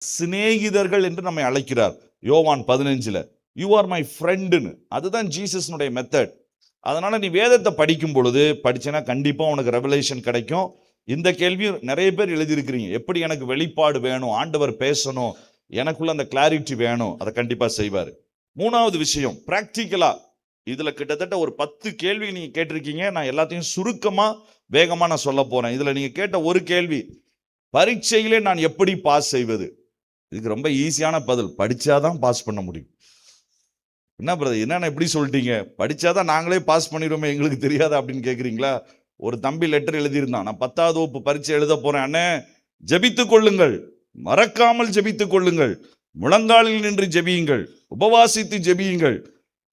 சிநேகிதர்கள் என்று நம்மை அழைக்கிறார். யோவான் 15 யூ ஆர் மை ஃப்ரெண்டுன்னு. அதுதான் ஜீசஸ்னுடைய மெத்தட். அதனால நீ வேதத்தை படிக்கும் பொழுது படிச்சேன்னா கண்டிப்பா உனக்கு ரெவலேஷன் கிடைக்கும். இந்த கேள்வி நிறைய பேர் எழுதியிருக்கிறீங்க, எப்படி எனக்கு வெளிப்பாடு வேணும், ஆண்டவர் பேசணும், எனக்குள்ள அந்த கிளாரிட்டி வேணும், அதை கண்டிப்பா செய்வார். மூணாவது விஷயம் பிராக்டிக்கலா, இதுல கிட்டத்தட்ட ஒரு 10 கேள்வி நீங்க கேட்டிருக்கீங்க. நான் எல்லாத்தையும் சுருக்கமா வேகமா நான் சொல்ல போறேன். இதுல நீங்க கேட்ட ஒரு கேள்வி, பரீட்சையிலே நான் எப்படி பாஸ் செய்வது? இதுக்கு ரொம்ப ஈஸியான பதில், படிச்சாதான் பாஸ் பண்ண முடியும். என்ன பிரதர், என்னென்ன எப்படி சொல்லிட்டீங்க, படிச்சாதான் நாங்களே பாஸ் பண்ணிடுவோமே, எங்களுக்கு தெரியாது அப்படின்னு கேட்குறீங்களா? ஒரு தம்பி லெட்டர் எழுதியிருந்தான், நான் 10வது வகுப்பு பரீட்சை எழுத போறேன் அண்ணே, ஜெபித்துக் கொள்ளுங்கள், மறக்காமல் ஜெபித்துக் கொள்ளுங்கள், முழங்காலில் நின்று ஜெபியுங்கள், உபவாசித்து ஜெபியுங்கள்,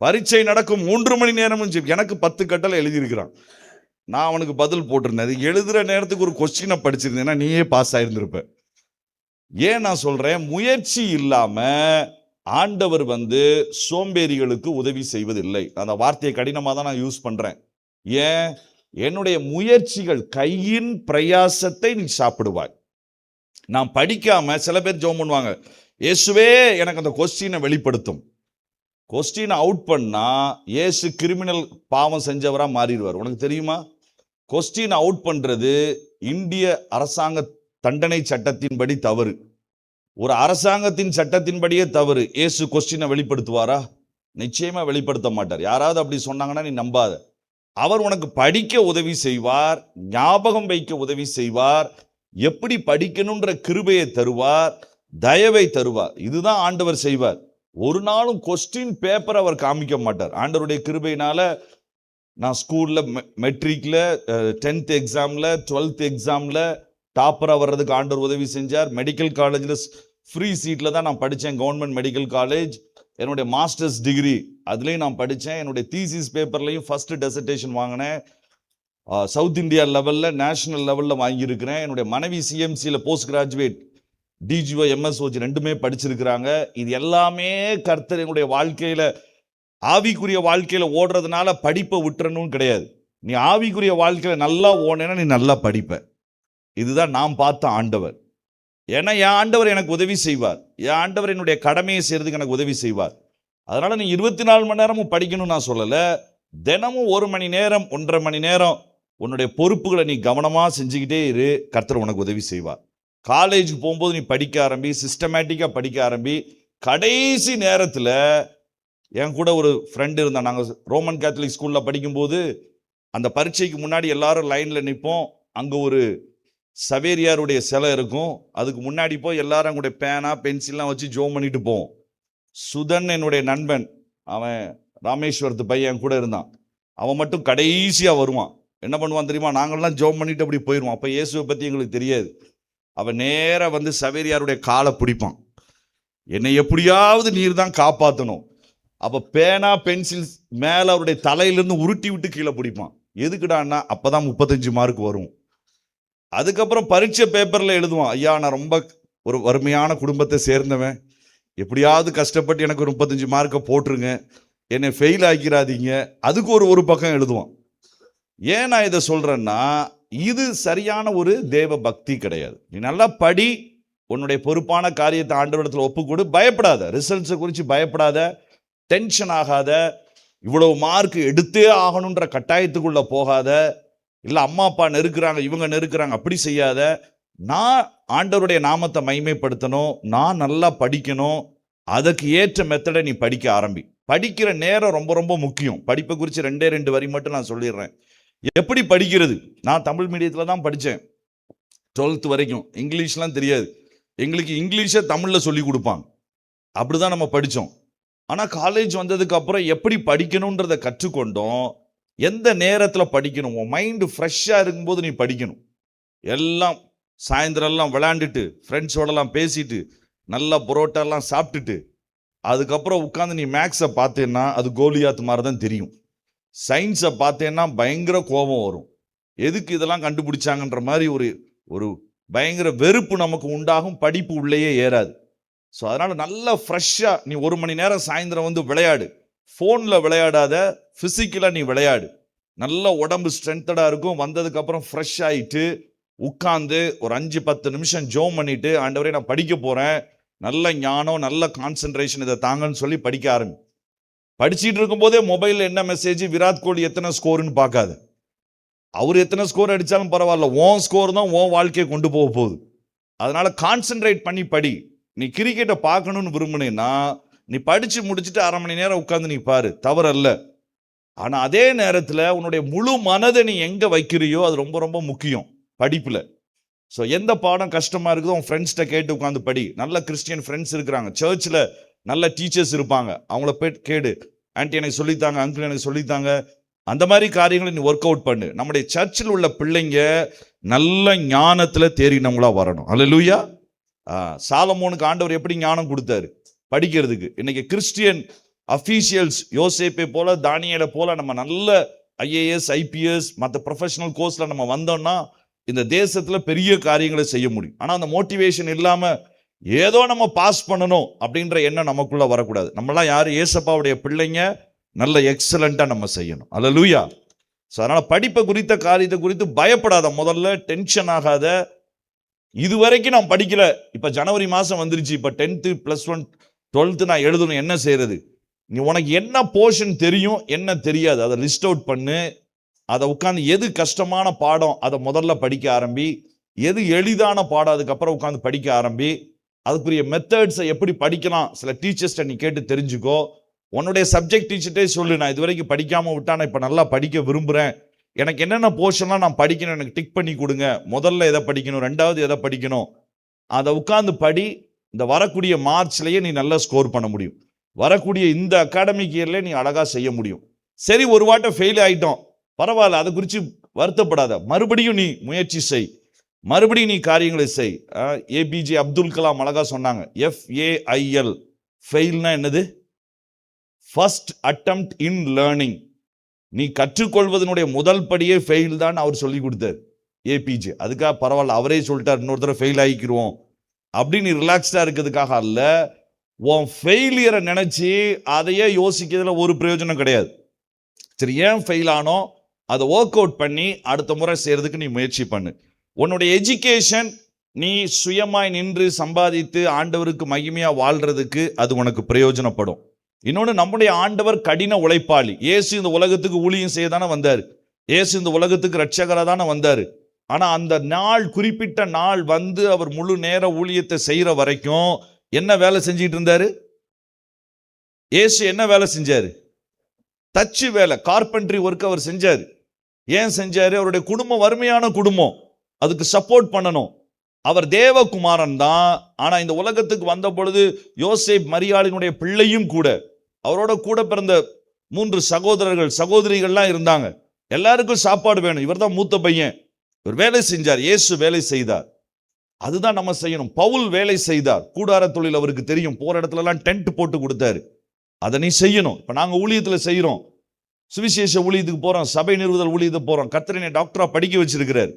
பரீட்சை நடக்கும் 3 மணி நேரமும் எனக்கு 10 கட்டளை எழுதியிருக்கிறான். நான் அவனுக்கு பதில் போட்டிருந்தேன், அது எழுதுற நேரத்துக்கு ஒரு கொஸ்டினை படிச்சிருந்தேன்னா நீயே பாஸ் ஆயிருந்திருப்ப. ஏன் நான் சொல்றேன், முயற்சி இல்லாம ஆண்டவர் சோம்பேறிகளுக்கு உதவி செய்வதில்லை. அந்த வார்த்தையை கடினமாக தான் நான் யூஸ் பண்றேன். ஏன்? என்னுடைய முயற்சிகள், கையின் பிரயாசத்தை நீ சாப்பிடுவாய். நான் படிக்காம சில பேர் ஜெபம் பண்ணுவாங்க, இயேசுவே எனக்கு அந்த கொஸ்டினை வெளிப்படுத்தும். கொஸ்டினை அவுட் பண்ணா இயேசு கிரிமினல் பாவம் செஞ்சவரா மாறிடுவார். உனக்கு தெரியுமா? கொஸ்டின் அவுட் பண்றது இந்திய அரசாங்க தண்டனை சட்டத்தின்படி தவறு. ஒரு அரசாங்கத்தின் சட்டத்தின்படியே தவறு. இயேசு கொஸ்டினை வெளிப்படுத்துவாரா? நிச்சயமா வெளிப்படுத்த மாட்டார். யாராவது அப்படி சொன்னாங்கன்னா நீ நம்பாத. அவர் உனக்கு படிக்க உதவி செய்வார், ஞாபகம் வைக்க உதவி செய்வார், எப்படி படிக்கணும்ன்ற கிருபையை தருவார், தயவை தருவார். இதுதான் ஆண்டவர் செய்வார். ஒரு நாளும் கொஸ்டின் பேப்பர் அவர் காமிக்க மாட்டார். ஆண்டவருடைய கிருபையினால நான் ஸ்கூல்ல, மெட்ரிக்ல, 10th எக்ஸாம்ல, 12th எக்ஸாம்ல டாப்பரா வர்றதுக்கு ஆண்டவர் உதவி செஞ்சார். மெடிக்கல் காலேஜில் ஃப்ரீ சீட்ல தான் நான் படித்தேன், கவர்மெண்ட் மெடிக்கல் காலேஜ். என்னுடைய மாஸ்டர்ஸ் டிகிரி அதுலேயும் நான் படித்தேன். என்னுடைய தீசிஸ் பேப்பர்லையும் ஃபர்ஸ்ட் டெசர்டேஷன் வாங்கினேன். சவுத் இந்தியா லெவலில், நேஷனல் லெவலில் வாங்கியிருக்கிறேன். என்னுடைய மனைவி சிஎம்சியில் போஸ்ட் கிராஜுவேட், டிஜிஓ, எம்எஸ்ஓஜி 2மே படிச்சிருக்கிறாங்க. இது எல்லாமே கர்த்தர் என்னுடைய வாழ்க்கையில், ஆவிக்குரிய வாழ்க்கையில் ஓடுறதுனால படிப்பை விட்டுறணும் கிடையாது. நீ ஆவிக்குரிய வாழ்க்கையில் நல்லா ஓடனா நீ நல்லா படிப்ப. இதுதான் நாம் பார்த்த ஆண்டவர். ஏன்னா என் ஆண்டவர் எனக்கு உதவி செய்வார். என் ஆண்டவர் என்னுடைய கடமையை செய்யறதுக்கு எனக்கு உதவி செய்வார். அதனால நீ 24 மணி நேரமும் படிக்கணும்னு நான் சொல்லலை. தினமும் 1 மணி நேரம், 1.5 மணி நேரம் உன்னுடைய பொறுப்புகளை நீ கவனமாக செஞ்சுக்கிட்டே இரு. கர்த்தர் உனக்கு உதவி செய்வார். காலேஜுக்கு போகும்போது நீ படிக்க ஆரம்பி, சிஸ்டமேட்டிக்காக படிக்க ஆரம்பி. கடைசி நேரத்தில் என் கூட ஒரு ஃப்ரெண்டு இருந்தான். நாங்கள் ரோமன் கேத்தலிக் ஸ்கூலில் படிக்கும்போது அந்த பரீட்சைக்கு முன்னாடி எல்லாரும் லைனில் நிற்போம். அங்கே ஒரு சவேரியாருடைய சிலை இருக்கும். அதுக்கு முன்னாடி போய் எல்லாரும் அவங்களுடைய பேனா, பென்சில்லாம் வச்சு ஜோம் பண்ணிட்டு போவோம். சுதன் என்னுடைய நண்பன், அவன் ராமேஸ்வரத்து பையன் கூட இருந்தான். அவன் மட்டும் கடைசியாக வருவான். என்ன பண்ணுவான் தெரியுமா? நாங்கள்லாம் ஜோம் பண்ணிட்டு அப்படி போயிடுவான். அப்போ இயேசுவை பற்றி எங்களுக்கு தெரியாது. அவன் நேராக சவேரியாருடைய காலை பிடிப்பான். என்னை எப்படியாவது நீர் தான் காப்பாற்றணும். அப்போ பேனா, பென்சில் மேலே அவருடைய தலையிலேருந்து உருட்டி விட்டு கீழே பிடிப்பான். எதுக்குடான்னா அப்போ தான் 35 மார்க் வரும். அதுக்கப்புறம் பரீட்சை பேப்பரில் எழுதுவான், ஐயா நான் ரொம்ப ஒரு வறுமையான குடும்பத்தை சேர்ந்தவன், எப்படியாவது கஷ்டப்பட்டு எனக்கு ஒரு 35 மார்க்கை போட்டுருங்க, என்னை ஃபெயில் ஆக்கிடாதீங்க. அதுக்கு ஒரு பக்கம் எழுதுவான். ஏன் நான் இதை சொல்கிறேன்னா, இது சரியான ஒரு தேவ பக்தி கிடையாது. நீ நல்லா படி, உன்னுடைய பொறுப்பான காரியத்தை ஆண்டவரிடத்தில் ஒப்புக்கொடு, பயப்படாத, ரிசல்ட்ஸை குறித்து பயப்படாத, டென்ஷன் ஆகாத, இவ்வளவு மார்க் எடுத்தே ஆகணுன்ற கட்டாயத்துக்குள்ளே போகாத, இல்லை அம்மா அப்பா நெருக்கிறாங்க, இவங்க நெருக்கிறாங்க, அப்படி செய்யாத. நான் ஆண்டவருடைய நாமத்தை மைமைப்படுத்தணும், நான் நல்லா படிக்கணும், அதுக்கு ஏற்ற மெத்தடை நீ படிக்க ஆரம்பி. படிக்கிற நேரம் ரொம்ப ரொம்ப முக்கியம். படிப்பை குறித்து 2 வரி மட்டும் நான் சொல்லிடுறேன். எப்படி படிக்கிறது? நான் தமிழ் மீடியத்தில் தான் படித்தேன் 12th வரைக்கும். இங்கிலீஷ்லாம் தெரியாது. எங்களுக்கு இங்கிலீஷை தமிழில் சொல்லி கொடுப்பாங்க. அப்படி தான் நம்ம படித்தோம். ஆனால் காலேஜ் வந்ததுக்கு அப்புறம் எப்படி படிக்கணுன்றதை கற்றுக்கொண்டோம். எந்த நேரத்தில் படிக்கணும், உன் மைண்டு ஃப்ரெஷ்ஷாக இருக்கும்போது நீ படிக்கணும். எல்லாம் சாயந்தரம்லாம் விளையாண்டுட்டு, ஃப்ரெண்ட்ஸோடலாம் பேசிட்டு, நல்லா புரோட்டாலாம் சாப்பிட்டுட்டு, அதுக்கப்புறம் உட்காந்து நீ மேக்ஸை பார்த்தேன்னா அது கோலியாத் மாதிரி தான் தெரியும். சயின்ஸை பார்த்தேன்னா பயங்கர கோபம் வரும். எதுக்கு இதெல்லாம் கண்டுபிடிச்சாங்கன்ற மாதிரி ஒரு பயங்கர வெறுப்பு நமக்கு உண்டாகும். படிப்பு உள்ளேயே ஏறாது. ஸோ அதனால் நல்லா ஃப்ரெஷ்ஷாக நீ 1 மணி நேரம் சாயந்தரம் விளையாடு. ஃபோனில் விளையாடாத, ஃபிசிக்கலாக நீ விளையாடு. நல்ல உடம்பு ஸ்ட்ரென்த்தடாக இருக்கும். வந்ததுக்கப்புறம் ஃப்ரெஷ் ஆகிட்டு உட்காந்து ஒரு 5-10 நிமிஷம் ஜோம் பண்ணிட்டு, ஆண்டவரே நான் படிக்க போகிறேன், நல்ல ஞானம், நல்ல கான்சென்ட்ரேஷன், இதை தாங்கன்னு சொல்லி படிக்க ஆரம்பி. படிச்சுட்டு இருக்கும் போதே மொபைலில் என்ன மெசேஜ், விராட் கோலி எத்தனை ஸ்கோருன்னு பார்க்காது. அவர் எத்தனை ஸ்கோர் அடித்தாலும் பரவாயில்ல, உன் ஸ்கோர் தான் உன் வாழ்க்கையை கொண்டு போக போகுது. அதனால கான்சென்ட்ரேட் பண்ணி படி. நீ கிரிக்கெட்டை பார்க்கணும்னு விரும்புனேன்னா நீ படிச்சு முடிச்சுட்டு 1/2 மணி நேரம் உட்காந்து நீ பாரு, தவறல்ல. ஆனா அதே நேரத்தில் உன்னுடைய முழு மனதை நீ எங்க வைக்கிறியோ அது ரொம்ப ரொம்ப முக்கியம் படிப்புல. ஸோ எந்த பாடம் கஷ்டமா இருக்குதோ உன் ஃப்ரெண்ட்ஸ்கிட்ட கேட்டு உட்காந்து படி. நல்ல கிறிஸ்டியன் ஃப்ரெண்ட்ஸ் இருக்கிறாங்க, சர்ச்சில் நல்ல டீச்சர்ஸ் இருப்பாங்க, அவங்கள போய் கேடு, ஆன்ட்டி எனக்கு சொல்லித்தாங்க, அங்கிள் எனக்கு சொல்லித்தாங்க. அந்த மாதிரி காரியங்களை நீ ஒர்க் அவுட் பண்ணு. நம்முடைய சர்ச்சில் உள்ள பிள்ளைங்க நல்ல ஞானத்துல தேறினவங்களா வரணும். அல்லேலூயா. சாலமோனுக்கு ஆண்டவர் எப்படி ஞானம் கொடுத்தாரு படிக்கிறதுக்கு? இன்னைக்கு கிறிஸ்டியன் அஃபீஷியல்ஸ் யோசேப்பை போல, தானியேலை போல நம்ம நல்ல ஐஏஎஸ், ஐபிஎஸ், மற்ற ப்ரொஃபஷனல் கோர்ஸ்ல நம்ம வந்தோம்னா இந்த தேசத்துல பெரிய காரியங்களை செய்ய முடியும். ஆனா அந்த மோட்டிவேஷன் இல்லாம ஏதோ நம்ம பாஸ் பண்ணணும் அப்படின்ற எண்ணம் நமக்குள்ள வரக்கூடாது. நம்மளாம் யாரு? ஏசப்பாவுடைய பிள்ளைங்க, நல்ல எக்ஸலண்டா நம்ம செய்யணும். அல்லேலூயா. ஸோ அதனால படிப்பை குறித்த காரியத்தை குறித்து பயப்படாத, முதல்ல டென்ஷன் ஆகாத. இதுவரைக்கும் நான் படிக்கல, இப்ப ஜனவரி மாசம் வந்துருச்சு, இப்ப 10th +1 12th நான் எழுதணும், என்ன செய்யறது? நீ உனக்கு என்ன போர்ஷன் தெரியும், என்ன தெரியாது, அதை லிஸ்ட் அவுட் பண்ணு. அதை உட்காந்து எது கஷ்டமான பாடம் அதை முதல்ல படிக்க ஆரம்பி, எது எளிதான பாடம் அதுக்கப்புறம் உட்காந்து படிக்க ஆரம்பி. அதுக்குரிய மெத்தட்ஸை எப்படி படிக்கலாம் சில டீச்சர்ஸ்ட்ட நீ கேட்டு தெரிஞ்சுக்கோ. உன்னுடைய சப்ஜெக்ட் டீச்சர்ட்டே சொல்லு, நான் இது வரைக்கும் படிக்காம விட்டா நான் இப்போ நல்லா படிக்க விரும்புகிறேன், எனக்கு என்னென்ன போர்ஷன்லாம் நான் படிக்கணும், எனக்கு டிக் பண்ணி கொடுங்க. முதல்ல எதை படிக்கணும், ரெண்டாவது எதை படிக்கணும், அதை உட்காந்து படி. இந்த வரக்கூடிய மார்ச்லேயே நீ நல்லா ஸ்கோர் பண்ண முடியும். வரக்கூடிய இந்த அகாடமிக் இயர்லேயே நீ அழகாக செய்ய முடியும். சரி, ஒரு வாட்டை ஃபெயில் ஆகிட்டோம், பரவாயில்ல, அதை குறித்து வருத்தப்படாத. மறுபடியும் நீ முயற்சி செய், மறுபடியும் நீ காரியங்களை செய். ஏபிஜே அப்துல் கலாம் அழகா சொன்னாங்க, FAIL, ஃபெயில்னா என்னது? ஃபர்ஸ்ட் அட்டெம்ப்ட் இன் லேர்னிங். நீ கற்றுக்கொள்வதனுடைய முதல் படியே ஃபெயில் தான் அவர் சொல்லி கொடுத்தார் ஏபிஜே. அதுக்காக பரவாயில்ல, அவரே சொல்லிட்டார் இன்னொருத்தர ஃபெயில் ஆகிக்கிருவோம் அப்படின்னு ரிலாக்ஸ்டா இருக்கிறதுக்காக அல்ல. உன் ஃபெயிலியரை நினைச்சு அதையே யோசிக்கிறதுல ஒரு பிரயோஜனம் கிடையாது. சரி, ஏன் ஃபெயில் ஆனோ அதை ஒர்க் அவுட் பண்ணி அடுத்த முறை செய்யறதுக்கு நீ முயற்சி பண்ணு. உன்னுடைய எஜுகேஷன் நீ சுயமாய் நின்று சம்பாதித்து ஆண்டவருக்கு மகிமையா வாழ்றதுக்கு அது உனக்கு பிரயோஜனப்படும். இன்னொன்று, நம்முடைய ஆண்டவர் கடின உழைப்பாளி. இயேசு இந்த உலகத்துக்கு ஊழியம் செய்ய தானே வந்தார், இயேசு இந்த உலகத்துக்கு ரட்சகராக தானே வந்தார். ஆனால் அந்த நாள், குறிப்பிட்ட நாள் வந்து அவர் முழு நேர ஊழியத்தை செய்கிற வரைக்கும் என்ன வேலை செஞ்சுட்டு இருந்தாரு? இயேசு என்ன வேலை செஞ்சாரு? தச்சு வேலை, கார்பென்ட்ரி ஒர்க் அவர் செஞ்சார். ஏன் செஞ்சாரு? அவருடைய குடும்பம் வறுமையான குடும்பம், அதுக்கு சப்போர்ட் பண்ணணும். அவர் தேவகுமாரன் தான். ஆனா இந்த உலகத்துக்கு வந்த பொழுது யோசேப் மரியாளினுடைய பிள்ளையும் கூட, அவரோட கூட பிறந்த 3 சகோதரர்கள் சகோதரிகள்லாம் இருந்தாங்க. எல்லாருக்கும் சாப்பாடு வேணும். இவர் தான் மூத்த பையன், இவர் வேலை செஞ்சார். இயேசு வேலை செய்தார். அதுதான் நம்ம செய்யணும். பவுல் வேலை செய்தார், கூடார தொழில் அவருக்கு தெரியும். போற இடத்துல எல்லாம் டென்ட் போட்டு கொடுத்தாரு. அதை நீ செய்யணும். இப்ப நாங்க ஊழியத்துல செய்யறோம், சுவிசேஷ ஊழியத்துக்கு போறோம், சபை நிறுவுதல் ஊழியத்துக்கு போறோம். கர்த்தர் டாக்டரா படிக்க வச்சிருக்கிறார்.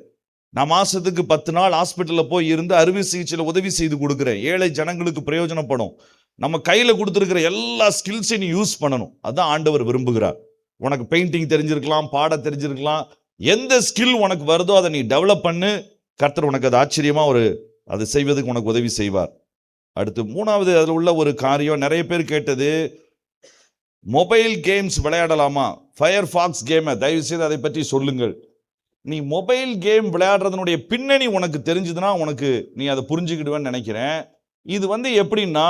நான் மாசத்துக்கு 10 நாள் ஹாஸ்பிட்டல்ல போய் இருந்து அறுவை சிகிச்சையில உதவி செய்து கொடுக்குறேன். ஏழை ஜனங்களுக்கு பிரயோஜனப்படும். நம்ம கையில கொடுத்துருக்கிற எல்லா ஸ்கில்ஸையும் நீ யூஸ் பண்ணணும். அதான் ஆண்டவர் விரும்புகிறார். உனக்கு பெயிண்டிங் தெரிஞ்சிருக்கலாம், பாட தெரிஞ்சிருக்கலாம், எந்த ஸ்கில் உனக்கு வருதோ அதை நீ டெவலப் பண்ணு. கர்த்தர் உனக்கு அது ஆச்சரியமா அது செய்வதற்கு உனக்கு உதவி செய்வார். அடுத்து 3வது அதில் உள்ள ஒரு காரியம், நிறைய பேர் கேட்டது, மொபைல் கேம்ஸ் விளையாடலாமா? ஃபயர்ஃபாக்ஸ் கேமை தயவு செய்து அதை பற்றி சொல்லுங்கள். நீ மொபைல் கேம் விளையாடுறதுனுடைய பின்னணி உனக்கு தெரிஞ்சதுன்னா நீ அதை புரிஞ்சுக்கிடுவேன்னு நினைக்கிறேன். இது எப்படின்னா,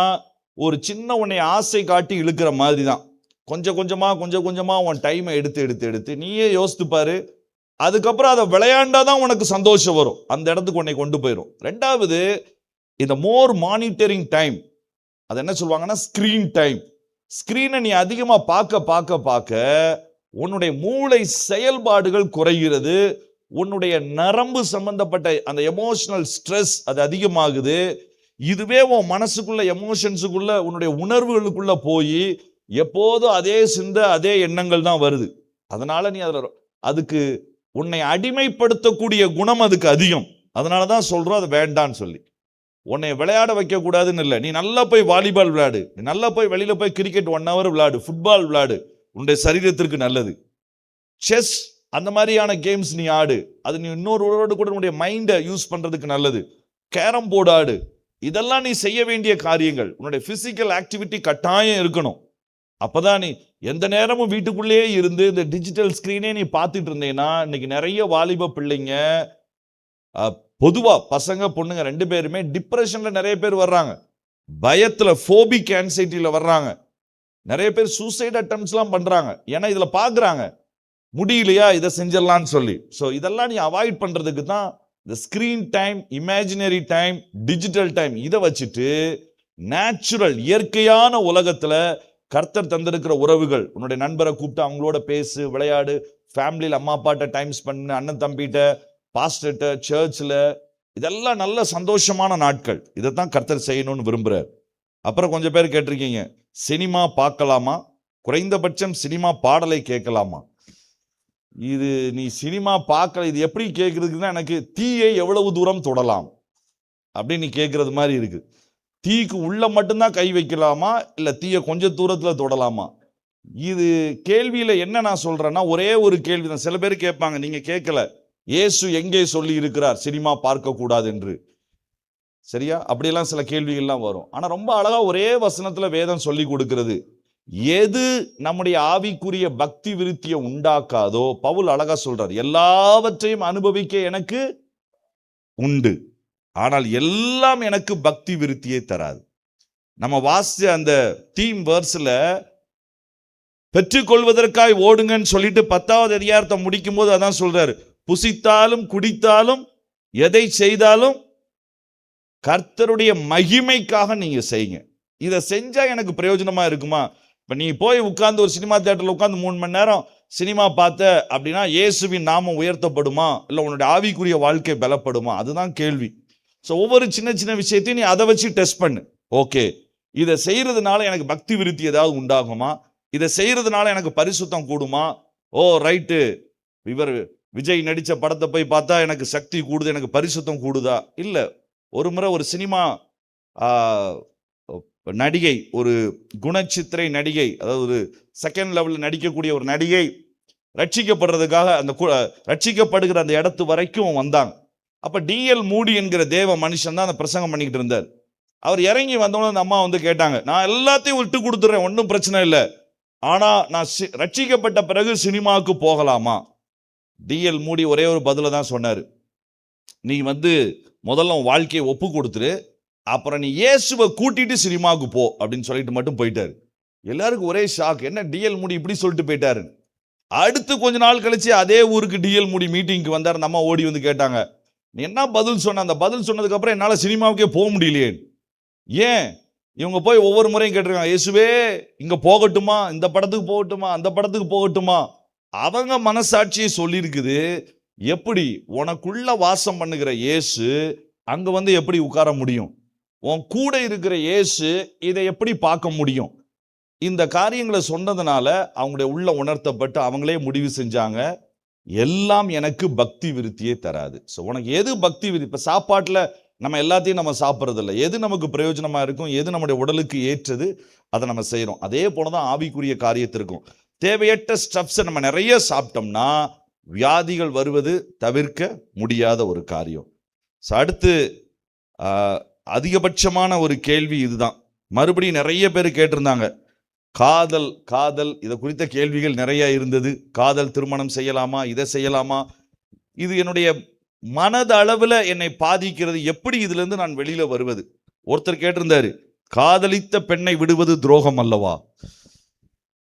ஒரு சின்ன உன்னை ஆசை காட்டி இழுக்கிற மாதிரி தான். கொஞ்சம் கொஞ்சமா உன் டைமை எடுத்து நீயே யோசித்து பாரு. அதுக்கப்புறம் அதை விளையாண்டாதான் உனக்கு சந்தோஷம் வரும், அந்த இடத்துக்கு உன்னை கொண்டு போயிடும். 2வது, இந்த மோர் மானிட்டரிங் டைம், அது என்ன சொல்லுவாங்கன்னா ஸ்கிரீன் டைம். ஸ்கிரீனை நீ அதிகமா பார்க்க உன்னுடைய மூளை செயல்பாடுகள் குறைகிறது. உன்னுடைய நரம்பு சம்பந்தப்பட்ட அந்த எமோஷனல் ஸ்ட்ரெஸ் அது அதிகமாகுது. இதுவே உன் மனசுக்குள்ள, எமோஷன்ஸுக்குள்ள, உன்னுடைய உணர்வுகளுக்குள்ள போய் எப்போதும் அதே சிந்தை, அதே எண்ணங்கள் தான் வருது. அதனால நீ அதுக்கு உன்னை அடிமைப்படுத்தக்கூடிய குணம் அதுக்கு அதிகம். அதனாலதான் சொல்றோம் அதை வேண்டான்னு சொல்லி. உன்னை விளையாட வைக்க கூடாதுன்னு இல்லை. நீ நல்லா போய் வாலிபால் விளையாடு, நீ நல்லா போய் வெளியில போய் கிரிக்கெட் 1 hour விளையாடு, ஃபுட்பால் விளையாடு, உன்னுடைய சரீரத்திற்கு நல்லது. செஸ் அந்த மாதிரியான கேம்ஸ் நீ ஆடு, அது நீ இன்னொருவரோடு கூட உன்னுடைய மைண்டை யூஸ் பண்றதுக்கு நல்லது. கேரம் போர்டு ஆடு, இதெல்லாம் நீ செய்ய வேண்டிய காரியங்கள். உன்னுடைய பிசிக்கல் ஆக்டிவிட்டி கட்டாயம் இருக்கணும். அப்பதான் நீ எந்த நேரமும் வீட்டுக்குள்ளேயே இருந்து இந்த டிஜிட்டல் ஸ்கிரீனே நீ பார்த்துட்டு இருந்தீங்கன்னா, இன்னைக்கு நிறைய வாலிப பிள்ளைங்க, பொதுவா பசங்க பொண்ணுங்க 2 பேருமே டிப்ரெஷன்ல நிறைய பேர் வர்றாங்க. பயத்துல ஃபோபிக் ஆன்சைட்டில வர்றாங்க. நிறைய பேர் சூசைட் அட்டெம்ப்ட்ஸ்லாம் பண்றாங்க. ஏன்னா இதுல பாக்குறாங்க, முடியலையா இதை செஞ்சிடலாம்னு சொல்லி. ஸோ இதெல்லாம் நீ அவாய்ட் பண்றதுக்கு தான் இந்த screen time, imaginary time, digital time இதை வச்சுட்டு நேச்சுரல் இயற்கையான உலகத்துல கர்த்தர் தந்திருக்கிற உறவுகள், உன்னுடைய நண்பரை கூப்பிட்டு அவங்களோட பேசு, விளையாடு, ஃபேமிலியில் அம்மா அப்பாட்ட டைம் ஸ்பெண்ட் பண்ணு, அண்ணன் தம்பிகிட்ட, பாஸ்டர்கிட்ட, சர்ச்சில், இதெல்லாம் நல்ல சந்தோஷமான நாட்கள். இதைத்தான் கர்த்தர் செய்யணும்னு விரும்புகிறார். அப்புறம் கொஞ்சம் பேர் கேட்டிருக்கீங்க, சினிமா பார்க்கலாமா, குறைந்தபட்சம் சினிமா பாடலை கேட்கலாமா? இது நீ சினிமா பார்க்கல, இது எப்படி கேட்கறதுக்குன்னா, எனக்கு தீயை எவ்வளவு தூரம் தொடலாம் அப்படின்னு நீ கேட்கறது மாதிரி இருக்கு. தீக்கு உள்ள மட்டும்தான் கை வைக்கலாமா, இல்ல தீயை கொஞ்சம் தூரத்துல தொடலாமா? இது கேள்வியில என்ன நான் சொல்றேன்னா, ஒரே ஒரு கேள்வி தான். சில பேர் கேட்பாங்க, நீங்க கேட்கல, இயேசு எங்கே சொல்லி இருக்கிறார் சினிமா பார்க்க கூடாது என்று? சரியா? அப்படியெல்லாம் சில கேள்விகள்லாம் வரும். ஆனா ரொம்ப அழகா ஒரே வசனத்துல வேதம் சொல்லி கொடுக்கிறது. எது நம்முடைய ஆவிக்குரிய பக்தி விருத்தியை உண்டாக்காதோ, பவுல் அழகா சொல்றார், எல்லாவற்றையும் அனுபவிக்க எனக்கு உண்டு, ஆனால் எல்லாம் எனக்கு பக்தி விருத்தியை தராது. நம்ம வாசிச்ச அந்த தீம் வேர்ஸ்ல பெற்றுக்கொள்வதற்காய் ஓடுங்கன்னு சொல்லிட்டு 10வது அதிகாரத்தை முடிக்கும் போது அதான் சொல்றாரு, புசித்தாலும் குடித்தாலும் எதை செய்தாலும் கர்த்தருடைய மகிமைக்காக நீங்க செய்யுங்க. இதை செஞ்சா எனக்கு பிரயோஜனமா இருக்குமா? இப்ப நீ போய் உட்கார்ந்து ஒரு சினிமா தியேட்டர்ல உட்கார்ந்து 3 மணி நேரம் சினிமா பார்த்த அப்படின்னா இயேசுவின் நாமம் உயர்த்தப்படுமா, இல்லை உன்னுடைய ஆவிக்குரிய வாழ்க்கை பலப்படுமா? அதுதான் கேள்வி. ஸோ ஒவ்வொரு சின்ன சின்ன விஷயத்தையும் நீ அதை வச்சு டெஸ்ட் பண்ணு. ஓகே, இதை செய்யறதுனால எனக்கு பக்தி விருத்தி ஏதாவது உண்டாகுமா, இதை செய்யறதுனால எனக்கு பரிசுத்தம் கூடுமா? ஓ ரைட்டு, இவர் விஜய் நடித்த படத்தை போய் பார்த்தா எனக்கு சக்தி கூடுது, எனக்கு பரிசுத்தம் கூடுதா? இல்லை. ஒரு முறை ஒரு சினிமா நடிகை, ஒரு குணச்சித்திரை நடிகை, அதாவது ஒரு செகண்ட் லெவலில் நடிக்கக்கூடிய ஒரு நடிகை ரட்சிக்கப்படுறதுக்காக அந்த ரட்சிக்கப்படுகிற அந்த இடத்து வரைக்கும் வந்தாங்க. அப்ப டிஎல் மூடி என்கிற தேவ மனுஷன் தான் அந்த பிரசங்கம் பண்ணிக்கிட்டு இருந்தார். அவர் இறங்கி வந்தவொடனே அந்த அம்மா வந்து கேட்டாங்க, நான் எல்லாத்தையும் விட்டு கொடுத்துறேன், ஒன்றும் பிரச்சனை இல்லை, ஆனா நான் ரட்சிக்கப்பட்ட பிறகு சினிமாவுக்கு போகலாமா? டிஎல் மூடி ஒரே ஒரு பதில தான் சொன்னார், நீ முதல்ல உன் வாழ்க்கையை ஒப்பு கொடுத்துரு, அப்புறம் நீ இயேசுவை கூட்டிட்டு சினிமாவுக்கு போ அப்படின்னு சொல்லிட்டு மட்டும் போயிட்டாரு. எல்லாருக்கும் ஒரே ஷாக், என்ன டிஎல் மூடி இப்படி சொல்லிட்டு போயிட்டாரு. அடுத்து கொஞ்ச நாள் கழிச்சு அதே ஊருக்கு டிஎல் மூடி மீட்டிங்க்கு வந்தார். நம்ம ஓடி வந்து கேட்டாங்க, நீ என்ன பதில் சொன்ன? அந்த பதில் சொன்னதுக்கு அப்புறம் என்னால் சினிமாவுக்கே போக முடியலையே. ஏன்? இவங்க போய் ஒவ்வொரு முறையும் கேட்டிருக்காங்க, இயேசுவே இங்க போகட்டுமா, இந்த படத்துக்கு போகட்டுமா, அந்த படத்துக்கு போகட்டுமா? அவங்க மனசாட்சியை சொல்லியிருக்குது. எப்படி உனக்குள்ள வாசம் பண்ணுகிற இயேசு அங்க எப்படி உட்கார முடியும்? உன் கூட இருக்கிற இயேசு இதை எப்படி பார்க்க முடியும்? இந்த காரியங்களை சொன்னதுனால அவங்களுடைய உள்ள உணர்த்தப்பட்டு அவங்களே முடிவு செஞ்சாங்க, எல்லாம் எனக்கு பக்தி விருத்தியே தராது. ஸோ உனக்கு எது பக்தி விருத்தி? இப்போ சாப்பாட்டில் நம்ம எல்லாத்தையும் நம்ம சாப்பிட்றது இல்லை. எது நமக்கு பிரயோஜனமாக இருக்கும், எது நம்முடைய உடலுக்கு ஏற்றது, அதை நம்ம செய்கிறோம். அதே போல தான் ஆவிக்குரிய காரியத்திற்கும் தேவையற்ற ஸ்டப்ஸை நம்ம நிறைய சாப்பிட்டோம்னா வியாதிகள் வருவது தவிர்க்க முடியாத ஒரு காரியம். ஸோ அடுத்து அதிகபட்சமான ஒரு கேள்வி இதுதான். மறுபடியும் நிறைய பேர் கேட்டிருந்தாங்க, காதல் காதல் இதை குறித்த கேள்விகள் நிறைய இருந்தது. காதல் திருமணம் செய்யலாமா, இதை செய்யலாமா? இது என்னுடைய மனத அளவில் என்னை பாதிக்கிறது, எப்படி இதுல இருந்து நான் வெளியில வருவது? ஒருத்தர் கேட்டிருந்தாரு, காதலித்த பெண்ணை விடுவது துரோகம் அல்லவா?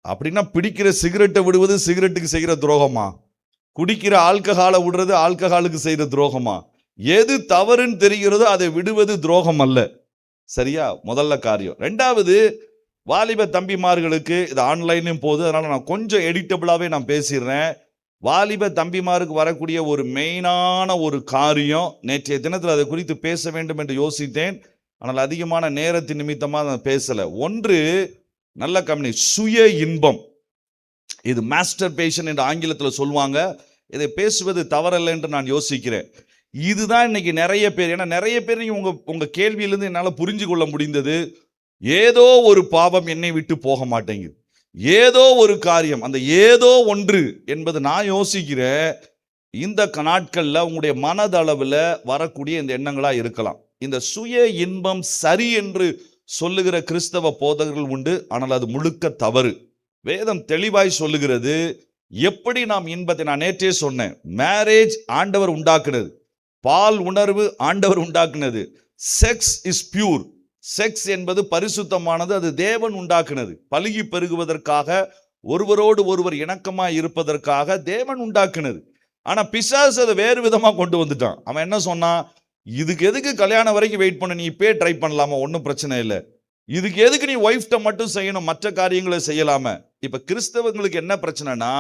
அப்படின்னா பிடிக்கிற சிகரெட்டை விடுவது சிகரெட்டுக்கு செய்கிற துரோகமா? குடிக்கிற ஆல்கஹாலை விடுறது ஆல்கஹாலுக்கு செய்கிற துரோகமா? எது தவறுன்னு தெரிகிறதோ அதை விடுவது துரோகம் அல்ல. சரியா? முதல்ல காரியம். ரெண்டாவது, வாலிப தம்பிமார்களுக்கு இது ஆன்லைன்லையும் போகுது, அதனால நான் கொஞ்சம் எடிட்டபிளாவே நான் பேசிடுறேன். வாலிப தம்பிமாருக்கு வரக்கூடிய ஒரு மெயினான ஒரு காரியம், நேற்றைய தினத்தில் அதை குறித்து பேச வேண்டும் என்று யோசித்தேன், ஆனால் அதிகமான நேரத்தின் நிமித்தமாக நான் பேசலை. ஒன்று, நல்ல கம்பெனி, சுய இன்பம். இது மாஸ்டர் பேஷன் என்று ஆங்கிலத்தில் சொல்லுவாங்க. இதை பேசுவது தவறல்ல என்று நான் யோசிக்கிறேன். இதுதான் இன்னைக்கு நிறைய பேர், ஏன்னா நிறைய பேர் உங்க கேள்வியிலிருந்து என்னால் புரிஞ்சு கொள்ள முடிந்தது, ஏதோ ஒரு பாவம் என்னை விட்டு போக மாட்டேங்குது, ஏதோ ஒரு காரியம், அந்த ஏதோ ஒன்று என்பது நான் யோசிக்கிறேன் இந்த நாட்களில் உங்களுடைய மனதளவில் வரக்கூடிய இந்த எண்ணங்களாக இருக்கலாம். இந்த சுய இன்பம் சரி என்று சொல்லுகிற கிறிஸ்தவ போதகர்கள் உண்டு, ஆனால் அது முழுக்க தவறு. வேதம் தெளிவாய் சொல்லுகிறது எப்படி நாம் இன்பத்தை. நான் நேற்றே சொன்னேன், மேரேஜ் ஆண்டவர் உண்டாக்குனது, பால் உணர்வு ஆண்டவர் உண்டாக்குனது. செக்ஸ் இஸ் பியூர், செக்ஸ் என்பது பரிசுத்தமானது, அது தேவன் உண்டாக்குனது. பலுகி பெருகுவதற்காக, ஒருவரோடு ஒருவர் இணக்கமாய் இருப்பதற்காக தேவன் உண்டாக்குனது. ஆனா பிசாசு அதை வேறு விதமா கொண்டு வந்துட்டான். அவன் என்ன சொன்னான், இதுக்கு எதுக்கு கல்யாணம் வரைக்கும் வெயிட் பண்ண, நீ இப்பே ட்ரை பண்ணலாமா, ஒன்றும் பிரச்சனை இல்லை. இதுக்கு எதுக்கு நீ ஒய்ஃப்ட மட்டும் செய்யணும், மற்ற காரியங்களை செய்யலாம. இப்ப கிறிஸ்தவங்களுக்கு என்ன பிரச்சனைனா,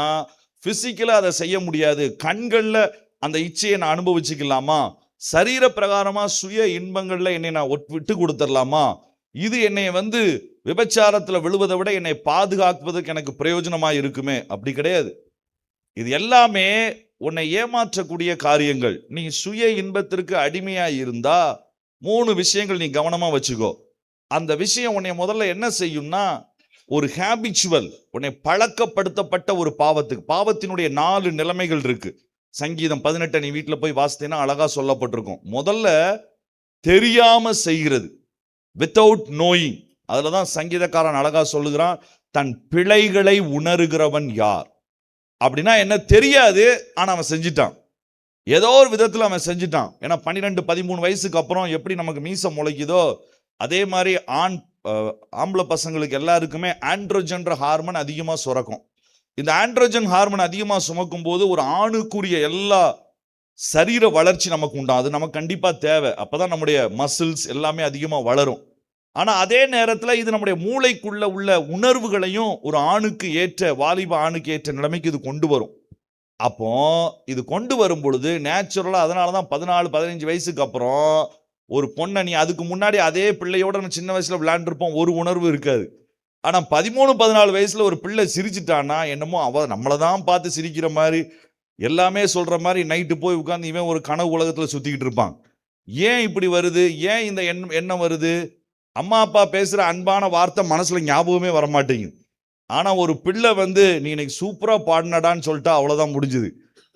பிசிக்கலா அதை செய்ய முடியாது, கண்கள்ல அந்த இச்சையை நான் அனுபவிச்சுக்கலாமா, சரீர பிரகாரமா சுய இன்பங்கள்ல என்னை நான் விட்டு கொடுத்துடலாமா, இது என்னை விபச்சாரத்துல விழுவதை விட என்னை பாதுகாப்பதற்கு எனக்கு பிரயோஜனமா இருக்குமே. அப்படி கிடையாது. இது எல்லாமே உன்னை ஏமாற்றக்கூடிய காரியங்கள். நீ சுய இன்பத்திற்கு அடிமையா இருந்தா 3 விஷயங்கள் நீ கவனமா வச்சுக்கோ. அந்த விஷயம் உன்னை முதல்ல என்ன செய்யும்னா, ஒரு ஹேபிச்சுவல், உன்னை பழக்கப்படுத்தப்பட்ட ஒரு பாவத்தினுடைய 4 நிலைமைகள் இருக்கு. சங்கீதம் 18 நீ வீட்டில் போய் வாசித்தீங்கன்னா அழகா சொல்லப்பட்டிருக்கும். முதல்ல தெரியாம செய்கிறது, வித்தவுட் நோயிங். அதுலதான் சங்கீதக்காரன் அழகா சொல்லுகிறான், தன் பிழைகளை உணர்கிறவன் யார். அப்படின்னா என்ன, தெரியாது ஆனா அவன் செஞ்சிட்டான், ஏதோ ஒரு விதத்துல அவன் செஞ்சிட்டான். ஏன்னா 12-13 வயசுக்கு அப்புறம் எப்படி நமக்கு மீசம் முளைக்குதோ அதே மாதிரி ஆம்பளை பசங்களுக்கு எல்லாருக்குமே ஆண்ட்ரோஜன்ற ஹார்மோன் அதிகமா சுரக்கும். இந்த ஆண்ட்ரோஜன் ஹார்மோன் அதிகமா சுமக்கும் போது ஒரு ஆணுக்குரிய எல்லா சரீர வளர்ச்சி நமக்கு உண்டாகும். அது நமக்கு கண்டிப்பா தேவை, அப்பதான் நம்முடைய மசில்ஸ் எல்லாமே அதிகமா வளரும். ஆனா அதே நேரத்துல இது நம்முடைய மூளைக்குள்ள உள்ள உணர்வுகளையும் ஒரு ஆணுக்கு ஏற்ற, வாலிப ஆணுக்கு ஏற்ற நிலைமைக்கு இது கொண்டு வரும். அப்போ இது கொண்டு வரும் பொழுது நேச்சுரலா, அதனாலதான் 14-15 வயசுக்கு அப்புறம் ஒரு பொண்ணை, நீ அதுக்கு முன்னாடி அதே பிள்ளையோட நம்ம சின்ன வயசுல விளையாண்டுருப்போம், ஒரு உணர்வு இருக்காது. ஆனா 13-14 வயசுல ஒரு பிள்ளை சிரிச்சுட்டான்னா என்னமோ அவ நம்மளதான் பார்த்து சிரிக்கிற மாதிரி, எல்லாமே சொல்ற மாதிரி நைட்டு போய் உட்கார்ந்து இவன் ஒரு கனவு உலகத்துல சுத்திக்கிட்டு இருப்பான். ஏன் இப்படி வருது, ஏன் இந்த எண்ணம் வருது? அம்மா அப்பா பேசுற அன்பான வார்த்தை மனசுல ஞாபகமே வரமாட்டேங்குது. ஆனா ஒரு பிள்ளை நீ இன்னைக்கு சூப்பரா பாடினடான்னு சொல்லிட்டா அவ்வளவுதான் முடிஞ்சுது,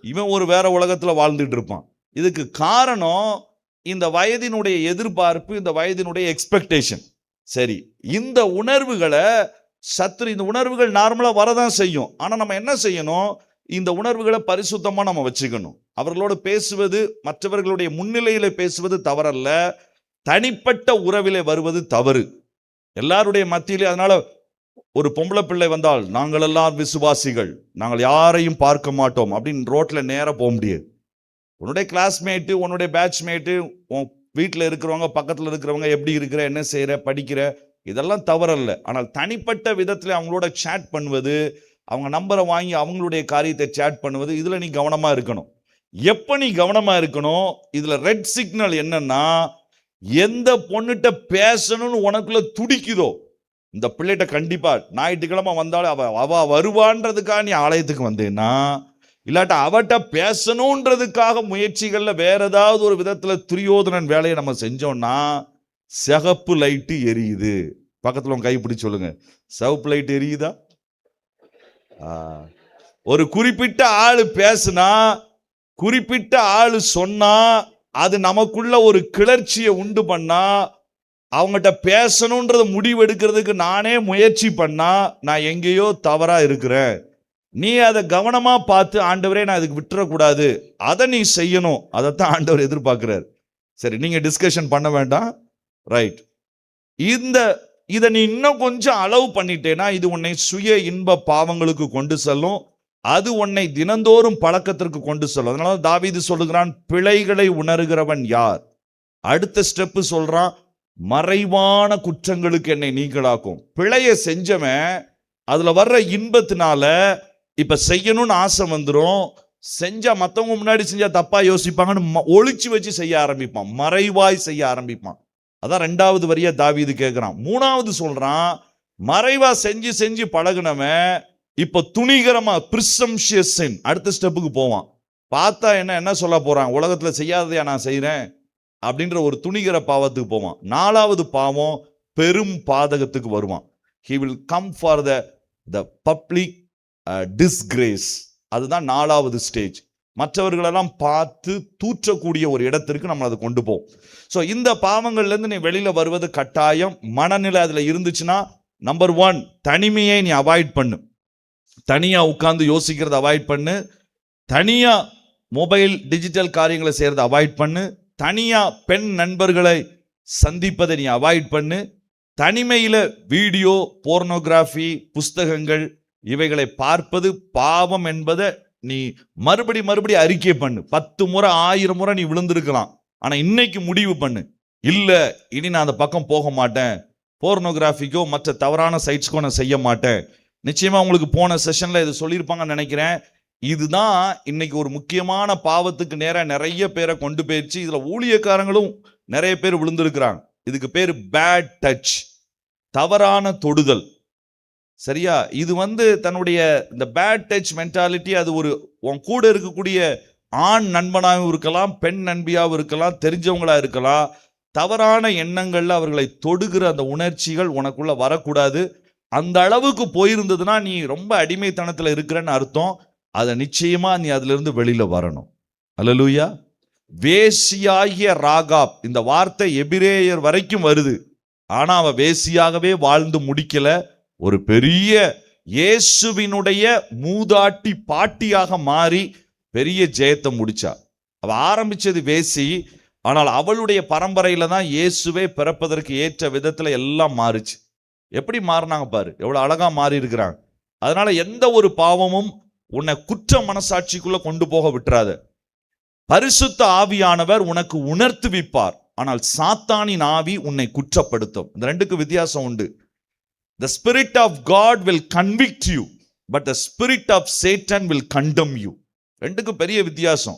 இவன் ஒரு வேற உலகத்துல வாழ்ந்துட்டு இருப்பான். இதுக்கு காரணம் இந்த வயதினுடைய எதிர்பார்ப்பு, இந்த வயதினுடைய எக்ஸ்பெக்டேஷன். சரி, இந்த உணர்வுகளை இந்த உணர்வுகள் நார்மலா வரதான் செய்யும். ஆனா நம்ம என்ன செய்யணும், இந்த உணர்வுகளை பரிசுத்தமா நம்ம வச்சுக்கணும். அவர்களோடு பேசுவது, மற்றவர்களுடைய முன்னிலையில பேசுவது தவறல்ல, தனிப்பட்ட உறவிலே வருவது தவறு, எல்லாருடைய மத்தியிலே. அதனால ஒரு பொம்பளை பிள்ளை வந்தால் நாங்கள் எல்லாம் விசுவாசிகள், நாங்கள் யாரையும் பார்க்க மாட்டோம் அப்படின்னு ரோட்ல நேரா போக முடியாது. உன்னுடைய கிளாஸ்மேட்டு, உன்னுடைய பேட்ச்மேட்டு, உன் வீட்டில் இருக்கிறவங்க, பக்கத்தில் இருக்கிறவங்க, எப்படி இருக்கிற, என்ன செய்கிற, படிக்கிற, இதெல்லாம் தவறல்ல. ஆனால் தனிப்பட்ட விதத்தில் அவங்களோட சேட் பண்ணுவது, அவங்க நம்பரை வாங்கி அவங்களுடைய காரியத்தை சேட் பண்ணுவது, இதில் நீ கவனமாக இருக்கணும். எப்போ நீ கவனமாக இருக்கணும், இதில் ரெட் சிக்னல் என்னன்னா, எந்த பொண்ணுகிட்ட பேசணும்னு உனக்குள்ள துடிக்குதோ, இந்த பிள்ளைகிட்ட கண்டிப்பா ஞாயிற்றுக்கிழமை வந்தாலும் அவ வருவான்றதுக்காக நீ ஆலயத்துக்கு வந்தேன்னா, இல்லாட்டா அவட்ட பேசணுன்றதுக்காக முயற்சிகள்ல வேற ஏதாவது ஒரு விதத்துல துரியோதனன் வேலையை நம்ம செஞ்சோம்னா, சிகப்பு லைட்டு எரியுது. பக்கத்துல உங்க கை பிடிச்சு சொல்லுங்க, சிவப்பு லைட் எரியுதா? ஒரு குறிப்பிட்ட ஆளு பேசுனா, குறிப்பிட்ட ஆளு சொன்னா, அது நமக்குள்ள ஒரு கிளர்ச்சியை உண்டு பண்ணா, அவங்ககிட்ட பேசணும்ன்றத முடிவு எடுக்கிறதுக்கு நானே முயற்சி பண்ணா, நான் எங்கேயோ தவறா இருக்கிறேன். நீ அதை கவனமா பார்த்து, ஆண்டவரே நான் இதுக்கு விட்டுறக்கூடாது, அதை நீ செய்யணும். அதைத்தான் ஆண்டவர் எதிர்பார்க்கிறார். சரி, நீங்க டிஸ்கஷன் பண்ண வேண்டாம், ரைட். இதை நீ இன்னும் கொஞ்சம் அளவு பண்ணிட்டேன்னா, இது உன்னை சுய இன்ப பாவங்களுக்கு கொண்டு செல்லும், அது உன்னை தினந்தோறும் பழக்கத்திற்கு கொண்டு செல்லும். அதனால தாவீது சொல்லுகிறான், பிழைகளை உணர்கிறவன் யார். அடுத்த ஸ்டெப் சொல்றான், மறைவான குற்றங்களுக்கு என்னை நீங்களாக்கும். பிழைய செஞ்சவன் அதுல வர்ற இன்பத்தினால இப்ப செய்யணும்னு ஆசை வந்துடும், செஞ்சா மற்றவங்க முன்னாடி செஞ்சா தப்பா யோசிப்பாங்கன்னு ஒளிச்சு வச்சு செய்ய ஆரம்பிப்பான், மறைவாய் செய்ய ஆரம்பிப்பான். அதான் 2வது வரியா தாவீது கேட்கிறான். 3வது சொல்றான், மறைவா செஞ்சு செஞ்சு பழகுனவன் இப்ப துணிகரமா பிரிசம்ஷியஸ் சின் அடுத்த ஸ்டெப்புக்கு போவான். பார்த்தா என்ன சொல்ல போறான், உலகத்துல செய்யாததையா நான் செய்யறேன் அப்படின்ற ஒரு துணிகர பாவத்துக்கு போவான். 4வது பாவம் பெரும் பாதகத்துக்கு வருவான். he will come for the public disgrace. அதுதான் 4வது ஸ்டேஜ். மற்றவர்களெல்லாம் பார்த்து தூற்றக்கூடிய ஒரு இடத்திற்கு நம்ம அதை கொண்டு போவோம். ஸோ இந்த பாவங்கள்ல இருந்து நீ வெளியில வருவது கட்டாயம். மனநிலை அதுல இருந்துச்சுன்னா, நம்பர் 1, தனிமையை நீ அவாய்ட் பண்ணு. தனியா உட்கார்ந்து யோசிக்கிறத அவாய்ட் பண்ணு. தனியா மொபைல் டிஜிட்டல் காரியங்களை செய்யறதை அவாய்ட் பண்ணு. தனியா பெண் நண்பர்களை சந்திப்பதை நீ அவாய்ட் பண்ணு. தனிமையில வீடியோ, போர்னோகிராஃபி, புஸ்தகங்கள் இவைகளை பார்ப்பது பாவம் என்பதை நீ மறுபடி அறிக்கை பண்ணு. 10 முறை 1000 முறை நீ விழுந்திருக்கலாம், ஆனா இன்னைக்கு முடிவு பண்ணு, இல்ல இனி நான் அந்த பக்கம் போக மாட்டேன், போர்னோகிராஃபிக்கோ மற்ற தவறான சைட்ஸ்க்கோ நான் செய்ய மாட்டேன். நிச்சயமா உங்களுக்கு போன செஷன்ல இது சொல்லியிருப்பாங்கன்னு நினைக்கிறேன். இதுதான் இன்னைக்கு ஒரு முக்கியமான பாவத்துக்கு நேரா நிறைய பேரை கொண்டு போயிடுச்சு. இதுல ஊழியக்காரங்களும் நிறைய பேர் விழுந்திருக்கிறாங்க. இதுக்கு பேரு பேட் டச், தவறான தொடுதல். சரியா? இது தன்னுடைய இந்த பேட் டச் மென்டாலிட்டி, அது ஒரு உன் கூட இருக்கக்கூடிய ஆண் நண்பனாகவும் இருக்கலாம், பெண் நண்பியாகவும் இருக்கலாம், தெரிஞ்சவங்களா இருக்கலாம். தவறான எண்ணங்கள்ல அவர்களை தொடுகிற அந்த உணர்ச்சிகள் உனக்குள்ள வரக்கூடாது. அந்த அளவுக்கு போயிருந்ததுன்னா நீ ரொம்ப அடிமைத்தனத்துல இருக்கிறன்னு அர்த்தம். அதை நிச்சயமா நீ அதுல இருந்து வெளியில வரணும். அல்லேலூயா. வேசியாகிய ராகாப், இந்த வார்த்தை எபிரேயர் வரைக்கும் வருது. ஆனா அவ வேசியாகவே வாழ்ந்து முடிக்கல. ஒரு பெரிய இயேசுவினுடைய மூதாட்டி பாட்டியாக மாறி பெரிய ஜெயத்தை முடிச்சா. அவ ஆரம்பிச்சது வேசி, ஆனால் அவளுடைய பரம்பரையில தான் இயேசுவே பிறப்பதற்கு ஏற்ற விதத்துல எல்லாம் மாறுச்சு. எப்படி மாறினாங்க பாரு, எவ்வளவு அழகா மாறி இருக்கிறாங்க. அதனால எந்த ஒரு பாவமும் உன்னை குற்ற மனசாட்சிக்குள்ள கொண்டு போக விட்டுறாத. பரிசுத்த ஆவியானவர் உனக்கு உணர்த்துவிப்பார், ஆனால் சாத்தானின் ஆவி உன்னை குற்றப்படுத்தும். இந்த ரெண்டுக்கு வித்தியாசம் உண்டு. The spirit of God will convict you, but the spirit of Satan will condemn you. ரெண்டுக்கு பெரிய வித்தியாசம்.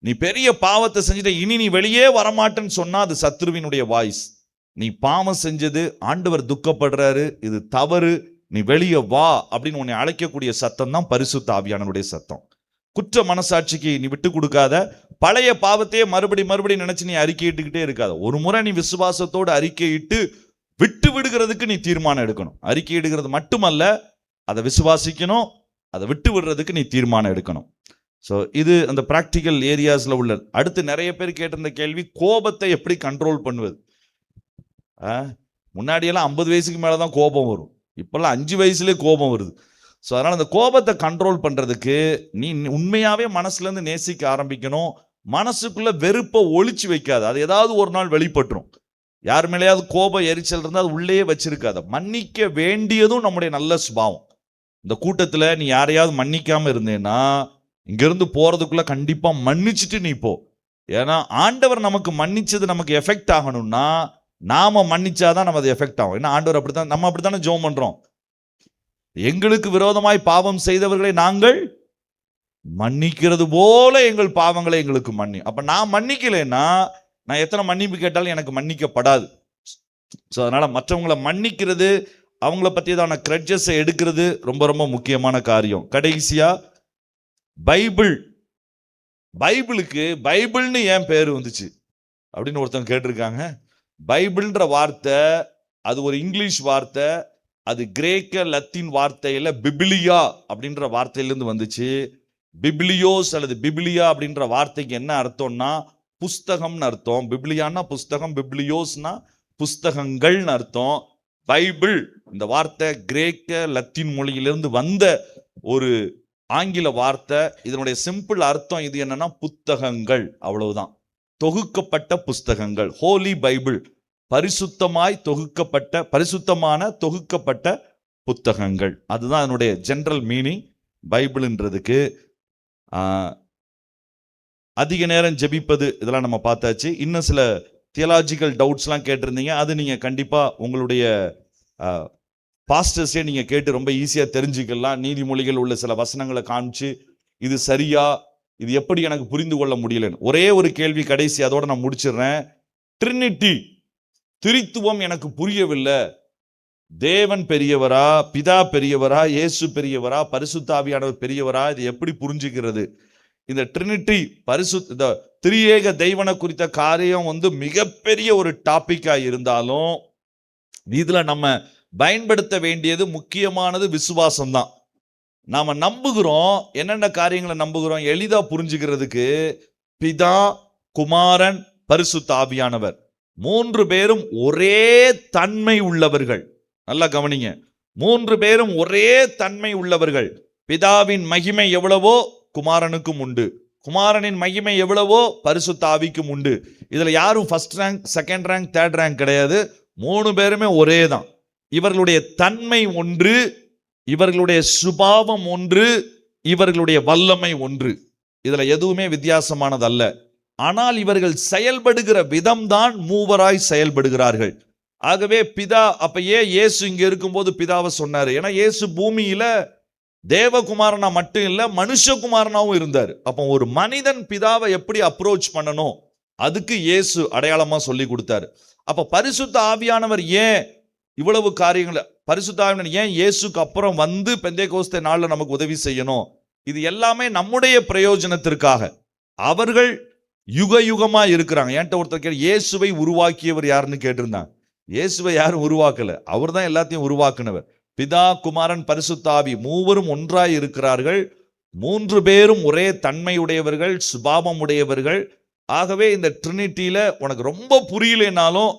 நீ பெரிய பாவத்தை செஞ்சுட்ட, இனி நீ வெளியே வரமாட்டேன்னு சொன்னா அது சத்ருவினுடைய வாய்ஸ். நீ பாவம் செஞ்சது, ஆண்டவர் துக்கப்படுறாரு, இது தவறு, நீ வெளியே வா அப்படின்னு உன்னை அழைக்கக்கூடிய சத்தம் தான் பரிசுத்த ஆவியானவருடைய சத்தம். குற்ற மனசாட்சிக்கு நீ விட்டு கொடுக்காத. பழைய பாவத்தையே மறுபடி நினைச்சு நீ அறிக்கையிட்டுக்கிட்டே இருக்காத. ஒரு முறை நீ விசுவாசத்தோடு அறிக்கையிட்டு விட்டு விடுகிறதுக்கு நீ தீர்மானம் எடுக்கணும். அறிக்கை இடுகிறது மட்டுமல்ல, அதை விசுவாசிக்கணும், அதை விட்டு விடுறதுக்கு நீ தீர்மானம் எடுக்கணும். ஸோ இது அந்த ப்ராக்டிக்கல் ஏரியாஸ்ல உள்ளது. அடுத்து நிறைய பேர் கேட்டிருந்த கேள்வி, கோபத்தை எப்படி கண்ட்ரோல் பண்ணுவது? முன்னாடியெல்லாம் 50 வயசுக்கு மேலதான் கோபம் வரும், இப்பெல்லாம் 5 வயசுலேயே கோபம் வருது. ஸோ அதனால அந்த கோபத்தை கண்ட்ரோல் பண்றதுக்கு நீ உண்மையாவே மனசுல இருந்து நேசிக்க ஆரம்பிக்கணும். மனசுக்குள்ள வெறுப்பை ஒளிச்சு வைக்காது, அது ஏதாவது ஒரு நாள் வெளிப்பட்டுரும். யார் மேலேயாவது கோபம் எரிச்சல் இருந்தால் அது உள்ளே வச்சிருக்காத. மன்னிக்க வேண்டியதும் நம்முடைய நல்ல சுபாவம். இந்த கூட்டத்தில் நீ யாரையாவது மன்னிக்காம இருந்தேன்னா, இங்கிருந்து போறதுக்குள்ள கண்டிப்பா மன்னிச்சுட்டு நீ போ. ஏன்னா ஆண்டவர் நமக்கு மன்னிச்சது நமக்கு எஃபெக்ட் ஆகணும்னா நாம மன்னிச்சாதான் நம்ம அது எஃபெக்ட் ஆகும். ஏன்னா ஆண்டவர் அப்படித்தான், நம்ம அப்படித்தானே ஜெபம் பண்றோம். எங்களுக்கு விரோதமாய் பாவம் செய்தவர்களை நாங்கள் மன்னிக்கிறது போல எங்கள் பாவங்களை எங்களுக்கு மன்னி. அப்ப நான் மன்னிக்கலைன்னா நான் எத்தனை மன்னிப்பு கேட்டாலும் எனக்கு மன்னிக்கப்படாது. ஸோ அதனால மற்றவங்களை மன்னிக்கிறது, அவங்கள பற்றியதான கிரட்ஜஸை எடுக்கிறது ரொம்ப ரொம்ப முக்கியமான காரியம். கடைசியா பைபிளுக்கு பைபிள்னு ஏன் பேர் வந்துச்சு அப்படின்னு ஒருத்தவங்க கேட்டிருக்காங்க. பைபிள்ன்ற வார்த்தை அது ஒரு இங்கிலீஷ் வார்த்தை, அது கிரேக்க லத்தீன் வார்த்தையில பிபிலியா அப்படின்ற வார்த்தையிலிருந்து வந்துச்சு. பிபிலியோஸ் அல்லது பிபிலியா அப்படின்ற வார்த்தைக்கு என்ன அர்த்தம்னா புஸ்தகம்னு அர்த்தம். பிப்ளியானா புஸ்தகம், பிப்ளியோஸ்னா புஸ்தகங்கள்னு அர்த்தம். பைபிள் இந்த வார்த்தை கிரேக்க லத்தீன் மொழியிலிருந்து வந்த ஒரு ஆங்கில வார்த்தை. இதனுடைய சிம்பிள் அர்த்தம் இது என்னன்னா புத்தகங்கள், அவ்வளவுதான். தொகுக்கப்பட்ட புஸ்தகங்கள், ஹோலி பைபிள், பரிசுத்தமாய் தொகுக்கப்பட்ட, பரிசுத்தமான தொகுக்கப்பட்ட புத்தகங்கள். அதுதான் அதனுடைய ஜெனரல் மீனிங் பைபிள்ன்றதுக்கு. அதிக நேரம் ஜெபிப்பது, இதெல்லாம் நம்ம பார்த்தாச்சு. இன்னும் சில தியலாஜிக்கல் டவுட்ஸ்லாம் கேட்டிருந்தீங்க. அது நீங்கள் கண்டிப்பாக உங்களுடைய பாஸ்டர்ஸே நீங்கள் கேட்டு ரொம்ப ஈஸியாக தெரிஞ்சுக்கலாம். நீதிமொழிகள் உள்ள சில வசனங்களை காமிச்சு இது சரியா, இது எப்படி எனக்கு புரிந்து கொள்ள முடியலன்னு. ஒரே ஒரு கேள்வி கடைசி, அதோட நான் முடிச்சிடுறேன். ட்ரினிட்டி, திரித்துவம் எனக்கு புரியவில்லை. தேவன் பெரியவரா, பிதா பெரியவரா, இயேசு பெரியவரா, பரிசுத்த ஆவியானவர் பெரியவரா, இது எப்படி புரிஞ்சுக்கிறது? இந்த ட்ரினிட்டி இந்த திரியேக தெய்வனை குறித்த காரியம் மிகப்பெரிய ஒரு டாபிக்கா இருந்தாலும் இதுல நம்ம பயன்படுத்த வேண்டியது முக்கியமானது விசுவாசம் தான். நாம நம்புகிறோம். என்னென்ன காரியங்களை நம்புகிறோம் எளிதா புரிஞ்சுக்கிறதுக்கு, பிதா, குமாரன், பரிசுத்த ஆவியானவர் 3 பேரும் ஒரே தன்மை உள்ளவர்கள். நல்லா கவனிங்க, 3 பேரும் ஒரே தன்மை உள்ளவர்கள். பிதாவின் மகிமை எவ்வளவோ குமாரனுக்கும் உண்டு, குமாரனின் மகிமை எவ்வளவோ பரிசுத்த ஆவிக்கும் உண்டு. இதுல யாரும் first rank, second rank, third rank கிடையாது. 3 பேருமே ஒரே தான். இவர்களுடைய தன்மை ஒன்று, இவர்களுடைய சுபாவம் ஒன்று, இவர்களுடைய வல்லமை ஒன்று. இதுல எதுவுமே வித்தியாசமானது அல்ல. ஆனால் இவர்கள் செயல்படுகிற விதம் தான் மூவராய் செயல்படுகிறார்கள். ஆகவே பிதா, அப்ப ஏன் இயேசு இங்க இருக்கும்போது பிதாவை சொன்னாரு? ஏன்னா இயேசு பூமியில தேவகுமாரனா மட்டும் இல்ல, மனுஷகுமாரனாவும் இருந்தார். அப்போ ஒரு மனிதன் பிதாவை எப்படி அப்ரோச் பண்ணணும், அதுக்கு இயேசு அடையாளமா சொல்லி கொடுத்தாரு. அப்ப பரிசுத்த ஆவியானவர் ஏன் இவ்வளவு காரியங்களை, பரிசுத்த ஆவியானவர் ஏன் இயேசுக்கு அப்புறம் வந்து பெந்தேகோஸ்தே நாள்ல நமக்கு உதவி செய்யணும்? இது எல்லாமே நம்முடைய பிரயோஜனத்திற்காக. அவர்கள் யுக யுகமா இருக்கிறாங்க. என்கிட்ட ஒருத்தர் இயேசுவை உருவாக்கியவர் யாருன்னு கேட்டிருந்தாங்க. இயேசுவை யாரும் உருவாக்கல, அவர் தான் எல்லாத்தையும் உருவாக்குனவர். பிதா, குமாரன், பரிசுத்த ஆவி மூவரும் ஒன்றாய் இருக்கிறார்கள். 3 பேரும் ஒரே தன்மை உடையவர்கள், சுபாவம் உடையவர்கள். ஆகவே இந்த ட்ரினிட்டியில உனக்கு ரொம்ப புரியலைனாலும்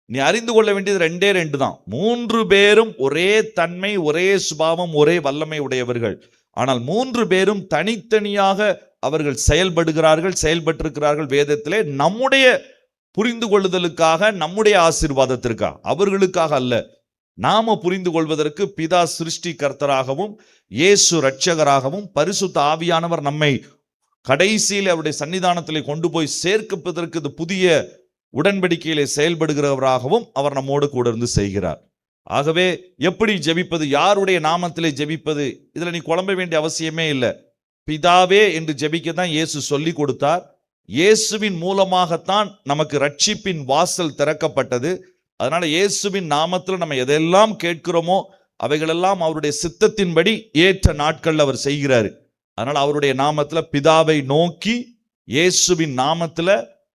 நீ அறிந்து கொள்ள வேண்டியது 2 தான். 3 பேரும் ஒரே தன்மை, ஒரே சுபாவம், ஒரே வல்லமை உடையவர்கள். ஆனால் 3 பேரும் தனித்தனியாக அவர்கள் செயல்படுகிறார்கள், செயல்பட்டிருக்கிறார்கள் வேதத்திலே. நம்முடைய புரிந்து கொள்ளுதலுக்காக, நம்முடைய ஆசீர்வாதத்திற்காக, அவர்களுக்காக அல்ல. நாம புரிந்து கொள்வதற்கு பிதா சிருஷ்டி கர்த்தராகவும், இயேசு இரட்சகராகவும், பரிசுத்த ஆவியானவர் நம்மை கடைசியில் அவருடைய சன்னிதானத்திலே கொண்டு போய் சேர்க்கப்பதற்கு இது புதிய உடன்படிக்கையிலே செயல்படுகிறவராகவும் அவர் நம்மோடு கூட இருந்து செய்கிறார். ஆகவே எப்படி ஜெபிப்பது, யாருடைய நாமத்திலே ஜெபிப்பது, இதுல நீ குழம்ப வேண்டிய அவசியமே இல்லை. பிதாவே என்று ஜெபிக்க தான் இயேசு சொல்லி கொடுத்தார். இயேசுவின் மூலமாகத்தான் நமக்கு ரட்சிப்பின் வாசல் திறக்கப்பட்டது. அதனால இயேசுவின் நாமத்தில் நம்ம எதெல்லாம் கேட்கிறோமோ அவைகளெல்லாம் அவருடைய சித்தத்தின்படி ஏற்ற நாட்கள் அவர் செய்கிறாரு. அதனால அவருடைய நாமத்துல பிதாவை நோக்கி, இயேசுவின் நாமத்துல,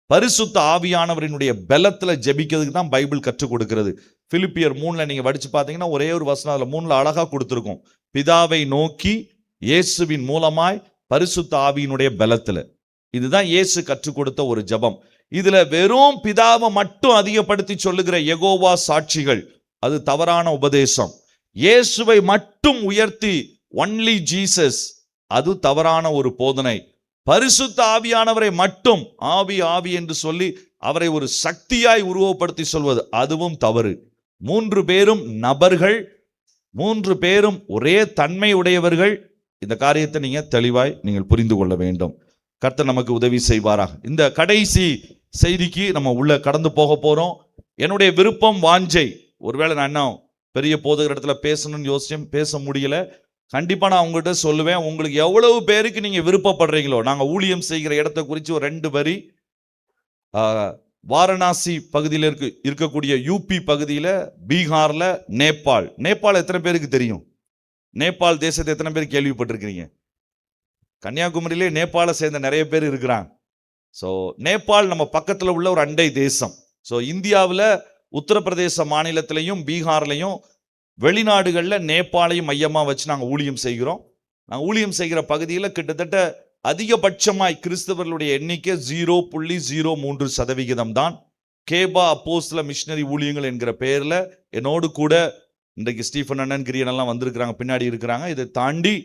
பரிசுத்த ஆவியானவரினுடைய பலத்துல ஜெபிக்கிறதுக்கு தான் பைபிள் கற்றுக் கொடுக்கிறது. பிலிப்பியர் 3 நீங்க படிச்சு பார்த்தீங்கன்னா ஒரே ஒரு வசனம் அதுல 3 அழகா கொடுத்திருக்கும். பிதாவை நோக்கி, இயேசுவின் மூலமாய், பரிசுத்த ஆவியினுடைய பலத்துல. இதுதான் இயேசு கற்றுக் கொடுத்த ஒரு ஜெபம். இதுல வெறும் பிதாவை மட்டும் அதிகப்படுத்தி சொல்லுகிற யெகோவா சாட்சிகள், அது தவறான உபதேசம். இயேசுவை மட்டும் உயர்த்தி ஒன்லி ஜீசஸ், அது தவறான ஒரு போதனை. பரிசுத்த ஆவியானவரை மட்டும் ஆவி ஆவி என்று சொல்லி அவரை ஒரு சக்தியாய் உருவப்படுத்தி சொல்வது, அதுவும் தவறு. 3 பேரும் நபர்கள், 3 பேரும் ஒரே தன்மை உடையவர்கள். இந்த காரியத்தை நீங்க தெளிவாய் நீங்கள் புரிந்து கொள்ள வேண்டும். கர்த்தர் நமக்கு உதவி செய்வாராக. இந்த கடைசி செய்திக்கு நம்ம உள்ள கடந்து போக போறோம். என்னுடைய விருப்பம், வாஞ்சை, ஒருவேளை நான் என்ன பெரிய போதகர் இடத்துல பேசணும்னு யோசிச்சேன், பேச முடியல. கண்டிப்பா நான் உங்கள்கிட்ட சொல்லுவேன், உங்களுக்கு எவ்வளவு பேருக்கு நீங்க விருப்பப்படுறீங்களோ, நாங்க ஊழியம் செய்கிற இடத்தை குறித்து ஒரு 2 வரி. வாரணாசி பகுதியில் இருக்கக்கூடிய யூபி பகுதியில், பீகார்ல, நேபாள் எத்தனை பேருக்கு தெரியும்? நேபாள் தேசத்தை எத்தனை பேர் கேள்விப்பட்டிருக்கிறீங்க? கன்னியாகுமரியிலே நேபாளை சேர்ந்த நிறைய பேர் இருக்கிறாங்க. ஸோ நேபாள் நம்ம பக்கத்தில் உள்ள ஒரு அண்டை தேசம். ஸோ இந்தியாவில் உத்தரப்பிரதேச மாநிலத்திலையும் பீகார்லையும் வெளிநாடுகளில் நேபாளையும் மையமாக வச்சு நாங்கள் ஊழியம் செய்கிறோம். நாங்கள் ஊழியம் செய்கிற பகுதியில் கிட்டத்தட்ட அதிகபட்சமாய் கிறிஸ்தவர்களுடைய எண்ணிக்கை 0.03% தான். கேபா அப்போஸ்தல மிஷனரி ஊழியங்கள் என்கிற பெயரில் என்னோடு கூட இன்றைக்கு ஸ்டீஃபன் அண்ணன், கிரியனெல்லாம் வந்திருக்கிறாங்க, பின்னாடி இருக்கிறாங்க. இதை தாண்டி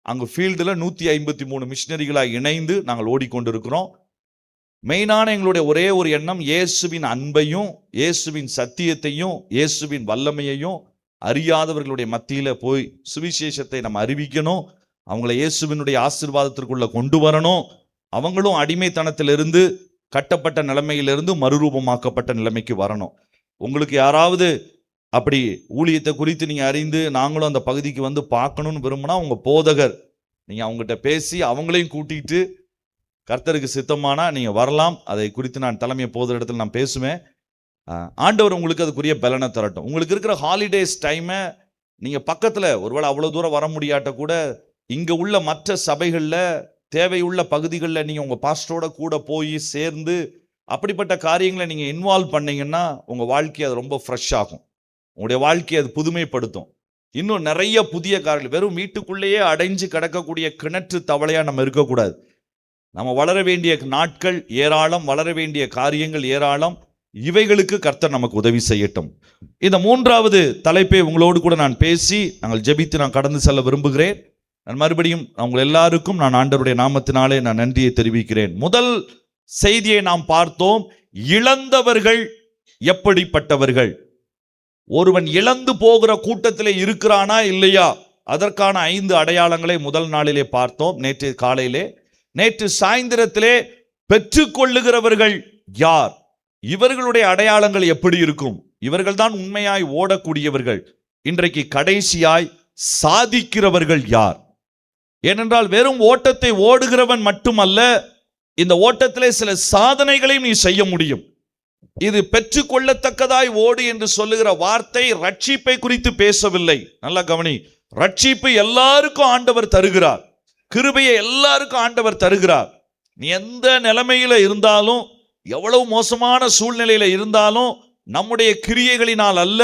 அங்கே ஃபீல்டில் 153 மிஷனரிகளாக இணைந்து நாங்கள் ஓடிக்கொண்டிருக்கிறோம். மெயினான எங்களுடைய ஒரே ஒரு எண்ணம், இயேசுவின் அன்பையும், இயேசுவின் சத்தியத்தையும், இயேசுவின் வல்லமையையும் அறியாதவர்களுடைய மத்தியில் போய் சுவிசேஷத்தை நம்ம அறிவிக்கணும். அவங்கள இயேசுவினுடைய ஆசீர்வாதத்திற்குள்ள கொண்டு வரணும். அவங்களும் அடிமைத்தனத்திலிருந்து, கட்டப்பட்ட நிலைமையிலிருந்து மறுரூபமாக்கப்பட்ட நிலைமைக்கு வரணும். உங்களுக்கு யாராவது அப்படி ஊழியத்தை குறித்து நீங்க அறிந்து நாங்களும் அந்த பகுதிக்கு வந்து பார்க்கணும்னு விரும்பினா, உங்க போதகர் நீங்க அவங்ககிட்ட பேசி அவங்களையும் கூட்டிட்டு கர்த்தருக்கு சித்தமானா நீங்க வரலாம். அதை குறித்து நான் தலைமை போதர் இடத்துல நான் பேசுவேன். ஆண்டவர் உங்களுக்கு அதுக்குரிய பலனை தரட்டும். உங்களுக்கு இருக்கிற ஹாலிடேஸ் டைமை நீங்க பக்கத்துல, ஒருவேளை அவ்வளவு தூரம் வர முடியாட்ட கூட, இங்க உள்ள மற்ற சபைகள்ல தேவையுள்ள பகுதிகளில் நீங்க உங்க பாஸ்டரோட கூட போய் சேர்ந்து அப்படிப்பட்ட காரியங்களை நீங்க இன்வால்வ் பண்ணீங்கன்னா உங்க வாழ்க்கை அது ரொம்ப ஃப்ரெஷ் ஆகும். உங்களுடைய வாழ்க்கையை அது புதுமைப்படுத்தும். இன்னும் நிறைய புதிய காரியங்கள். வெறும் வீட்டுக்குள்ளேயே அடைஞ்சு கிடக்கக்கூடிய கிணற்று தவளையா நம்ம இருக்கக்கூடாது. நம்ம வளர வேண்டிய நாட்கள் ஏராளம், வளர வேண்டிய காரியங்கள் ஏராளம். இவைகளுக்கு கர்த்தர் நமக்கு உதவி செய்யட்டும். இந்த மூன்றாவது தலைப்பை உங்களோடு கூட நான் பேசி நாங்கள் ஜெபித்து நான் கடந்து செல்ல விரும்புகிறேன். நான் மறுபடியும் உங்கள் எல்லாருக்கும் நான் ஆண்டவருடைய நாமத்தினாலே நான் நன்றியை தெரிவிக்கிறேன். முதல் செய்தியை நாம் பார்த்தோம், இழந்தவர்கள் எப்படிப்பட்டவர்கள். ஒருவன் இழந்து போகிற கூட்டத்திலே இருக்கிறானா இல்லையா, அதற்கான 5 அடையாளங்களை முதல் நாளிலே பார்த்தோம். நேற்று காலையிலே, நேற்று சாயந்திரத்திலே பெற்றுக்கொள்ளுகிறவர்கள் யார், இவர்களுடைய அடையாளங்கள் எப்படி இருக்கும், இவர்கள் தான் உண்மையாய் ஓடக்கூடியவர்கள். இன்றைக்கு கடைசியாய் சாதிக்கிறவர்கள் யார். ஏனென்றால் வெறும் ஓட்டத்தை ஓடுகிறவன் மட்டுமல்ல, இந்த ஓட்டத்திலே சில சாதனைகளையும் நீ செய்ய முடியும். இது பெற்றுக்கொள்ளத்தக்கதாய் ஓடு என்று சொல்லுகிற வார்த்தை ரட்சிப்பை குறித்து பேசவில்லை. நல்லா கவனி. ரட்சிப்பு எல்லாருக்கும் ஆண்டவர் தருகிறார், கிருபையை எல்லாருக்கும் ஆண்டவர் தருகிறார். நீ எந்த நிலைமையில இருந்தாலும், எவ்வளவு மோசமான சூழ்நிலையில இருந்தாலும், நம்முடைய கிரியைகளினால் அல்ல,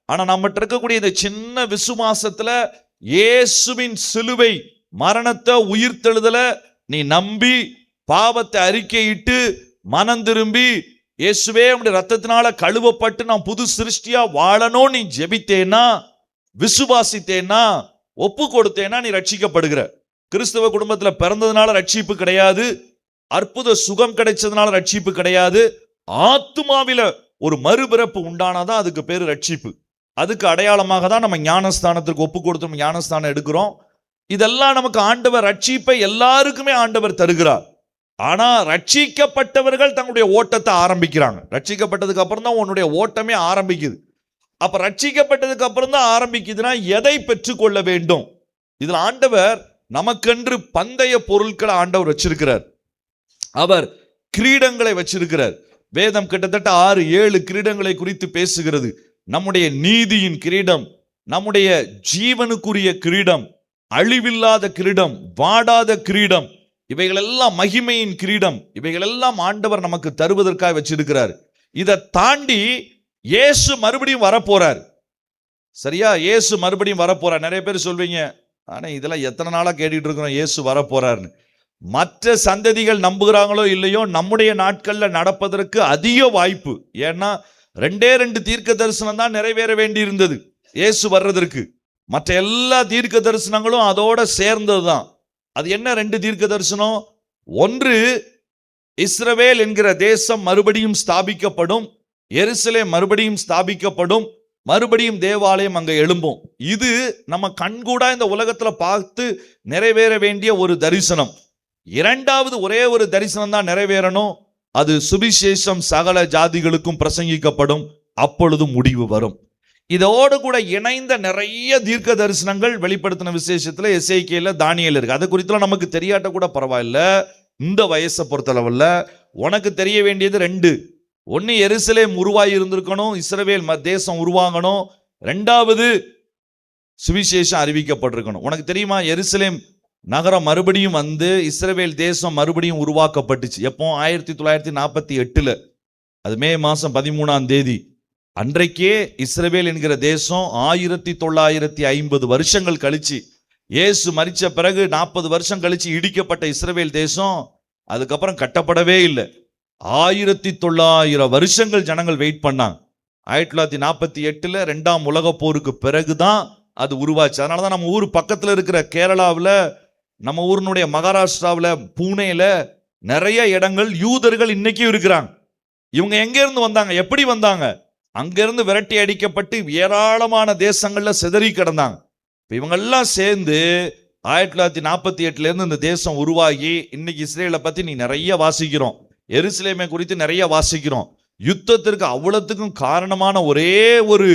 ஆனா நம்மகிட்ட இருக்கக்கூடிய இந்த சின்ன விசுவாசத்துல இயேசுவின் சிலுவை மரணத்தை உயிர்த்தெழுதல நீ நம்பி பாவத்தை அறிக்கையிட்டு மனம் திரும்பி இயேசுவே உம்முடைய ரத்தத்தினால கழுவப்பட்டு நான் புது சிருஷ்டியா வாழணும் நீ ஜெபித்தேனா, விசுவாசித்தேனா, ஒப்பு கொடுத்தேனா நீ ரட்சிக்கப்படுகிற. கிறிஸ்தவ குடும்பத்துல பிறந்ததுனால ரட்சிப்பு கிடையாது, அற்புத சுகம் கிடைச்சதுனால ரட்சிப்பு கிடையாது. ஆத்துமாவில ஒரு மறுபிறப்பு உண்டானாதான் அதுக்கு பேரு ரட்சிப்பு. அதுக்கு அடையாளமாக தான் நம்ம ஞானஸ்தானத்திற்கு ஒப்பு கொடுத்து ஞானஸ்தானம் எடுக்கிறோம். இதெல்லாம் நமக்கு ஆண்டவர் ரட்சிப்பை எல்லாருக்குமே ஆண்டவர் தருகிறார். ஆனா ரட்சிக்கப்பட்டவர்கள் தங்களுடைய ஓட்டத்தை ஆரம்பிக்கிறாங்க. ரட்சிக்கப்பட்டதுக்கு அப்புறம் தான் உன்னுடைய ஓட்டமே ஆரம்பிக்குது. அப்ப ரட்சிக்கப்பட்டதுக்கு அப்புறம் தான் ஆரம்பிக்குதுன்னா எதை பெற்றுக்கொள்ள வேண்டும்? இதுல ஆண்டவர் நமக்கென்று பந்தய பொருட்களை ஆண்டவர் வச்சிருக்கிறார். அவர் கிரீடங்களை வச்சிருக்கிறார். வேதம் கிட்டத்தட்ட 6-7 கிரீடங்களை குறித்து பேசுகிறது. நம்முடைய நீதியின் கிரீடம், நம்முடைய ஜீவனுக்குரிய கிரீடம், அழிவில்லாத கிரீடம், வாடாத கிரீடம், இவைகளெல்லாம் மகிமையின் கிரீடம், இவைகளெல்லாம் ஆண்டவர் நமக்கு தருவதற்காக வச்சிருக்கிறார். இதை தாண்டி இயேசு மறுபடியும் வரப்போறார். சரியா? இயேசு மறுபடியும் வரப்போறார். நிறைய பேர் சொல்வீங்க, ஆனா இதெல்லாம் எத்தனை நாளா கேட்டுட்டு இருக்கிறோம் இயேசு வரப்போறாருன்னு. மற்ற சந்ததிகள் நம்புகிறாங்களோ இல்லையோ, நம்முடைய நாட்கள்ல நடப்பதற்கு அதிக வாய்ப்பு. ஏன்னா 2 தீர்க்க தரிசனம் தான் நிறைவேற வேண்டி இருந்தது இயேசு வர்றதற்கு. மற்ற எல்லா தீர்க்க தரிசனங்களும் அதோட சேர்ந்ததுதான். அது என்ன 2 தீர்க்க தரிசனம்? ஒன்று, இஸ்ரவேல் என்கிற தேசம் மறுபடியும் ஸ்தாபிக்கப்படும், எருசலேம் மறுபடியும் ஸ்தாபிக்கப்படும், மறுபடியும் தேவாலயம் அங்க எழும்பும். இது நம்ம கண்கூடா இந்த உலகத்துல பார்த்து நிறைவேற வேண்டிய ஒரு தரிசனம். 2வது ஒரே ஒரு தரிசனம் தான் நிறைவேறணும். அது சுவிசேஷம் சகல ஜாதிகளுக்கும் பிரசங்கிக்கப்படும், அப்பொழுது முடிவு வரும். இதோடு கூட இணைந்த நிறைய தீர்க்க தரிசனங்கள் வெளிப்படுத்தின விசேஷத்துல எசேக்கியேல, தானியேல் இருக்கு. அதை குறித்துலாம் நமக்கு தெரியாட்ட கூட பரவாயில்ல. இந்த வயசை பொறுத்தளவுல உனக்கு தெரிய வேண்டியது 2. ஒன்னு, எருசலேம் உருவாகி இருந்திருக்கணும், இஸ்ரவேல் தேசம் உருவாகணும். 2வது, சுவிசேஷம் அறிவிக்கப்பட்டிருக்கணும். உனக்கு தெரியுமா, எருசலேம் நகரம் மறுபடியும் வந்து இஸ்ரவேல் தேசம் மறுபடியும் உருவாக்கப்பட்டுச்சு. எப்போ? 1948. அது மே மாசம் 13ஆம் தேதி. அன்றைக்கே இஸ்ரவேல் என்கிற தேசம் 1950 வருஷங்கள் கழிச்சு, இயேசு மரிச்ச பிறகு 40 வருஷம் கழிச்சு இடிக்கப்பட்ட இஸ்ரவேல் தேசம் அதுக்கப்புறம் கட்டப்படவே இல்லை. 1900 வருஷங்கள் ஜனங்கள் வெயிட் பண்ணாங்க. 1948 2ஆம் உலக போருக்கு பிறகுதான் அது உருவாச்சு. அதனாலதான் நம்ம ஊர் பக்கத்துல இருக்கிற கேரளாவில், நம்ம ஊரினுடைய மகாராஷ்டிராவில், பூனேல நிறைய இடங்கள் யூதர்கள் இன்னைக்கும் இருக்கிறாங்க. இவங்க எங்க இருந்து வந்தாங்க? எப்படி வந்தாங்க? அங்கிருந்து விரட்டி அடிக்கப்பட்டு ஏராளமான தேசங்கள்ல சிதறி கிடந்தாங்க. இவங்கெல்லாம் சேர்ந்து 1948 இருந்து இந்த தேசம் உருவாகி இன்னைக்கு இஸ்ரேலை பத்தி நீ நிறைய வாசிக்கிறோம், எருசலேமை குறித்து நிறைய வாசிக்கிறோம். யுத்தத்திற்கு அவ்வளவுக்கும் காரணமான ஒரே ஒரு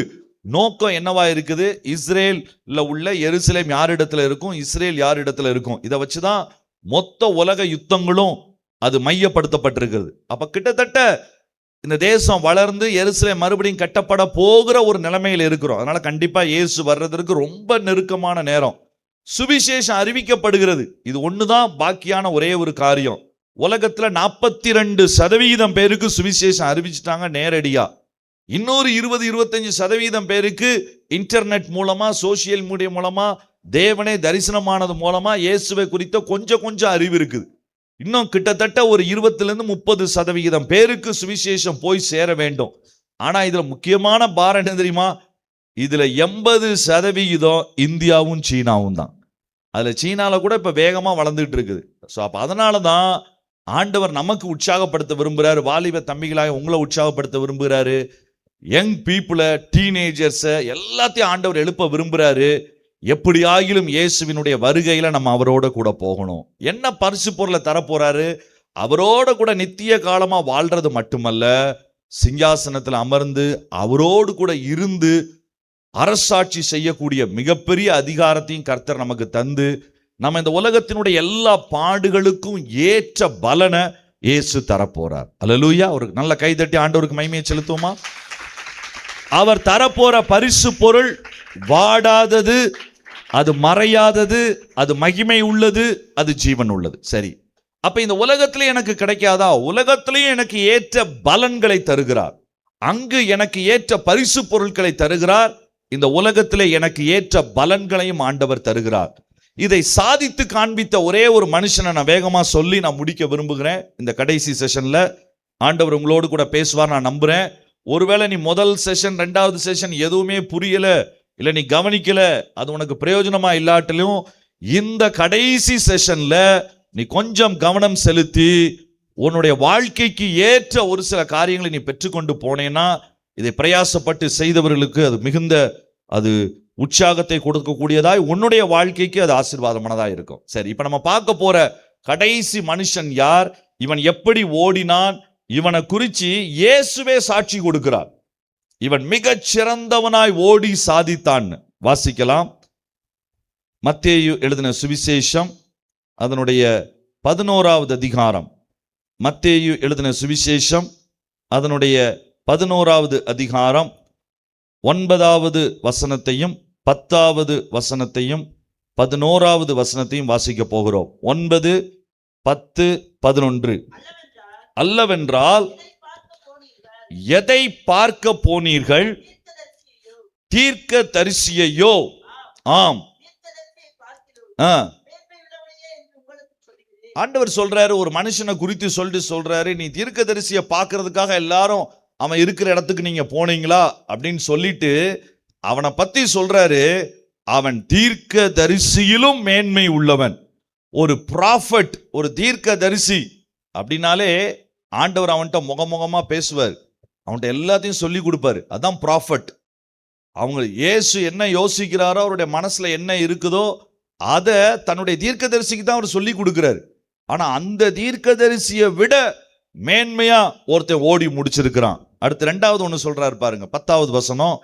நோக்கம் என்னவா இருக்குது? இஸ்ரேல்ல உள்ள எருசலேம் யார் இடத்துல இருக்கும், இஸ்ரேல் யார் இடத்துல இருக்கும், இதை வச்சுதான் மொத்த உலக யுத்தங்களும் அது மையப்படுத்தப்பட்டிருக்கிறது. அப்ப கிட்டத்தட்ட இந்த தேசம் வளர்ந்து எருசலேம் மறுபடியும் கட்டப்பட போகிற ஒரு நிலைமையில் இருக்கிறோம். அதனால கண்டிப்பா இயேசு வர்றதற்கு ரொம்ப நெருக்கமான நேரம். சுவிசேஷம் அறிவிக்கப்படுகிறது. இது ஒண்ணுதான் பாக்கியான ஒரே ஒரு காரியம். உலகத்துல 42% பேருக்கு சுவிசேஷம் அறிவிச்சிட்டாங்க நேரடியா. இன்னொரு 20-25% பேருக்கு இன்டர்நெட் மூலமா, சோசியல் மீடியா மூலமா, தேவனே தரிசனமானது மூலமா இயேசுவை குறித்த கொஞ்சம் அறிவு இருக்குது. இன்னும் கிட்டத்தட்ட ஒரு 20-30% பேருக்கு சுவிசேஷம் போய் சேர வேண்டும். ஆனா இதுல முக்கியமான பாரம் என்ன தெரியுமா? இதுல 80% இந்தியாவும் சீனாவும் தான். அதுல சீனால கூட இப்ப வேகமா வளர்ந்துட்டு இருக்குது. ஸோ அப்ப அதனாலதான் ஆண்டவர் நமக்கு உற்சாகப்படுத்த விரும்புகிறாரு. வாலிப தம்பிகளாக உங்களை உற்சாகப்படுத்த விரும்புகிறாரு. யங் பீப்புளை, டீனேஜர்ஸை எல்லாத்தையும் ஆண்டவர் எழுப்ப விரும்புகிறாரு. எப்படி ஆகிலும் இயேசுவினுடைய வருகையில நம்ம அவரோட கூட போகணும். என்ன பரிசு பொருளை தரப்போறாரு? அவரோட கூட நித்திய காலமா வாழ்றது மட்டுமல்ல, சிங்காசனத்தில் அமர்ந்து அவரோடு கூட இருந்து அரசாட்சி செய்யக்கூடிய மிகப்பெரிய அதிகாரத்தையும் கர்த்தர் நமக்கு தந்து, நம்ம இந்த உலகத்தினுடைய எல்லா பாடுகளுக்கும் ஏற்ற பலனை இயேசு தரப்போறார். அல்லேலூயா. ஒரு நல்ல கைதட்டி ஆண்டவருக்கு மகிமையை செலுத்துவோமா? அவர் தரப்போற பரிசு பொருள் வாடாதது, அது மறையாதது, அது மகிமை உள்ளது, அது ஜீவன் உள்ளது. சரி, அப்ப இந்த உலகத்திலே எனக்கு கிடைக்காதா? உலகத்திலேயும் எனக்கு ஏற்ற பலன்களை தருகிறார். அங்கு எனக்கு ஏற்ற பரிசு பொருட்களை தருகிறார். இந்த உலகத்திலே எனக்கு ஏற்ற பலன்களையும் ஆண்டவர் தருகிறார். இதை சாதித்து காண்பித்த ஒரே ஒரு மனுஷனை நான் வேகமா சொல்லி நான் முடிக்க விரும்புகிறேன். இந்த கடைசி செஷன்ல ஆண்டவர் உங்களோடு கூட பேசுவார் நான் நம்புறேன். ஒருவேளை நீ முதல் செஷன், 2வது செஷன் எதுவுமே புரியல, இல்ல நீ கவனிக்கல, அது உனக்கு பிரயோஜனமா இல்லாட்டிலும் இந்த கடைசி செஷன்ல நீ கொஞ்சம் கவனம் செலுத்தி உன்னுடைய வாழ்க்கைக்கு ஏற்ற ஒரு சில காரியங்களை நீ பெற்றுக்கொண்டு போனேன்னா, இதை பிரயாசப்பட்டு செய்தவர்களுக்கு அது மிகுந்த உற்சாகத்தை கொடுக்கக்கூடியதாய், உன்னுடைய வாழ்க்கைக்கு அது ஆசீர்வாதமானதாக இருக்கும். சரி, இப்ப நம்ம பார்க்க போற கடைசி மனுஷன் யார்? இவன் எப்படி ஓடினான்? இவனை குறித்து இயேசுவே சாட்சி கொடுக்கிறார். இவன் மிகச் சிறந்தவனாய் ஓடி சாதித்தான். வாசிக்கலாம். மத்தேயு எழுதின சுவிசேஷம் அதனுடைய 11வது அதிகாரம். மத்தேயு எழுதின சுவிசேஷம் அதனுடைய 11வது அதிகாரம் 9வது வசனத்தையும் 10வது வசனத்தையும் 11வது வசனத்தையும் வாசிக்க போகிறோம். 9, 10, 11. அல்லவென்றால் எதை பார்க்க போனீர்கள்? தீர்க்க தரிசியையோ? ஆம். ஆண்டவர் சொல்றாரு, ஒரு மனுஷனை குறித்து சொல்றாரு, நீ தீர்க்க தரிசியை பார்க்கறதுக்காக எல்லாரும் அவன் இருக்கிற இடத்துக்கு நீங்க போனீங்களா அப்படின்னு சொல்லிட்டு அவனை பத்தி சொல்றாரு. அவன் தீர்க்க தரிசியிலும் மேன்மை உள்ளவன். ஒரு ப்ராஃபட், ஒரு தீர்க்க தரிசி அப்படின்னாலே ஆண்டவர் அவன்கிட்ட முகமுகமா பேசுவார், அவன்கிட்ட எல்லாத்தையும் சொல்லி கொடுப்பாரு. அதான் ப்ராஃபட். அவங்க இயேசு என்ன யோசிக்கிறாரோ, அவருடைய மனசுல என்ன இருக்குதோ அதை தன்னுடைய தீர்க்க தரிசிக்கு தான் அவர் சொல்லி கொடுக்கிறாரு. ஆனா அந்த தீர்க்க தரிசியை விட மேன்மையா ஒருத்தன் ஓடி முடிச்சிருக்கிறான். அடுத்து 2வது ஒண்ணு சொல்றாரு பாருங்க, 10வது வசனம்.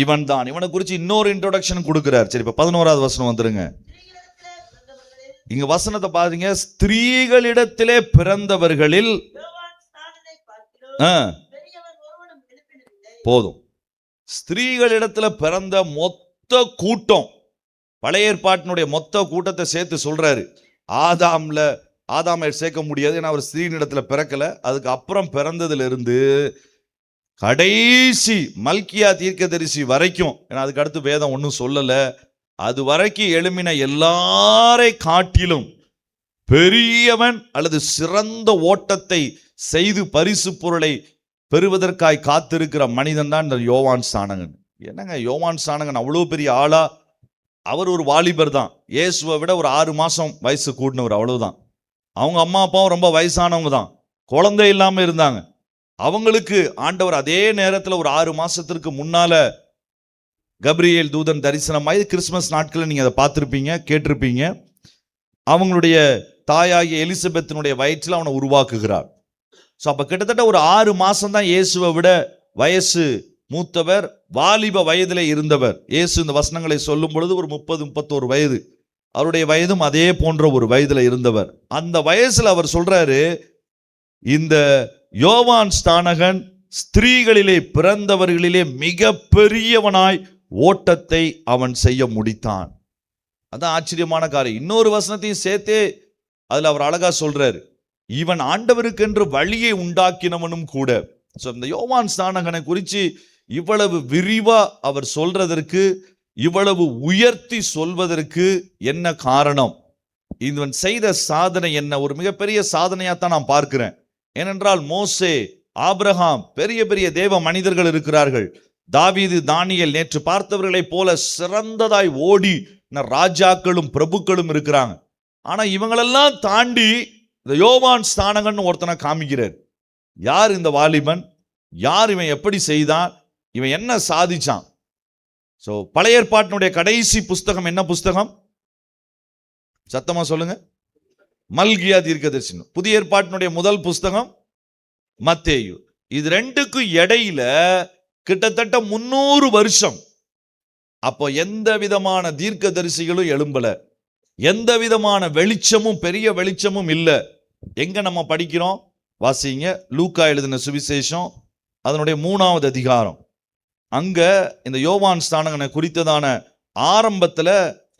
இவன் தான். இவனை குறிச்சு இன்னொரு இன்ட்ரோடக்ஷன் கொடுக்கிறார். சரி, இப்ப 11வது வசனம் வந்துருங்க. இங்க வசனத்தை பாருங்க. ஸ்திரீகளிடத்திலே பிறந்தவர்களில் போதும். ஸ்திரீகளிடத்துல பிறந்த மொத்த கூட்டம், பழைய ஏற்பாட்டினுடைய மொத்த கூட்டத்தை சேர்த்து சொல்றாரு. ஆதாமை சேர்க்க முடியாது, ஏன்னா அவர் ஸ்திரீனிடத்துல பிறக்கல. அதுக்கு அப்புறம் பிறந்ததுல இருந்து கடைசி மல்கியா தீர்க்கதரிசி வரைக்கும், ஏன்னா அதுக்கு அடுத்து வேதம் ஒன்றும் சொல்லல, அது வரைக்கும் எழுமின எல்லாரை காட்டிலும் பெரியவன் அல்லது சிறந்த ஓட்டத்தை செய்து பரிசு பொருளை பெறுவதற்காய் காத்திருக்கிற மனிதன் தான் இந்த யோவான் ஸ்நானகன். என்னங்க யோவான் ஸ்நானகன் அவ்வளோ பெரிய ஆளா? அவர் ஒரு வாலிபர் தான். இயேசுவை விட ஒரு 6 மாசம் வயசு கூடினவர், அவ்வளவுதான். அவங்க அம்மா அப்பாவும் ரொம்ப வயசானவங்க தான், குழந்தை இல்லாம இருந்தாங்க. அவங்களுக்கு ஆண்டவர் அதே நேரத்தில் ஒரு 6 மாசத்திற்கு முன்னால கப்ரியேல் தூதன் தரிசனமாய், கிறிஸ்துமஸ் நாட்களில் நீங்க அதை பார்த்துருப்பீங்க, கேட்டிருப்பீங்க. அவங்களுடைய தாயாகிய எலிசபெத்தினுடைய வயிற்றில் அவனை உருவாக்குகிறார். ஸோ அப்போ கிட்டத்தட்ட ஒரு 6 மாசம் தான் இயேசுவை விட வயசு மூத்தவர், வாலிப வயதிலே இருந்தவர். இயேசு இந்த வசனங்களை சொல்லும் பொழுது ஒரு 30-31 வயது, அவருடைய வயதும் அதே போன்ற ஒரு வயதுல இருந்தவர். அந்த வயசுல அவர் சொல்றாரு, இந்த யோவான் ஸ்நானகன் ஸ்திரீகளிலே பிறந்தவர்களிலே மிக பெரியவனாய் ஓட்டத்தை அவன் செய்ய முடித்தான். அதான் ஆச்சரியமான காரியம். இன்னொரு வசனத்தையும் சேர்த்தே அதுல அவர் அழகா சொல்றாரு, இவன் ஆண்டவருக்கென்று வழியை உண்டாக்கினவனும் கூட. இந்த யோவான் ஸ்நானகனை குறித்து இவ்வளவு விரிவா அவர் சொல்றதற்கு, இவ்வளவு உயர்த்தி சொல்வதற்கு என்ன காரணம்? இவன் செய்த சாதனை என்ன? ஒரு மிகப்பெரிய சாதனையாத்தான் நான் பார்க்கிறேன். ஏனென்றால் மோசே, ஆபிரகாம், பெரிய பெரிய தேவ மனிதர்கள் இருக்கிறார்கள். தாவீது, தானியேல், நேற்று பார்த்தவர்களைப் போல சிறந்ததாய் ஓடி ராஜாக்களும் பிரபுக்களும் இருக்கிறாங்க. ஆனா இவங்களெல்லாம் தாண்டி இந்த யோவான் ஸ்நானகன் ஒருத்தனை காமிக்கிறார். யார் இந்த வாலிபன்? யார் இவன்? எப்படி செய்தான்? இவன் என்ன சாதிச்சான்? பழைய ஏற்பாட்டினுடைய கடைசி புஸ்தகம் என்ன புஸ்தகம்? சத்தமா சொல்லுங்க. மல்கியா தீர்க்கதரிசனம். புதிய ஏற்பாட்டினுடைய முதல் புஸ்தகம் மத்தேயு. இது ரெண்டுக்கும் இடையில கிட்டத்தட்ட 300 வருஷம். அப்போ எந்த விதமான தீர்க்கதரிசிகளும் எழும்பல, எந்த விதமான வெளிச்சமும், பெரிய வெளிச்சமும் இல்லை. எங்க நம்ம படிக்கிறோம்? வாசிங்க, லூக்கா எழுதின சுவிசேஷம் அதனுடைய 3வது அதிகாரம். அங்க இந்த யோவான் ஸ்நானகனை குறித்ததான ஆரம்பத்துல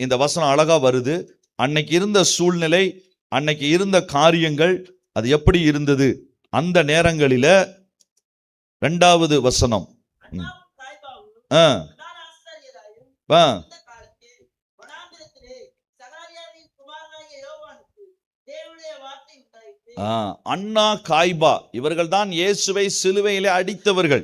இந்த வசனம் அழகா வருது. அன்னைக்கு இருந்த சூழ்நிலை, அன்னைக்கு இருந்த காரியங்கள், அது எப்படி இருந்தது அந்த நேரங்களில. 2வது வசனம். அண்ணா, காய்பா இவர்கள் தான் இயேசுவை சிலுவையிலே அடித்தவர்கள்.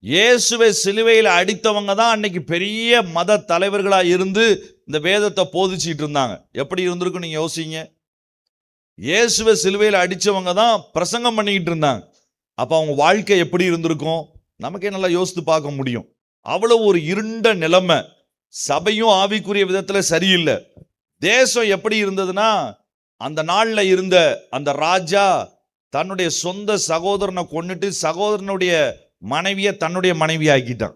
இயேசுவை சிலுவையில் அடித்தவங்க தான் அன்னைக்கு பெரிய மத தலைவர்களா இருந்து இந்த வேதத்தை போதிச்சிட்டு இருந்தாங்க. எப்படி இருந்திருக்கும் நீங்க யோசிங்க. இயேசுவை சிலுவையில் அடிச்சவங்க தான் பிரசங்கம் பண்ணிக்கிட்டு இருந்தாங்க. அப்ப அவங்க வாழ்க்கை எப்படி இருந்திருக்கும் நமக்கே நல்லா யோசித்து பார்க்க முடியும். அவ்வளவு ஒரு இருண்ட நிலைமை. சபையும் ஆவிக்குரிய விதத்துல சரியில்லை. தேசம் எப்படி இருந்ததுன்னா, அந்த நாள்ல இருந்த அந்த ராஜா தன்னுடைய சொந்த சகோதரனை கொன்னுட்டு சகோதரனுடைய மனைவியை தன்னுடைய மனைவி ஆக்கிட்டான்.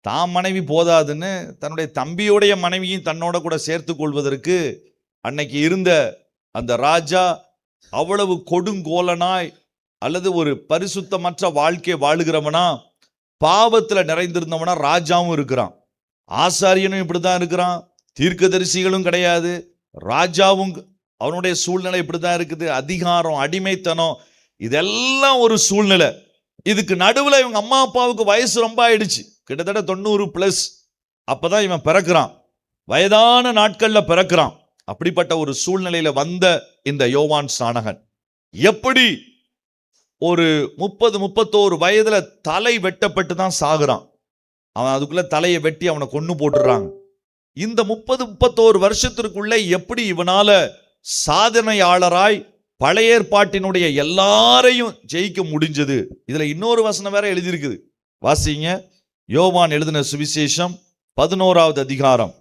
தான் மனைவி போதாதுன்னு தன்னுடைய தம்பியோடைய மனைவியும் தன்னோட கூட சேர்த்து கொள்வதற்கு அன்னைக்கு இருந்த அந்த ராஜா அவ்வளவு கொடுங்கோலனாய், அல்லது ஒரு பரிசுத்தமற்ற வாழ்க்கை வாழுகிறவனா, பாவத்துல நிறைந்திருந்தவனா ராஜாவும் இருக்கிறான். ஆசாரியனும் இப்படிதான் இருக்கிறான். தீர்க்கதரிசிகளும் கிடையாது. ராஜாவும் அவனுடைய சூழ்நிலை இப்படிதான் இருக்குது. அதிகாரம், அடிமைத்தனம், இதெல்லாம் ஒரு சூழ்நிலை. இதுக்கு நடுவுல இவங்க அம்மா அப்பாவுக்கு வயசு ரொம்ப ஆயிடுச்சு, கிட்டத்தட்ட 90+. அப்பதான் இவன் பிறக்கிறான், வயதான நாட்கள்ல பிறக்கிறான். அப்படிப்பட்ட ஒரு சூழ்நிலையில வந்த இந்த யோவான் ஸ்நானகன் எப்படி ஒரு 30-31 வயதுல தலை வெட்டப்பட்டு தான் சாகுறான். அவன் அதுக்குள்ள தலையை வெட்டி அவனை கொன்னு போட்டுறாங்க. இந்த 30-31 வருஷத்திற்குள்ள எப்படி இவனால சாதனையாளராய் பழைய ஏற்பாட்டினுடைய எல்லாரையும் ஜெயிக்க முடிஞ்சது? இதுல இன்னொரு வசனம் வேற எழுதியிருக்குது. வாசிங்க, யோவான் எழுதின சுவிசேஷம் 11வது அதிகாரம்.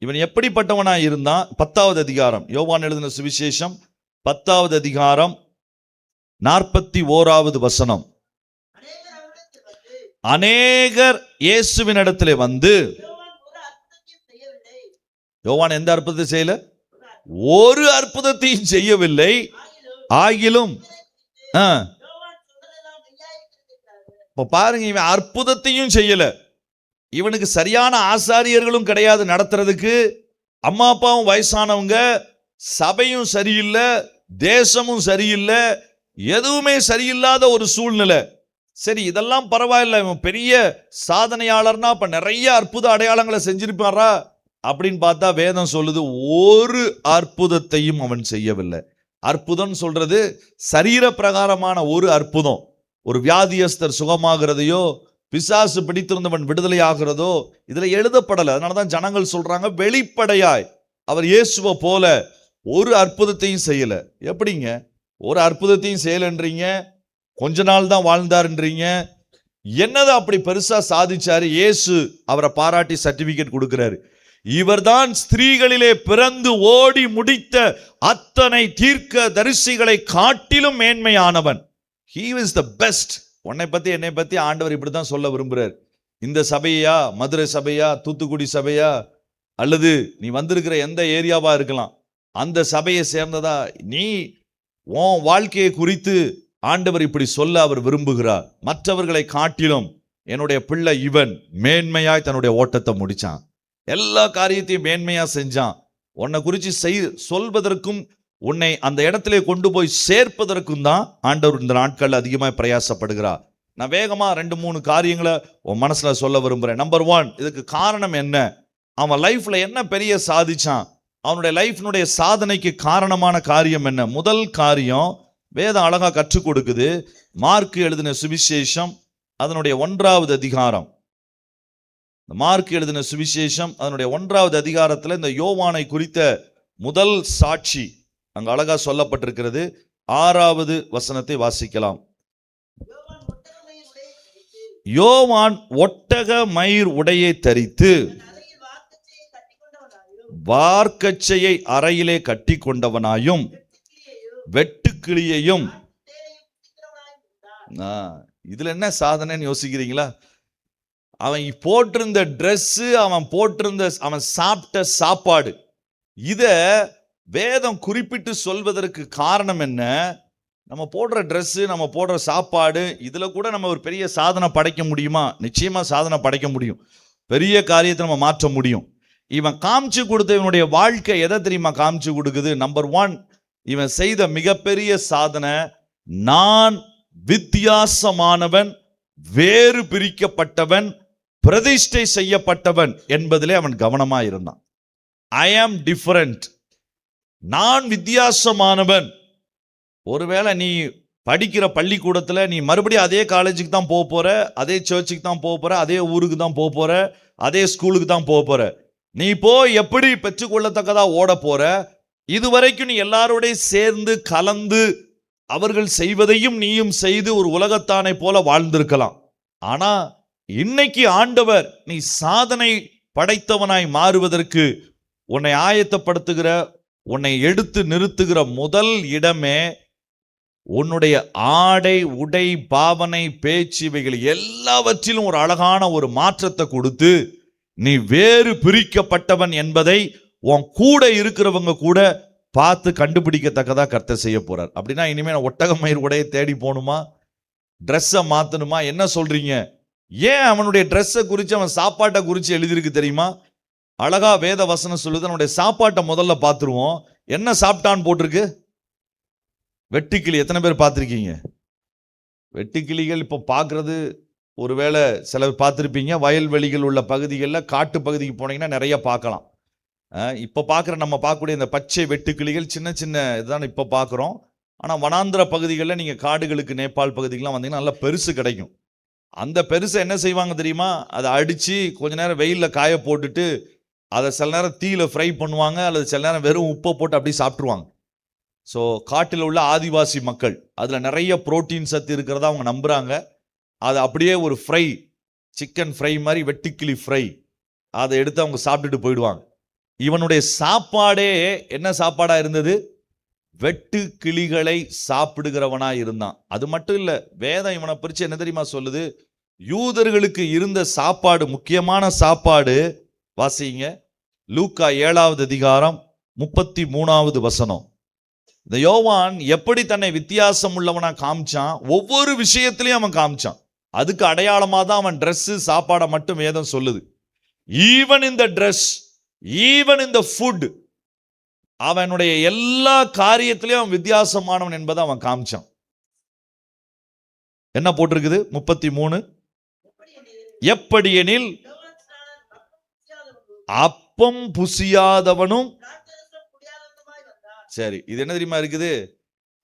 இவன் எப்படிப்பட்டவனா இருந்தான்? 10வது அதிகாரம். யோவான் எழுதின சுவிசேஷம் 10வது அதிகாரம் 41வது வசனம். அநேகர் இயேசுவின் இடத்திலே வந்து, யோவான் எந்த அற்புதத்தை செய்யல? ஒரு அற்புதத்தையும் செய்யவில்லை. ஆகிலும் பாருங்க, இவன் அற்புதத்தையும் செய்யல. இவனுக்கு சரியான ஆசாரியர்களும் கிடையாது நடத்துறதுக்கு. அம்மா அப்பாவும் வயசானவங்க, சபையும் சரியில்லை, தேசமும் சரியில்லை, எதுவுமே சரியில்லாத ஒரு சூழ்நிலை. சரி, இதெல்லாம் பரவாயில்ல, இவன் பெரிய சாதனையாளர்னா அப்ப நிறைய அற்புத அடையாளங்களை செஞ்சிருப்பாரா அப்படின்னு பார்த்தா வேதம் சொல்லுது, ஒரு அற்புதத்தையும் அவன் செய்யவில்லை. அற்புதம் சொல்றது சரீர பிரகாரமான ஒரு அற்புதம், ஒரு வியாதியஸ்தர் சுகமாகிறதையோ, பிசாசு பிடித்திருந்தவன் விடுதலை ஆகிறதோ இதுல எழுதப்படலை. அதனாலதான் ஜனங்கள் சொல்றாங்க, வெளிப்படையாய் அவர் இயேசுவை போல ஒரு அற்புதத்தையும் செய்யல. எப்படிங்க ஒரு அற்புதத்தையும் செய்யலன்றீங்க? கொஞ்ச நாள் தான் வாழ்ந்தாருன்றீங்க. என்னது அப்படி பெருசா சாதிச்சாரு? இயேசு அவரை பாராட்டி சர்டிபிகேட் கொடுக்கிறாரு. இவர்தான் ஸ்திரீகளிலே பிறந்து ஓடி முடித்த அத்தனை தீர்க்க தரிசிகளை காட்டிலும் மேன்மையானவன். He is the best. உன்னை பத்தி என்னை பத்தி ஆண்டவர் இப்படிதான் சொல்ல விரும்புறார். இந்த சபையா, மதுரை சபையா, தூத்துக்குடி சபையா, அல்லது நீ வந்திருக்கிற எந்த ஏரியாவா இருக்கலாம், அந்த சபையை சேர்ந்ததா, நீ உன் வாழ்க்கையை குறித்து ஆண்டவர் இப்படி சொல்ல அவர் விரும்புகிறார். மற்றவர்களை காட்டிலும் என்னுடைய பிள்ளை இவன் மேன்மையாய் தன்னுடைய ஓட்டத்தை முடிச்சான், எல்லா காரியத்தையும் மேன்மையா செஞ்சான். உன்னை குறித்து சொல்வதற்கும் உன்னை அந்த இடத்திலே கொண்டு போய் சேர்ப்பதற்கும் தான் ஆண்டவர் இந்த நாட்கள் அதிகமாக பிரயாசப்படுகிறார். நான் வேகமா 2-3 காரியங்களை உன் மனசுல சொல்ல விரும்புறேன். நம்பர் 1, இதுக்கு காரணம் என்ன? அவன் லைஃப்ல என்ன பெரிய சாதிச்சான்? அவனுடைய லைஃப்னுடைய சாதனைக்கு காரணமான காரியம் என்ன? முதல் காரியம் வேதம் அழகா கற்றுக் கொடுக்குது. மார்க் எழுதின சுவிசேஷம் அதனுடைய 1வது அதிகாரம். மார்க் எழுதின சுவிசேஷம் அதனுடைய 1வது அதிகாரத்துல இந்த யோவானை குறித்த முதல் சாட்சி அங்க அழகா சொல்லப்பட்டிருக்கிறது. 6வது வசனத்தை வாசிக்கலாம். யோவான் ஒட்டக மயிர் உடையை தரித்து வார்க்கச்சையை அறையிலே கட்டி கொண்டவனாயும் வெட்டுக்கிளியையும். இதுல என்ன சாதனைன்னு யோசிக்கிறீங்களா? அவன் போட்டிருந்த ட்ரெஸ், அவன் சாப்பிட்ட சாப்பாடு, இத வேதம் குறிப்பிட்டு சொல்வதற்கு காரணம் என்ன? நம்ம போடுற ட்ரெஸ், நம்ம போடுற சாப்பாடு, இதுல கூட நம்ம ஒரு பெரிய சாதனை படைக்க முடியுமா? நிச்சயமா சாதனை படைக்க முடியும். பெரிய காரியத்தை நம்ம மாற்ற முடியும். இவன் காமிச்சு கொடுத்த இவனுடைய வாழ்க்கை எதை தெரியுமா காமிச்சு கொடுக்குது? நம்பர் 1, இவன் செய்த மிகப்பெரிய சாதனை, நான் வித்தியாசமானவன், வேறு பிரிக்கப்பட்டவன், பிரதிஷ்டை செய்யப்பட்டவன் என்பதிலே அவன் கவனமா இருந்தான். ஐ ஆம் டிஃபரண்ட், நான் வித்தியாசமானவன். ஒருவேளை நீ படிக்கிற பள்ளிக்கூடத்துல நீ மறுபடியும் அதே காலேஜுக்கு தான் போக போற, அதே சர்ச்சுக்கு தான் போக போற, அதே ஊருக்கு தான் போக போற, அதே ஸ்கூலுக்கு தான் போக போற. நீ போய் எப்படி பெற்றுக்கொள்ளத்தக்கதா ஓட போற? இதுவரைக்கும் நீ எல்லாரோட சேர்ந்து கலந்து அவர்கள் செய்வதையும் நீயும் செய்து ஒரு உலகத்தானை போல வாழ்ந்திருக்கலாம். ஆனா இன்னைக்கு ஆண்டவர் நீ சாதனை படைத்தவனாய் மாறுவதற்கு உன்னை ஆயத்தப்படுத்துகிற, உன்னை எடுத்து நிறுத்துகிற முதல் இடமே உன்னுடைய ஆடை, உடை, பாவனை, பேச்சு, இவைகள் எல்லாவற்றிலும் ஒரு அழகான ஒரு மாற்றத்தை கொடுத்து நீ வேறு பிரிக்கப்பட்டவன் என்பதை உன் கூட இருக்கிறவங்க கூட பார்த்து கண்டுபிடிக்கத்தக்கதா கர்த்தர் செய்ய போறார். அப்படின்னா இனிமே நான் ஒட்டக மயிர் உடைய தேடி போகணுமா? ட்ரெஸ்ஸை மாத்தணுமா? என்ன சொல்றீங்க? ஏன் அவனுடைய ட்ரெஸ்ஸை குறித்து, அவன் சாப்பாட்டை குறித்து எழுதியிருக்கு தெரியுமா? அழகா வேத வசனம் சொல்லுது. அவனுடைய சாப்பாட்டை முதல்ல பார்த்துருவோம். என்ன சாப்பிட்டான்னு போட்டிருக்கு? வெட்டுக்கிளி. எத்தனை பேர் பார்த்துருக்கீங்க வெட்டுக்கிளிகள்? இப்போ பார்க்கறது ஒருவேளை சிலர் பார்த்துருப்பீங்க. வயல்வெளிகள் உள்ள பகுதிகளில், காட்டு பகுதிக்கு போனீங்கன்னா நிறைய பார்க்கலாம். இப்போ நம்ம பார்க்கக்கூடிய இந்த பச்சை வெட்டுக்கிளிகள் சின்ன சின்ன இதுதான் இப்போ பார்க்குறோம். ஆனால் வனாந்திர பகுதிகளில் நீங்கள் காடுகளுக்கு, நேபாள் பகுதிக்கெலாம் வந்தீங்கன்னா நல்லா பெருசு கிடைக்கும். அந்த பெருசை என்ன செய்வாங்க தெரியுமா? அதை அடித்து கொஞ்ச நேரம் வெயிலில் காய போட்டுட்டு அதை சில நேரம் தீயில ஃப்ரை பண்ணுவாங்க, அல்லது சில நேரம் வெறும் உப்பை போட்டு அப்படி சாப்பிட்ருவாங்க. ஸோ காட்டில் உள்ள ஆதிவாசி மக்கள் அதில் நிறைய புரோட்டீன் சத்து இருக்கிறதா அவங்க நம்புகிறாங்க. அதை அப்படியே ஒரு ஃப்ரை, சிக்கன் ஃப்ரை மாதிரி, வெட்டுக்கிளி ஃப்ரை, அதை எடுத்து அவங்க சாப்பிட்டுட்டு போயிடுவாங்க. இவனுடைய சாப்பாடே என்ன சாப்பாடா இருந்தது? வெட்டு கிளிகளை சாப்பிடுகிறவனா இருந்தான். அது மட்டும் இல்ல, வேதம் இவனை பிரிச்சு என்ன தெரியுமா சொல்லுது? யூதர்களுக்கு இருந்த சாப்பாடு, முக்கியமான சாப்பாடு, வாசிங்க லூக்கா 7வது அதிகாரம் 33வது வசனம். இந்த யோவான் எப்படி தன்னை வித்தியாசம் உள்ளவனா காமிச்சான்? ஒவ்வொரு விஷயத்திலையும் அவன் காமிச்சான். அதுக்கு அடையாளமா தான் அவன் ட்ரெஸ், சாப்பாடை மட்டும் வேதம் சொல்லுது. Even in the dress, even in the food, அவனுடைய எல்லா காரியத்திலையும் அவன் வித்தியாசமானவன் என்பதை அவன் காமிச்சான். என்ன போட்டிருக்குது? 33, எப்படியெனில் அப்பம் புசியாதவனும். சரி, இது என்ன தெரியுமா இருக்குது?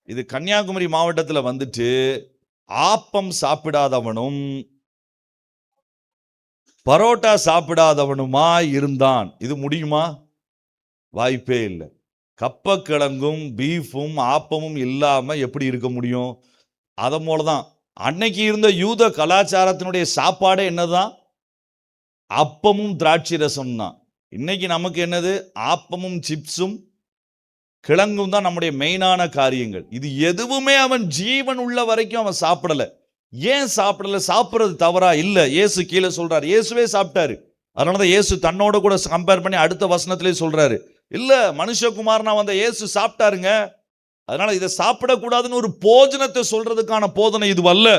இது கன்னியாகுமரி மாவட்டத்துல வந்துட்டு ஆப்பம் சாப்பிடாதவனும் பரோட்டா சாப்பிடாதவனுமா இருந்தான். இது முடியுமா? வாய்ப்பே இல்லை. கப்பக்கிழங்கும் பீஃபும் ஆப்பமும் இல்லாம எப்படி இருக்க முடியும்? அத போலதான் அன்னைக்கு இருந்த யூத கலாச்சாரத்தினுடைய சாப்பாடே என்னதான்? அப்பமும் திராட்சை ரசம் தான். இன்னைக்கு நமக்கு என்னது? ஆப்பமும் சிப்ஸும் கிழங்கும் தான் நம்முடைய மெயினான காரியங்கள். இது எதுவுமே அவன் ஜீவன் உள்ள வரைக்கும் அவன் சாப்பிடல. ஏன் சாப்பிடல? சாப்பிடுறது தவறா? இல்ல. இயேசு கீழே சொல்றாரு, இயேசுவே சாப்பிட்டாரு. அதனாலதான் இயேசு தன்னோட கூட கம்பேர் பண்ணி அடுத்த வசனத்திலே சொல்றாரு, இல்ல மனுஷகுமாரனா வந்த இயேசு சாப்பிட்டாருங்க, அதனால இதை சாப்பிடக்கூடாதுன்னு ஒரு போஜனத்தை சொல்றதுக்கான போதனை இது அல்ல.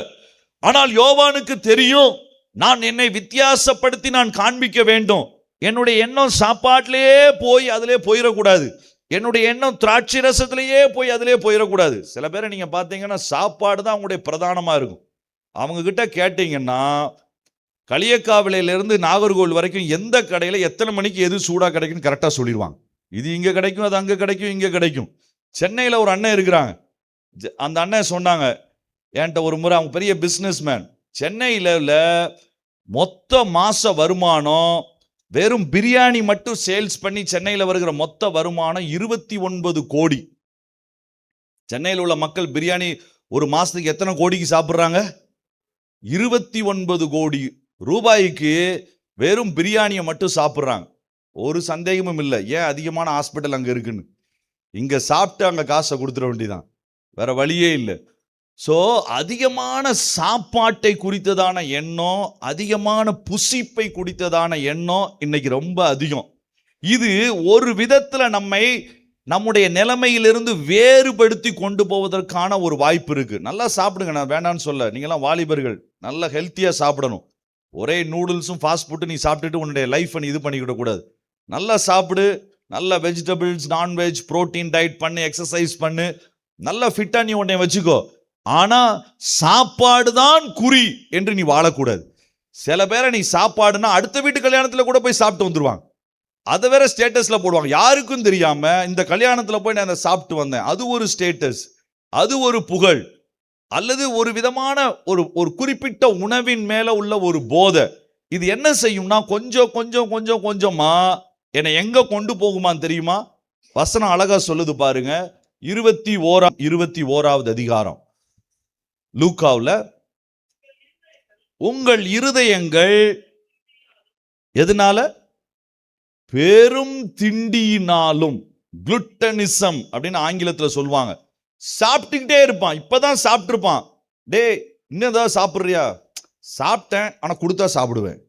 ஆனால் யோவானுக்கு தெரியும், நான் என்னை வித்தியாசப்படுத்தி நான் காண்பிக்க வேண்டும். என்னுடைய எண்ணம் சாப்பாட்டிலேயே போய் அதிலே போயிடக்கூடாது. என்னுடைய எண்ணம் திராட்சை ரசத்திலேயே போய் அதிலே போயிடக்கூடாது. சில பேரை நீங்க பார்த்தீங்கன்னா சாப்பாடு தான் அவங்களுடைய பிரதானமா இருக்கும். அவங்க கிட்ட கேட்டீங்கன்னா களியக்காவிலையிலிருந்து நாகர்கோவில் வரைக்கும் எந்த கடையில் எத்தனை மணிக்கு எது சூடாக கிடைக்குன்னு கரெக்டாக சொல்லிடுவாங்க. இது இங்கே கிடைக்கும், அது அங்கே கிடைக்கும், இங்கே கிடைக்கும். சென்னையில் ஒரு அண்ணன் இருக்கிறாங்க. அந்த அண்ணன் சொன்னாங்க என்கிட்ட ஒரு முறை, அவங்க பெரிய பிஸ்னஸ் மேன். சென்னையில் மொத்த மாச வருமானம் வெறும் பிரியாணி மட்டும் சேல்ஸ் பண்ணி சென்னையில் வருகிற மொத்த வருமானம் 29 கோடி. சென்னையில் உள்ள மக்கள் பிரியாணி ஒரு மாசத்துக்கு எத்தனை கோடிக்கு சாப்பிட்றாங்க? 29 கோடி ரூபாய்க்கு வெறும் பிரியாணியை மட்டும் சாப்பிட்றாங்க. ஒரு சந்தேகமும் இல்லை ஏன் அதிகமான ஹாஸ்பிட்டல் அங்கே இருக்குன்னு. இங்கே சாப்பிட்டு அங்கே காசை கொடுத்துட வேண்டியதான், வேற வழியே இல்லை. ஸோ அதிகமான சாப்பாட்டை குறித்ததான எண்ணம், அதிகமான புசிப்பை குறித்ததான எண்ணம் இன்னைக்கு ரொம்ப அதிகம். இது ஒரு விதத்தில் நம்மை நம்முடைய நிலைமையிலிருந்து வேறுபடுத்தி கொண்டு போவதற்கான ஒரு வாய்ப்பு இருக்கு. நல்லா சாப்பிடுங்க, நான் வேண்டான்னு சொல்ல. நீங்களாம் வாலிபர்கள் நல்லா ஹெல்த்தியாக சாப்பிடணும். ஒரே நூடுல்ஸும் ஃபாஸ்ட் ஃபுட்டு நீ சாப்பிட்டுட்டு உன்னுடைய லைஃப்பை நீ இது பண்ணிக்கிட கூடாது. நல்லா சாப்பிடு, நல்ல வெஜிடபிள்ஸ், நான்வெஜ், புரோட்டீன் டயட் பண்ணு, எக்ஸசைஸ் பண்ணு, நல்ல ஃபிட்டாக நீ உன்னை வச்சுக்கோ. ஆனா சாப்பாடு தான் குறி என்று நீ வாழக்கூடாது. சில பேரை நீ சாப்பாடுனா அடுத்த வீட்டு கல்யாணத்துல கூட போய் சாப்பிட்டு வந்துருவாங்க. அதை வேற ஸ்டேட்டஸ்ல போடுவாங்க, யாருக்கும் தெரியாம இந்த கல்யாணத்துல போய் நான் சாப்பிட்டு வந்தேன். அது ஒரு ஸ்டேட்டஸ், அது ஒரு புகழ், அல்லது ஒரு விதமான ஒரு குறிப்பிட்ட உணவின் மேல உள்ள ஒரு போதை. இது என்ன செய்யும்னா கொஞ்சம் கொஞ்சம் கொஞ்சம் கொஞ்சமா என்னை எங்க கொண்டு போகுமான்னு தெரியுமா? வசனம் அழகா சொல்லுது பாருங்க. 21வது அதிகாரம் லூக்காவுல, உங்கள் இருதயங்கள் எதனால? பெரும் திண்டியினாலும், குளுட்டனிசம் அப்படின்னு ஆங்கிலத்தில் சொல்லுவாங்க. சாப்பிட்டுக்கிட்டே இருப்பான், இப்பதான் சாப்பிட்டு இருப்பான். டே இன்னும் ஏதாவது சாப்பிட்றியா? சாப்பிட்டேன், ஆனா கொடுத்தா சாப்பிடுவேன்.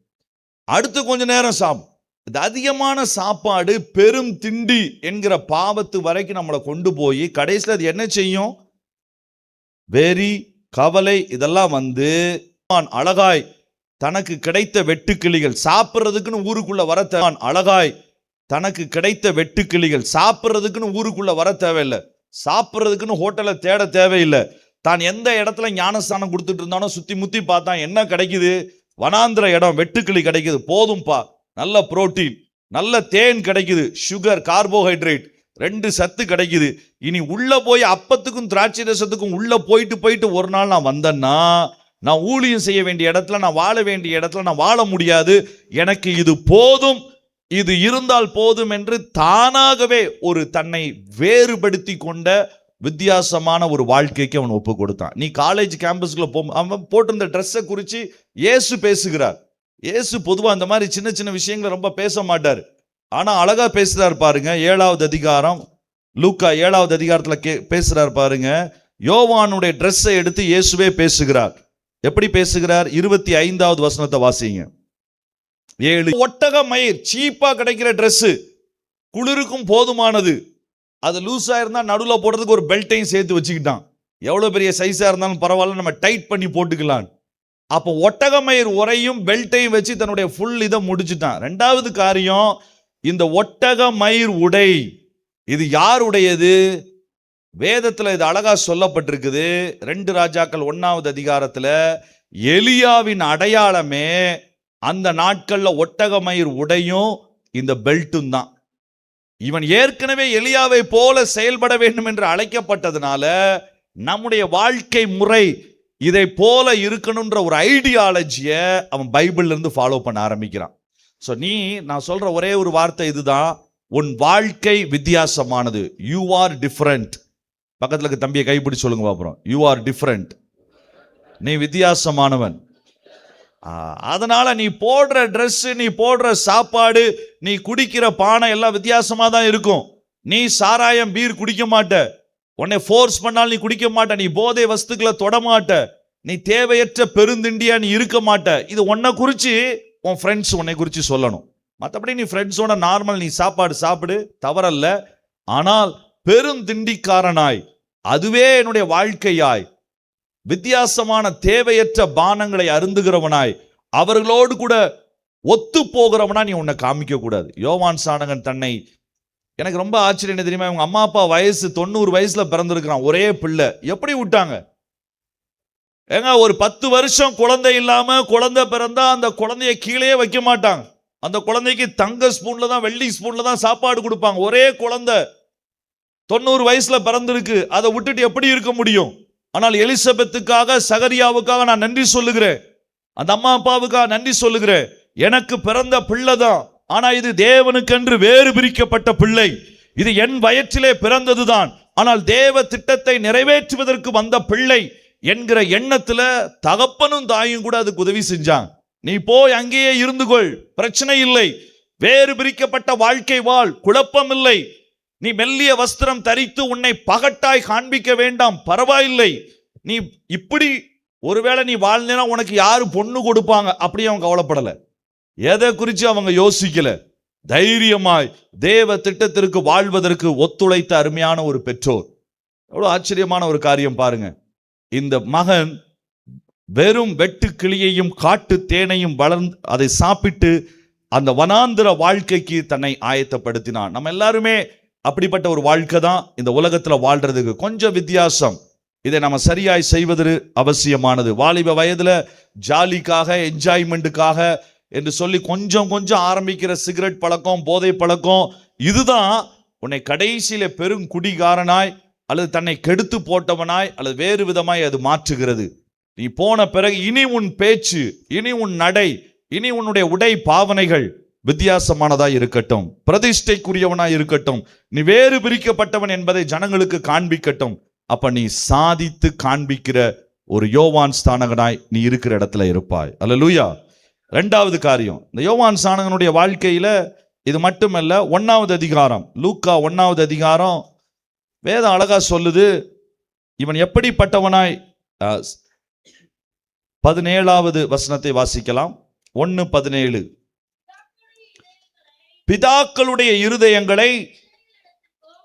அடுத்து கொஞ்ச நேரம் இது அதிகமான சாப்பாடு பெரும் திண்டி என்கிற பாவத்து வரைக்கும் நம்மளை கொண்டு போய் கடைசியில் அது என்ன செய்யும்? வெறி, கவலை, இதெல்லாம் வந்து அழகாய் தனக்கு கிடைத்த வெட்டுக்கிளிகள் சாப்பிட்றதுக்குன்னு ஊருக்குள்ள வர தேவை. அழகாய் தனக்கு கிடைத்த வெட்டுக்கிளிகள் சாப்பிட்றதுக்குன்னு ஊருக்குள்ள வர தேவையில்லை, சாப்பிட்றதுக்குன்னு ஹோட்டலை தேட தேவையில்லை. தான் எந்த இடத்துல ஞானஸ்தானம் கொடுத்துட்டு இருந்தானோ சுத்தி முத்தி பார்த்தான், என்ன கிடைக்குது? வனாந்திர இடம், வெட்டுக்கிளி கிடைக்குது, போதும்பா. நல்ல புரோட்டீன், நல்ல தேன் கிடைக்குது, சுகர், கார்போஹைட்ரேட், 2 சத்து கிடைக்குது. இனி உள்ள போய் அப்பத்துக்கும் திராட்சை ரசத்துக்கும் உள்ள போயிட்டு ஒரு நாள் நான் வந்தேன்னா நான் ஊழியம் செய்ய வேண்டிய இடத்துல, நான் வாழ வேண்டிய இடத்துல நான் வாழ முடியாது. எனக்கு இது போதும், இது இருந்தால் போதும் என்று தானாகவே ஒரு தன்னை வேறுபடுத்தி கொண்ட வித்தியாசமான ஒரு வாழ்க்கைக்கு அவன் ஒப்பு கொடுத்தான். நீ காலேஜ் கேம்பஸ்குள்ள அவன் போட்டிருந்த ட்ரெஸ்ஸை குறித்து இயேசு பேசுகிறார். இயேசு பொதுவாக அந்த மாதிரி சின்ன சின்ன விஷயங்களை ரொம்ப பேச மாட்டார், ஆனா அழகா பேசுறாரு பாருங்க. 7வது அதிகாரம், லூக்கா 7வது அதிகாரத்தில் பேசுறாரு பாருங்க. யோவானுடைய ட்ரெஸ்ஸை எடுத்து இயேசுவே பேசுகிறார். எப்படி பேசுகிறார்? 25வது வசனத்தை வாசிங்க. 7 ஒட்டக மயிர், சீப்பா கிடைக்கிற ட்ரெஸ், குளிருக்கும் போதுமானது. அது லூஸா இருந்தா நடுவில் போடுறதுக்கு ஒரு பெல்ட்டையும் சேர்த்து வச்சுக்கிட்டான். எவ்வளவு பெரிய சைஸா இருந்தாலும் பரவாயில்ல, நம்ம டைட் பண்ணி போட்டுக்கலாம். அப்போ ஒட்டகமயிர் உரையும் பெல்ட்டையும் வச்சு தன்னுடைய ஃபுல் இதை முடிச்சுட்டான். 2வது காரியம், இந்த ஒட்டகமயிர் உடை இது யாருடையது? வேதத்துல இது அழகா சொல்லப்பட்டிருக்குது. 2 ராஜாக்கள் 1வது அதிகாரத்துல எலியாவின் அடையாளமே அந்த நாட்கள்ல ஒட்டகமயிர் உடையும் இந்த பெல்ட்டும் தான். இவன் ஏற்கனவே எலியாவை போல செயல்பட வேண்டும் என்று அழைக்கப்பட்டதுனால நம்முடைய வாழ்க்கை முறை இதை போல இருக்கணும்ன்ற ஒரு ஐடியாலஜியை அவன் பைபிள்ல இருந்து ஃபாலோ பண்ண ஆரம்பிக்கிறான். ஸோ நான் சொல்ற ஒரே ஒரு வார்த்தை இதுதான், உன் வாழ்க்கை வித்தியாசமானது. You are different. பக்கத்துல இருக்க தம்பியை கைப்பிடி சொல்லுங்க பாப்புறோம். யூ ஆர் டிஃபரெண்ட், நீ வித்தியாசமானவன். அதனால நீ போடுற ட்ரெஸ், நீ போடுற சாப்பாடு, நீ குடிக்கிற பானை எல்லாம் வித்தியாசமா தான் இருக்கும். நீ சாராயம், பீர் குடிக்க மாட்ட, உன்னை ஃபோர்ஸ் பண்ணால் நீ குடிக்க மாட்ட, நீ போதை வஸ்துக்களை தொட மாட்ட, நீ தேவையற்ற பெருந்திண்டியா நீ இருக்க மாட்ட. இது உன்னை குறிச்சு உன் ஃப்ரெண்ட்ஸ் உன்னை குறித்து சொல்லணும். மற்றபடி நீ ஃப்ரெண்ட்ஸோட நார்மல் நீ சாப்பாடு சாப்பிடு, தவறல்ல. ஆனால் பெருந்திண்டிக்காரனாய், அதுவே என்னுடைய வாழ்க்கையாய், வித்தியாசமான தேவையற்ற பானங்களை அருந்துகிறவனாய், அவர்களோடு கூட ஒத்து போகிறவனா நீ உன்னை காமிக்க கூடாது. யோவான் ஸ்நானகன் தன்னை, எனக்கு ரொம்ப ஆச்சரியம் என்ன தெரியுமா, இவங்க அம்மா அப்பா வயசு 90 வயசுல பிறந்திருக்கிறான், ஒரே பிள்ளை, எப்படி விட்டாங்க ஏங்க? ஒரு 10 வருஷம் குழந்தை இல்லாம குழந்தை பிறந்தா அந்த குழந்தைய கீழே வைக்க மாட்டாங்க. அந்த குழந்தைக்கு தங்க ஸ்பூன்ல தான், வெள்ளி ஸ்பூன்ல தான் சாப்பாடு கொடுப்பாங்க. ஒரே குழந்தை 90 வயசுல பிறந்திருக்கு, அதை விட்டுட்டு எப்படி இருக்க முடியும்? ஆனால் எலிசபெத்துக்காக, சகரியாவுக்காக நான் நன்றி சொல்லுகிறேன், அந்த அம்மா அப்பாவுக்காக நன்றி சொல்லுகிறேன். எனக்கு பிறந்த பிள்ளை தான், ஆனா இது தேவனுக்கென்று வேறு பிரிக்கப்பட்ட பிள்ளை, இது என் வயிற்றிலே பிறந்ததுதான், ஆனால் தேவ திட்டத்தை நிறைவேற்றுவதற்கு வந்த பிள்ளை என்கிற எண்ணத்துல தகப்பனும் தாயும் கூட அதுக்கு உதவி செஞ்சாங்க. நீ போய் அங்கேயே இருந்து கொள், பிரச்சனை இல்லை, வேறு பிரிக்கப்பட்ட வாழ்க்கை வாழ், குழப்பம் இல்லை, நீ மெல்லிய வஸ்திரம் தரித்து உன்னை பகட்டாய் காண்பிக்க வேண்டாம், பரவாயில்லை, நீ இப்படி ஒருவேளை நீ வாழ்ந்தேனா உனக்கு யாரு பொண்ணு கொடுப்பாங்க, அப்படியே அவன் கவலைப்படல, எதை குறித்து அவங்க யோசிக்கல, தைரியமாய் தேவ திட்டத்திற்கு வாழ்வதற்கு ஒத்துழைத்த அருமையான ஒரு பெற்றோர். எவ்வளவு ஆச்சரியமான ஒரு காரியம் பாருங்க. இந்த மகன் வெறும் வெட்டு கிளியையும் காட்டு தேனையும் வளர்ந்து அதை சாப்பிட்டு அந்த வனாந்திர வாழ்க்கைக்கு தன்னை ஆயத்தப்படுத்தினான். நம்ம எல்லாருமே அப்படிப்பட்ட ஒரு வாழ்க்கை தான் இந்த உலகத்துல வாழ்றதுக்கு கொஞ்சம் வித்தியாசம். இதை நம்ம சரியாய் செய்வது அவசியமானது. வாலிப வயதுல ஜாலிக்காக, என்ஜாய்மெண்ட்டுக்காக என்று சொல்லி கொஞ்சம் கொஞ்சம் ஆரம்பிக்கிற சிகரெட் பழக்கம், போதை பழக்கம், இதுதான் உன்னை கடைசியில பெரும் குடிகாரனாய் அல்லது தன்னை கெடுத்து போட்டவனாய் அல்லது வேறு விதமாய் அது மாற்றுகிறது. நீ போன பிறகு இனி உன் பேச்சு, இனி உன் நடை, இனி உன்னுடைய உடை பாவனைகள் வித்தியாசமானதாய் இருக்கட்டும், பிரதிஷ்டைக்குரியவனாய் இருக்கட்டும், நீ வேறு பிரிக்கப்பட்டவன் என்பதை ஜனங்களுக்கு காண்பிக்கட்டும். அப்ப நீ சாதித்து காண்பிக்கிற ஒரு யோவான் ஸ்நானகனாய் நீ இருக்கிற இடத்துல இருப்பாய். அல்லேலூயா. 2வது காரியம், இந்த யோவான் ஸ்நானகனுடைய வாழ்க்கையில இது மட்டுமல்ல, 1வது அதிகாரம், லூக்கா 1வது அதிகாரம் வேதம் அழகா சொல்லுது, இவன் எப்படிப்பட்டவனாய். 17வது வசனத்தை வாசிக்கலாம். 1:17. பிதாக்களுடைய இருதயங்களை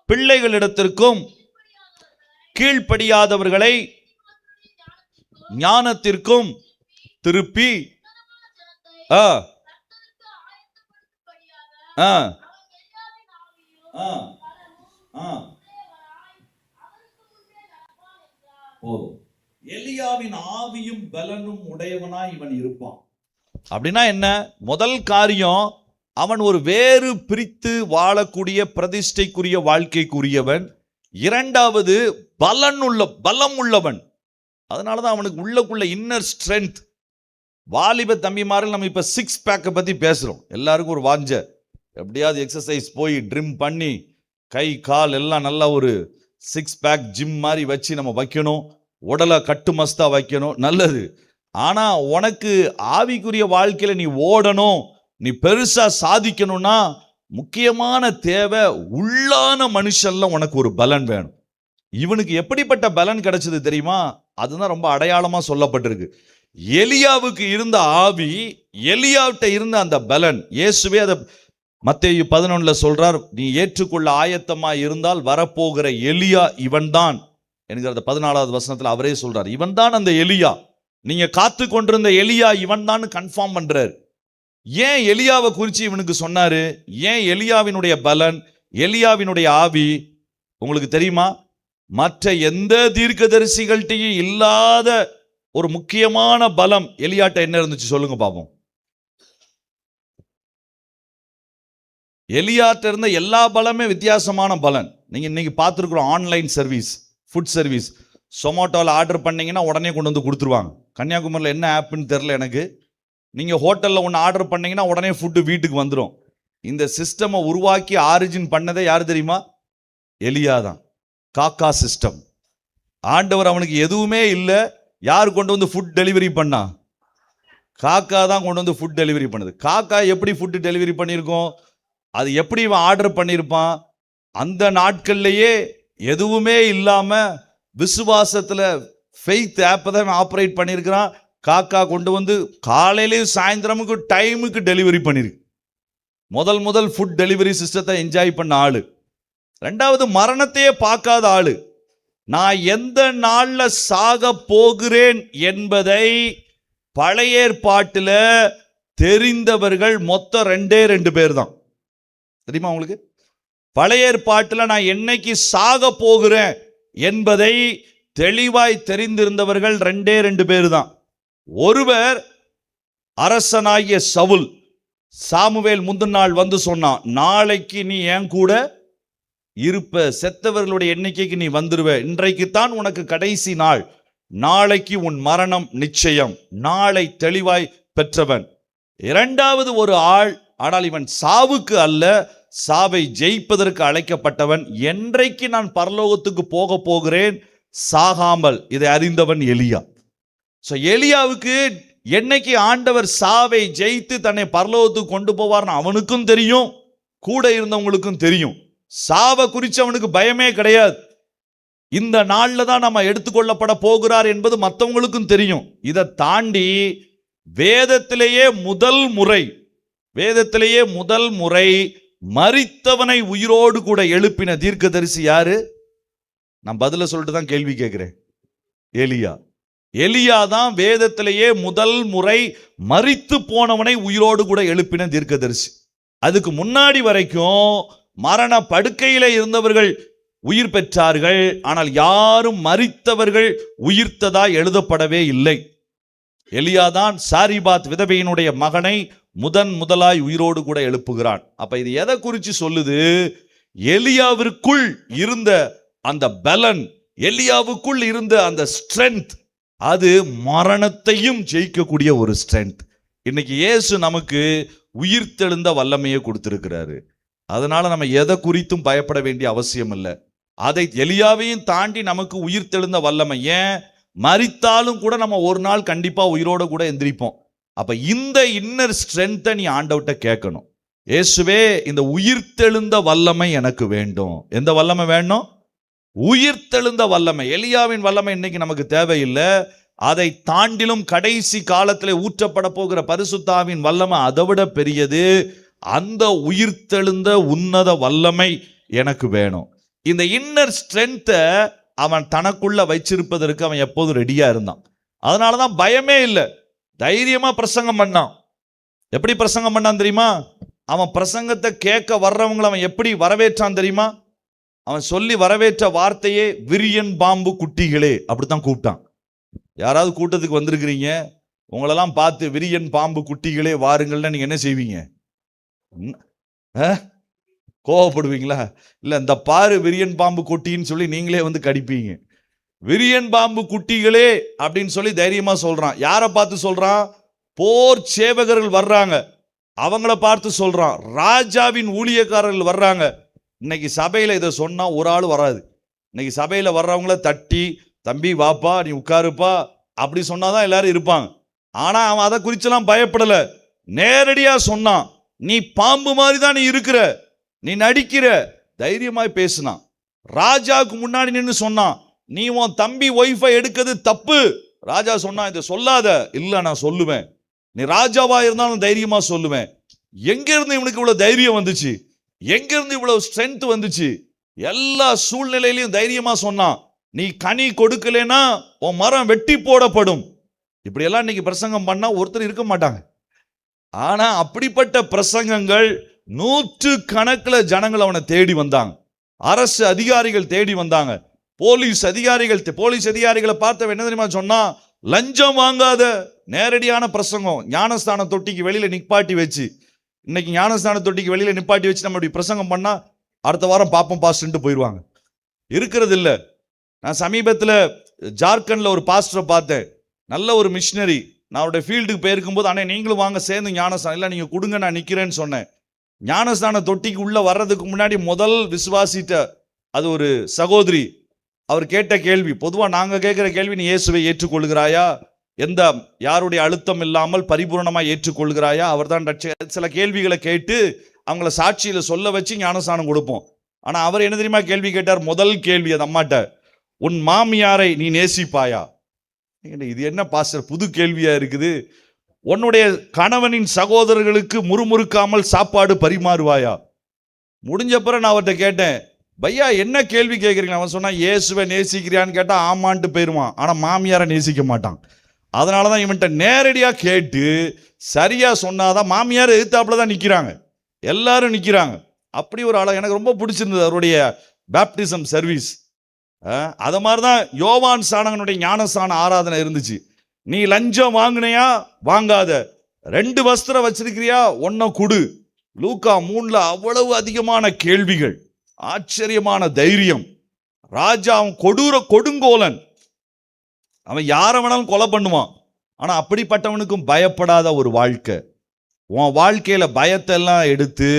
பிள்ளைகளிடத்திற்கும் கீழ்ப்படியாதவர்களை ஞானத்திற்கும் திருப்பி எலியாவின் ஆவியும் பலனும் உடையவனாய் இவன் இருப்பான். அப்படின்னா என்ன? முதல் காரியம், அவன் ஒரு வேறு பிரித்து வாழக்கூடிய பிரதிஷ்டைக்குரிய வாழ்க்கைக்குரியவன். 2வது பலம் உள்ளவன். அதனாலதான் அவனுக்கு உள்ளக்குள்ள இன்னர் ஸ்ட்ரென்த். வாலிப தம்பிமார்கள் நம்ம இப்ப 6 பேக்கை பத்தி பேசுறோம். எல்லாருக்கும் ஒரு வாஞ்ச, எப்படியாவது எக்ஸசைஸ் போய் ட்ரிம் பண்ணி கை கால் எல்லாம் நல்லா ஒரு 6 பேக் ஜிம் மாதிரி வச்சு நம்ம வைக்கணும், உடலை கட்டு மஸ்தா வைக்கணும், நல்லது. ஆனா உனக்கு ஆவிக்குரிய வாழ்க்கையில நீ ஓடணும், நீ பெருசா சாதிக்கணும்னா முக்கியமான தேவை உள்ளான மனுஷன்ல உனக்கு ஒரு பலன் வேணும். இவனுக்கு எப்படிப்பட்ட பலன் கிடைச்சது தெரியுமா? அதுதான் ரொம்ப அடையாளமா சொல்லப்பட்டிருக்கு. எலியாவுக்கு இருந்த ஆவி, எலியாவிட்ட இருந்த அந்த பலன், இயேசுவே அதை மத்தேயு 11 சொல்றார், நீ ஏற்றுக்கொள்ள ஆயத்தமா இருந்தால் வரப்போகிற எலியா இவன்தான் என்கிற 14வது வசனத்துல அவரே சொல்றார், இவன் தான் அந்த எலியா, நீங்க காத்து கொண்டிருந்த எலியா இவன் தான் கன்ஃபார்ம் பண்றார். ஏன் எலியாவை குறித்து இவனுக்கு சொன்னாரு? ஏன் எலியாவினுடைய பலன், எலியாவினுடைய ஆவி உங்களுக்கு தெரியுமா? மற்ற எந்த தீர்க்கதரிசிகள்கிட்டையும் இல்லாத ஒரு முக்கியமான பலம் எலியாட்ட என்ன இருந்துச்சு சொல்லுங்க பாப்போம். எலியாட்ட இருந்த எல்லா பலமே வித்தியாசமான பலன். நீங்க இன்னைக்கு பார்த்துருக்குறோம், ஆன்லைன் சர்வீஸ், ஃபுட் சர்வீஸ், சொமோட்டோவில் ஆர்டர் பண்ணீங்கன்னா உடனே கொண்டு வந்து கொடுத்துருவாங்க. கன்னியாகுமரியில் என்ன ஆப்னு தெரில எனக்கு. நீங்கள் ஹோட்டலில் ஒன்று ஆர்டர் பண்ணீங்கன்னா உடனே ஃபுட்டு வீட்டுக்கு வந்துடும். இந்த சிஸ்டமை உருவாக்கி ஆரிஜின் பண்ணதே யார் தெரியுமா? எலியா தான். காக்கா சிஸ்டம். ஆண்டவர் அவனுக்கு எதுவுமே இல்லை, யார் கொண்டு வந்து ஃபுட் டெலிவரி பண்ணா? காக்கா தான் கொண்டு வந்து ஃபுட் டெலிவரி பண்ணுது. காக்கா எப்படி ஃபுட்டு டெலிவரி பண்ணியிருக்கோம்? அது எப்படி இவன் ஆர்டர் பண்ணியிருப்பான்? அந்த நாட்கள்லேயே எதுவுமே இல்லாமல் விசுவாசத்தில் ஃபெய்த் ஆப்பை தான் ஆப்ரேட் பண்ணியிருக்கிறான். காக்கா கொண்டு வந்து காலையிலையும் சாயந்தரமுக்கு டைமுக்கு டெலிவரி பண்ணியிருக்கு. முதல் ஃபுட் டெலிவரி சிஸ்டத்தை என்ஜாய் பண்ண ஆளு. 2வது மரணத்தையே பார்க்காத ஆளு. நான் எந்த நாளில் சாக போகிறேன் என்பதை பழைய ஏற்பாட்டுல தெரிந்தவர்கள் மொத்தம் 2 பேர் தான். தெரியுமா உங்களுக்கு? பழைய ஏற்பாட்டுல நான் என்னைக்கு சாக போகிறேன் என்பதை தெளிவாய் தெரிந்திருந்தவர்கள் 2 பேர் தான். ஒருவர் அரசனாகிய சவுல். சாமுவேல் முந்தின நாள் வந்து சொன்னான், நாளைக்கு நீ என் கூட இருப்ப, செத்தவர்களுடைய எண்ணிக்கைக்கு நீ வந்துருவ, இன்றைக்குத்தான் உனக்கு கடைசி நாள், நாளைக்கு உன் மரணம் நிச்சயம். நாளை தெளிவாய் பெற்றவன். 2வது ஒரு ஆள், ஆனால் இவன் சாவுக்கு அல்ல, சாவை ஜெயிப்பதற்கு அழைக்கப்பட்டவன். என்றைக்கு நான் பரலோகத்துக்கு போக போகிறேன் சாகாமல், இதை அறிந்தவன் எலியா. சோ எலியாவுக்கு என்னைக்கு ஆண்டவர் சாவை ஜெயித்து தன்னை பரலோகத்துக்கு கொண்டு போவார்னு அவனுக்கும் தெரியும், கூட இருந்தவங்களுக்கும் தெரியும். சாவை குறித்து அவனுக்கு பயமே கிடையாது. இந்த நாள்ல தான் நம்ம எடுத்துக்கொள்ளப்பட போகிறார் என்பது மற்றவங்களுக்கும் தெரியும். இதை தாண்டி வேதத்திலேயே முதல் முறை மரித்தவனை உயிரோடு கூட எழுப்பின தீர்க்கதரிசி யாரு? நான் பதில சொல்லிட்டு தான் கேள்வி கேட்கிறேன். எலியா தான் வேதத்திலேயே முதல் முறை மரித்து போனவனை உயிரோடு கூட எழுப்பின தீர்க்கதரிசி. அதுக்கு முன்னாடி வரைக்கும் மரண படுக்கையில இருந்தவர்கள் உயிர் பெற்றார்கள், ஆனால் யாரும் மரித்தவர்கள் உயிர்த்ததா எழுதப்படவே இல்லை. எலியாதான் சாரிபாத் விதவையினுடைய மகனை முதலாய் உயிரோடு கூட எழுப்புகிறான். அப்ப இது எதை குறித்து சொல்லுது? எலியாவிற்குள் இருந்த அந்த பலன், எலியாவுக்குள் இருந்த அந்த ஸ்ட்ரென்த், அது மரணத்தையும் ஜெயிக்கக்கூடிய ஒரு ஸ்ட்ரென்த். இன்னைக்கு இயேசு நமக்கு உயிர்த்தெழுந்த வல்லமையை கொடுத்திருக்கிறாரு. அதனால நம்ம எதை குறித்தும் பயப்பட வேண்டிய அவசியம் இல்லை. அதை எலியாவையும் தாண்டி நமக்கு உயிர்த்தெழுந்த வல்லமை. ஏன்? மரித்தாலும் கூட நம்ம ஒரு நாள் கண்டிப்பா உயிரோட கூட எந்திரிப்போம். அப்ப இந்த இன்னர் ஸ்ட்ரென்த்தை நீ ஆண்டவர்கிட்ட கேட்கணும். இயேசுவே, இந்த உயிர்த்தெழுந்த வல்லமை எனக்கு வேண்டும். எந்த வல்லமை வேணும்? உயிர்த்தெழுந்த வல்லமை. எலியாவின் வல்லமை இன்னைக்கு நமக்கு தேவையில்லை. அதை தாண்டிலும் கடைசி காலத்தில் ஊற்றப்பட போகிற பரிசுத்தாவின் வல்லமை அதை விட பெரியது. அந்த உயிர்த்தெழுந்த உன்னத வல்லமை எனக்கு வேணும். இந்த இன்னர் ஸ்ட்ரென்த்தை அவன் தனக்குள்ள வச்சிருப்பதற்கு அவன் எப்போதும் ரெடியா இருந்தான். அதனாலதான் பயமே இல்லை, தைரியமா பிரசங்கம் பண்ணான். எப்படி பிரசங்கம் பண்ணான் தெரியுமா? அவன் பிரசங்கத்தை கேட்க வர்றவங்களை அவன் எப்படி வரவேற்றான் தெரியுமா? அவன் சொல்லி வரவேற்ற வார்த்தையே விரியன் பாம்பு குட்டிகளே, அப்படித்தான் கூப்பிட்டான். யாராவது கூட்டத்துக்கு வந்திருக்கிறீங்க, உங்களெல்லாம் பார்த்து விரியன் பாம்பு குட்டிகளே வாருங்கள்னு நீங்க என்ன செய்வீங்க? கோவப்படுவீங்களா? இல்ல, இந்த பாரு விரியன் பாம்பு குட்டின்னு சொல்லி நீங்களே வந்து கடிப்பீங்க. விரியன் பாம்பு குட்டிகளே அப்படின்னு சொல்லி தைரியமா சொல்றான். யாரை பார்த்து சொல்றான்? போர் சேவகர்கள் வர்றாங்க, அவங்கள பார்த்து சொல்றான். ராஜாவின் ஊழியக்காரர்கள் வர்றாங்க. இன்னைக்கு சபையில இதை சொன்னா ஒரு ஆள் வராது. இன்னைக்கு சபையில வர்றவங்கள தட்டி, தம்பி வாப்பா, நீ உட்காருப்பா அப்படி சொன்னாதான் எல்லாரும் இருப்பாங்க. ஆனா அவன் அதை குறிச்செல்லாம் பயப்படல. நேரடியா சொன்னான், நீ பாம்பு மாதிரி தான் நீ இருக்கிற, நீ நடிக்கிற. தைரியமாய் பேசினான். ராஜாவுக்கு முன்னாடி நின்று சொன்னான், நீ உன் தம்பி ஒய்ஃபை எடுக்கிறது தப்பு. ராஜா சொன்னா, இதை சொல்லாத. இல்ல, நான் சொல்லுவேன். நீ ராஜாவா இருந்தாலும் தைரியமா சொல்லுவேன். எங்க இருந்து இவனுக்கு இவ்வளவு தைரியம் வந்துச்சு? எங்க இருந்து இவ்வளவு ஸ்ட்ரென்த் வந்துச்சு? எல்லா சூழ்நிலையிலையும் தைரியமா சொன்னான், நீ கனி கொடுக்கலனா உன் மரம் வெட்டி போடப்படும். இப்படி எல்லாம் இன்னைக்கு பிரசங்கம் பண்ணா ஒருத்தர் இருக்க மாட்டாங்க. ஆனா அப்படிப்பட்ட பிரசங்கங்கள் 100 கணக்குல ஜனங்கள் அவனை தேடி வந்தாங்க. அரசு அதிகாரிகள் தேடி வந்தாங்க. போலீஸ் அதிகாரிகளை பார்த்த என்ன தெரியுமா சொன்னா? லஞ்சம் வாங்காத. நேரடியான பிரசங்கம். ஞானஸ்தான தொட்டிக்கு வெளியில நிப்பாட்டி வச்சு, இன்னைக்கு ஞானஸ்தான தொட்டிக்கு வெளியில நிப்பாட்டி வச்சு நம்ம இப்படி பிரசங்கம் பண்ணா அடுத்த வாரம் பாப்போம் பாஸ்டர்ன்ட்டு போயிடுவாங்க. இருக்கிறது இல்லை. நான் சமீபத்தில் ஜார்க்கண்ட்ல ஒரு பாஸ்டரை பார்த்தேன், நல்ல ஒரு மிஷினரி. நான் அவருடைய ஃபீல்டுக்கு போயிருக்கும்போது, அண்ணே நீங்களும் வாங்க சேர்ந்து ஞானஸ்தானம், இல்லை நீங்க கொடுங்க நான் நிற்கிறேன்னு சொன்னேன். ஞானஸ்தான தொட்டிக்கு உள்ள வர்றதுக்கு முன்னாடி முதல் விசுவாசிட்ட அது ஒரு சகோதரி. அவர் கேட்ட கேள்வி, பொதுவாக நாங்கள் கேட்குற கேள்வி, நீ இயேசுவை ஏற்றுக்கொள்கிறாயா? யாருடைய அழுத்தம் இல்லாமல் பரிபூர்ணமாக ஏற்றுக்கொள்கிறாயா? அவர் தான் சில கேள்விகளை கேட்டு அவங்கள சாட்சியில சொல்ல வச்சு ஞானஸ்தானம் கொடுப்போம். ஆனா அவர் என்ன தெரியுமா கேள்வி கேட்டார்? முதல் கேள்வி அது அம்மாட்ட, உன் மாமியாரை நீ நேசிப்பாயா? இது என்ன பாஸ்டர் புது கேள்வியா இருக்குது? உன்னுடைய கணவனின் சகோதரர்களுக்கு முறுமுறுக்காமல் சாப்பாடு பரிமாறுவாயா? முடிஞ்ச பிறகு நான் அவர்கிட்ட கேட்டேன், பையா என்ன கேள்வி கேட்குறீங்க? அவன் சொன்னா, இயேசுவை நேசிக்கிறியான்னு கேட்டா ஆமான்ட்டு போயிருவான், ஆனா மாமியாரை நேசிக்க மாட்டான். அதனாலதான் இவன்கிட்ட நேரடியா கேட்டு சரியா சொன்னாதான், மாமியார் எதிர்த்தாப்புல தான் நிக்கிறாங்க, எல்லாரும் நிக்கிறாங்க. அப்படி ஒரு ஆளை எனக்கு ரொம்ப பிடிச்சிருந்தது அவருடைய பேப்டிசம் சர்வீஸ். அத மாதிரிதான் யோவான் ஸ்நானகனுடைய ஞானஸ்நான ஆராதனை இருந்துச்சு. நீ லஞ்சம் வாங்கினியா வாங்காத, 2 வஸ்திரம் வச்சிருக்கிறியா ஒன்ன குடு. லூக்கா 3ல அவ்வளவு அதிகமான கேள்விகள், ஆச்சரியமான தைரியம். ராஜா அவன் கொடுங்கோலன், அவன் யாரை வேணாலும் கொலை பண்ணுவான். ஆனா அப்படிப்பட்டவனுக்கும் பயப்படாத ஒரு வாழ்க்கை. உன் வாழ்க்கையில பயத்தை எல்லாம் எடுத்து,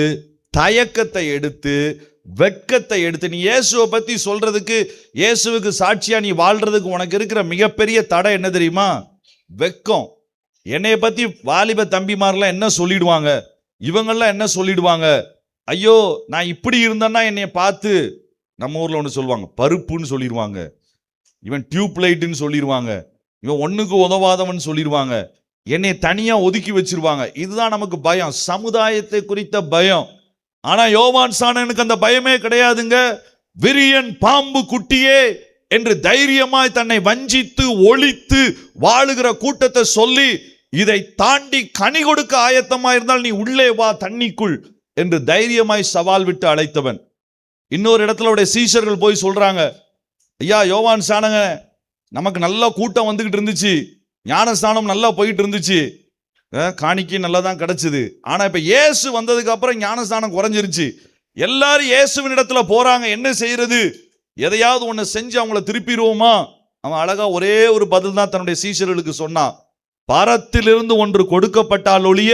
தயக்கத்தை எடுத்து, வெட்கத்தை எடுத்து, நீ இயேசுவை பத்தி சொல்றதுக்கு, இயேசுவுக்கு சாட்சியா நீ வாழ்றதுக்கு உனக்கு இருக்கிற மிகப்பெரிய தடை என்ன தெரியுமா? வெட்கம். என்னைய பத்தி வாலிப தம்பிமாரெல்லாம் என்ன சொல்லிடுவாங்க, இவங்கெல்லாம் என்ன சொல்லிடுவாங்க, ஐயோ நான் இப்படி இருந்தேன்னா என்னைய பார்த்து, நம்ம ஊர்ல ஒன்று சொல்லுவாங்க, பருப்புன்னு சொல்லிடுவாங்க, இவன் டியூப் லைட்டுன்னு சொல்லிடுவாங்க, இவன் ஒண்ணுக்கு உதவாதவன் சொல்லிடுவாங்க, என்னை தனியா ஒதுக்கி வச்சிருவாங்க. இதுதான் நமக்கு பயம், சமுதாயத்தை குறித்த பயம். ஆனா யோவான் ஸ்நானகனுக்கு அந்த பயமே கிடையாதுங்க. விரியன் பாம்பு குட்டியே என்று தைரியமாய் தன்னை வஞ்சித்து ஒளித்து வாழுகிற கூட்டத்தை சொல்லி, இதை தாண்டி கனி கொடுக்க ஆயத்தமா இருந்தால் நீ உள்ளே வா தண்ணிக்குள் என்று தைரியமாய் சவால் விட்டு அழைத்தவன். இன்னொரு இடத்துல அவருடைய சீஷர்கள் போய் சொல்றாங்க, ஐயா யோவான் ஸ்நானகன் நமக்கு நல்ல கூட்டம் வந்துகிட்டு இருந்துச்சு, ஞானஸ்நானம் நல்லா போயிட்டு இருந்துச்சு, காணிக்கை நல்லா தான் கிடைச்சது. ஆனா இப்ப இயேசு வந்ததுக்கு அப்புறம் ஞானஸ்நானம் குறைஞ்சிருச்சு, எல்லாரும் இயேசுவின் இடத்துல போறாங்க, என்ன செய்யறது? எதையாவது ஒண்ணு செஞ்சு அவங்கள திருப்பிடுவோமா? அவன் அழகா ஒரே ஒரு பதில் தான் தன்னுடைய சீஷர்களுக்கு சொன்னான், பரத்திலிருந்து ஒன்று கொடுக்கப்பட்டால் ஒழிய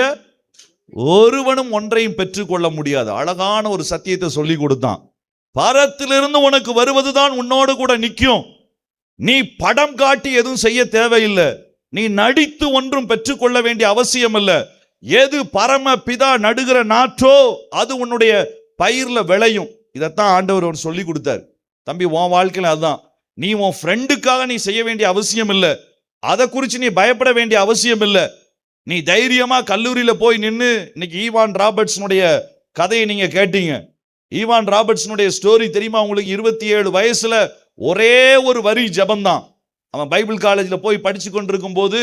ஒருவனும் ஒன்றையும் பெற்றுக்கொள்ள முடியாது. அழகான ஒரு சத்தியத்தை சொல்லி கொடுத்தான். பரத்திலிருந்து உனக்கு வருவதுதான் உன்னோடு கூட நிற்கும். நீ படம் காட்டி எதுவும் செய்ய தேவையில்லை, நீ நடித்து ஒன்றும் பெற்றுக்கொள்ள வேண்டிய அவசியம் இல்லை. எது பரம பிதா நடுகிற நாற்றோ அது உன்னுடைய பயிர்ல விளையும். இதைத்தான் ஆண்டவர் சொல்லி கொடுத்தார். தம்பி உன் வாழ்க்கையில அதுதான். நீ உன் ஃப்ரெண்டுக்காக நீ செய்ய வேண்டிய அவசியம் இல்லை, அதை குறித்து நீ பயப்பட வேண்டிய அவசியம் இல்லை. நீ தைரியமா கல்லூரியில போய் நின்று, இன்னைக்கு ஈவான் ராபர்ட்ஸனுடைய கதையை நீங்க கேட்டீங்க. ஈவான் ராபர்ட்ஸனுடைய ஸ்டோரி தெரியுமா உங்களுக்கு? 27 வயசுல ஒரே ஒரு வரி ஜபம்தான். அவன் பைபிள் காலேஜில் போய் படிச்சு கொண்டிருக்கும் போது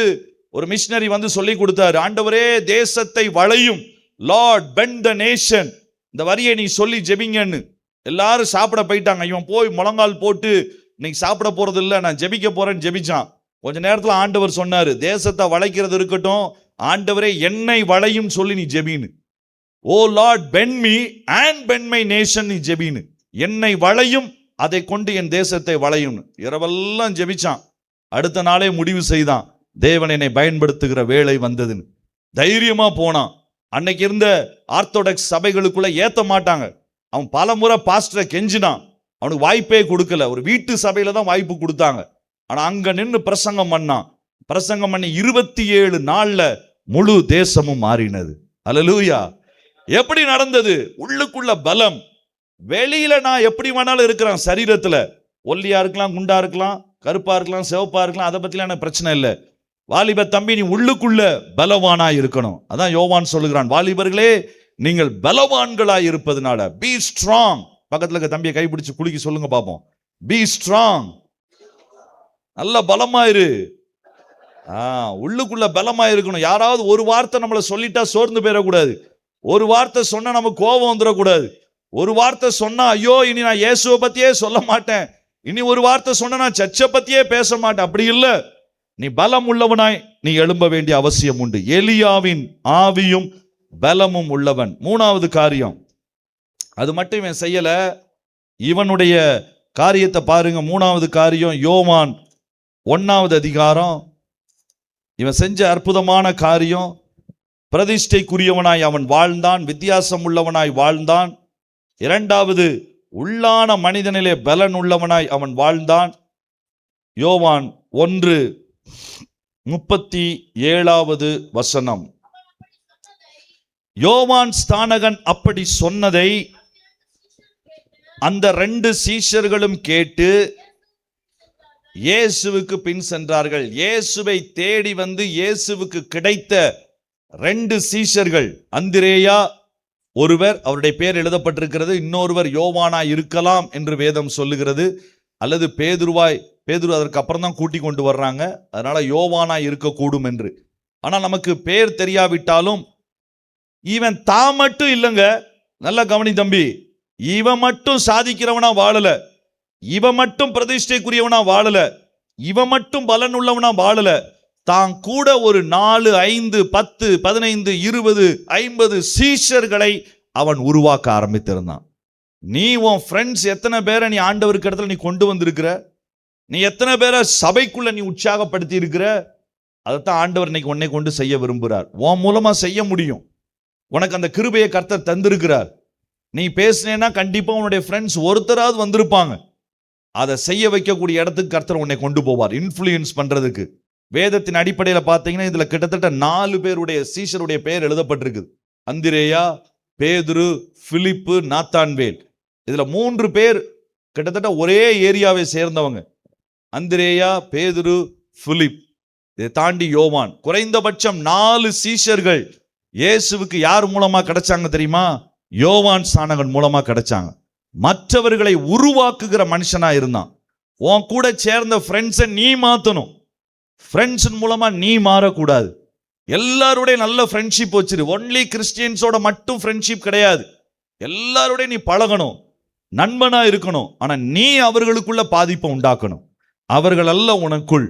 ஒரு மிஷினரி வந்து சொல்லி கொடுத்தாரு, ஆண்டவரே தேசத்தை வளையும், லார்ட் பெண்ட் த நேஷன், இந்த வரியை நீ சொல்லி ஜெபிங்கன்னு. எல்லாரும் சாப்பிட போயிட்டாங்க. இவன் போய் முழங்கால் போட்டு இன்னைக்கு சாப்பிட போறது இல்லை, நான் ஜெபிக்க போறேன்னு ஜெபிச்சான். கொஞ்ச நேரத்துல ஆண்டவர் சொன்னாரு, தேசத்தை வளைக்கிறது இருக்கட்டும், ஆண்டவரே என்னை வளையும் சொல்லி நீ ஜெபின்னு. O lord bend me and bend my nation, நீ ஜெபின்னு. என்னை வளையும், அதை கொண்டு என் தேசத்தை வளையும். இரவெல்லாம் ஜெபிச்சான். அடுத்த நாளே முடிவு செய்தான், தேவன் என்னை பயன்படுத்துகிற வேலை வந்ததுன்னு. தைரியமா போனான். அன்னைக்கு இருந்த ஆர்த்தோடாக்ஸ் சபைகளுக்குள்ள ஏத்த மாட்டாங்க. அவன் பல முறை பாஸ்டரை கெஞ்சினான், அவனுக்கு வாய்ப்பே கொடுக்கல. ஒரு வீட்டு சபையில தான் வாய்ப்பு கொடுத்தாங்க. ஆனா அங்க நின்று பிரசங்கம் பண்ணான். பிரசங்கம் பண்ணி 27 நாள்ல முழு தேசமும் மாறினது. அல்லேலூயா. எப்படி நடந்தது? உள்ளுக்குள்ள பலம். வெளியில நான் எப்படி வேணாலும் இருக்கிறான், சரீரத்துல ஒல்லியா இருக்கலாம், குண்டா இருக்கலாம், கருப்பா இருக்கலாம், சிவப்பா இருக்கலாம், அதை பத்திலாம் எனக்கு பிரச்சனை இல்லை. வாலிப தம்பி, நீ உள்ளுக்குள்ள பலவானா இருக்கணும். அதான் யோவான் சொல்லுகிறான், வாலிபர்களே நீங்கள் பலவான்களாய் இருப்பதனால பி ஸ்ட்ராங். பக்கத்துல இருக்க தம்பியை கைப்பிடிச்சு குலுக்கி சொல்லுங்க பாப்போம், பி ஸ்ட்ராங். நல்ல பலமாயிரு. உள்ளுக்குள்ள பலமா இருக்கணும். யாராவது ஒரு வார்த்தை நம்மளை சொல்லிட்டா சோர்ந்து போயிடக்கூடாது. ஒரு வார்த்தை சொன்னா நமக்கு கோபம் வந்துடக்கூடாது. ஒரு வார்த்தை சொன்னா ஐயோ இனி நான் இயேசுவை பத்தியே சொல்ல மாட்டேன், இனி ஒரு வார்த்தை சொன்னா நான் சர்ச்சை பத்தியே பேச மாட்டேன். அப்படி இல்லை. நீ பலம் உள்ளவனாய் நீ எழும்ப வேண்டிய அவசியம் உண்டு. எலியாவின் ஆவியும் பலமும் உள்ளவன். 3வது காரியம், அது மட்டும் இவன் செய்யல, இவனுடைய காரியத்தை பாருங்க. 3வது காரியம், யோவான் 1வது அதிகாரம். இவன் செஞ்ச அற்புதமான காரியம், பிரதிஷ்டைக்குரியவனாய் அவன் வாழ்ந்தான், வித்தியாசம் உள்ளவனாய் வாழ்ந்தான். 2வது, உள்ளான மனிதனிலே பலன் உள்ளவனாய் அவன் வாழ்ந்தான். யோவான் 1:37 வசனம். யோவான் ஸ்நானகன் அப்படி சொன்னதை அந்த 2 சீஷர்களும் கேட்டு இயேசுவுக்கு பின் சென்றார்கள். இயேசுவை தேடி வந்து இயேசுவுக்கு கிடைத்த 2 சீஷர்கள், அந்திரேயா ஒருவர், அவருடைய பேர் எழுதப்பட்டிருக்கிறது, இன்னொருவர் யோவானா இருக்கலாம் என்று வேதம் சொல்லுகிறது, அல்லது பேதுருவாய் பேதுரு அதற்கு அப்புறம் தான் கூட்டி கொண்டு வர்றாங்க. அதனால யோவானா இருக்கக்கூடும் என்று. ஆனால் நமக்கு பேர் தெரியாவிட்டாலும் இவன் தான் மட்டும் இல்லைங்க. நல்லா கவனி தம்பி, இவன் மட்டும் சாதிக்கிறவனா வாழல, இவன் மட்டும் பிரதிஷ்டைக்குரியவனா வாழல, இவன் மட்டும் பலன் உள்ளவனா வாழல. தான் கூட ஒரு 4, 5, 10, 15, 20, 50 சீஷர்களை அவன் உருவாக்க ஆரம்பித்திருந்தான். நீ உன் ஃப்ரெண்ட்ஸ் எத்தனை பேரை நீ ஆண்டவருக்கு இடத்துல நீ கொண்டு வந்திருக்கிற, நீ எத்தனை பேரை சபைக்குள்ள நீ உற்சாகப்படுத்தி இருக்கிற, அதைத்தான் ஆண்டவர் இன்னைக்கு உன்னை கொண்டு செய்ய விரும்புகிறார். உன் மூலமா செய்ய முடியும். உனக்கு அந்த கிருபையை கர்த்தர் தந்திருக்கிறார். நீ பேசினேன்னா கண்டிப்பா உன்னுடைய ஃப்ரெண்ட்ஸ் ஒருத்தராவது வந்திருப்பாங்க. அதை செய்ய வைக்கக்கூடிய இடத்துக்கு கர்த்தர் உன்னை கொண்டு போவார், இன்ஃப்ளூயன்ஸ் பண்றதுக்கு. வேதத்தின் அடிப்படையில் பார்த்தீங்கன்னா இதுல கிட்டத்தட்ட 4 பேருடைய சீஷருடைய பெயர் எழுதப்பட்டிருக்குது. அந்திரேயா, பேதுரு, பிலிப்பு, நாத்தான்வேல். இதுல 3 பேர் கிட்டத்தட்ட ஒரே ஏரியாவை சேர்ந்தவங்க. அந்திரேயா, பேதுரு, பிலிப், இதை தாண்டி யோவான். குறைந்தபட்சம் 4 சீஷர்கள் இயேசுவுக்கு யார் மூலமா கிடைச்சாங்க தெரியுமா? யோவான் ஸ்நானகன் மூலமா கிடைச்சாங்க. மற்றவர்களை உருவாக்குகிற மனுஷனா இருந்தான். உன் கூட சேர்ந்த ஃப்ரெண்ட்ஸை நீ மாத்தணும். ஃப்ரெண்ட்ஸ் மூலமா நீ மாறக்கூடாது. எல்லாருடைய நல்ல ஃப்ரெண்ட்ஷிப் வச்சிரு. ஒன்லி கிறிஸ்டியன்ஸோட மட்டும் ஃப்ரெண்ட்ஷிப் கிடையாது. எல்லாருடைய நீ பழகணும், நண்பனா இருக்கணும். ஆனா நீ அவர்களுக்குள்ள பாதிப்பை உண்டாக்கணும். அவர்கள் அல்ல உனக்குள்.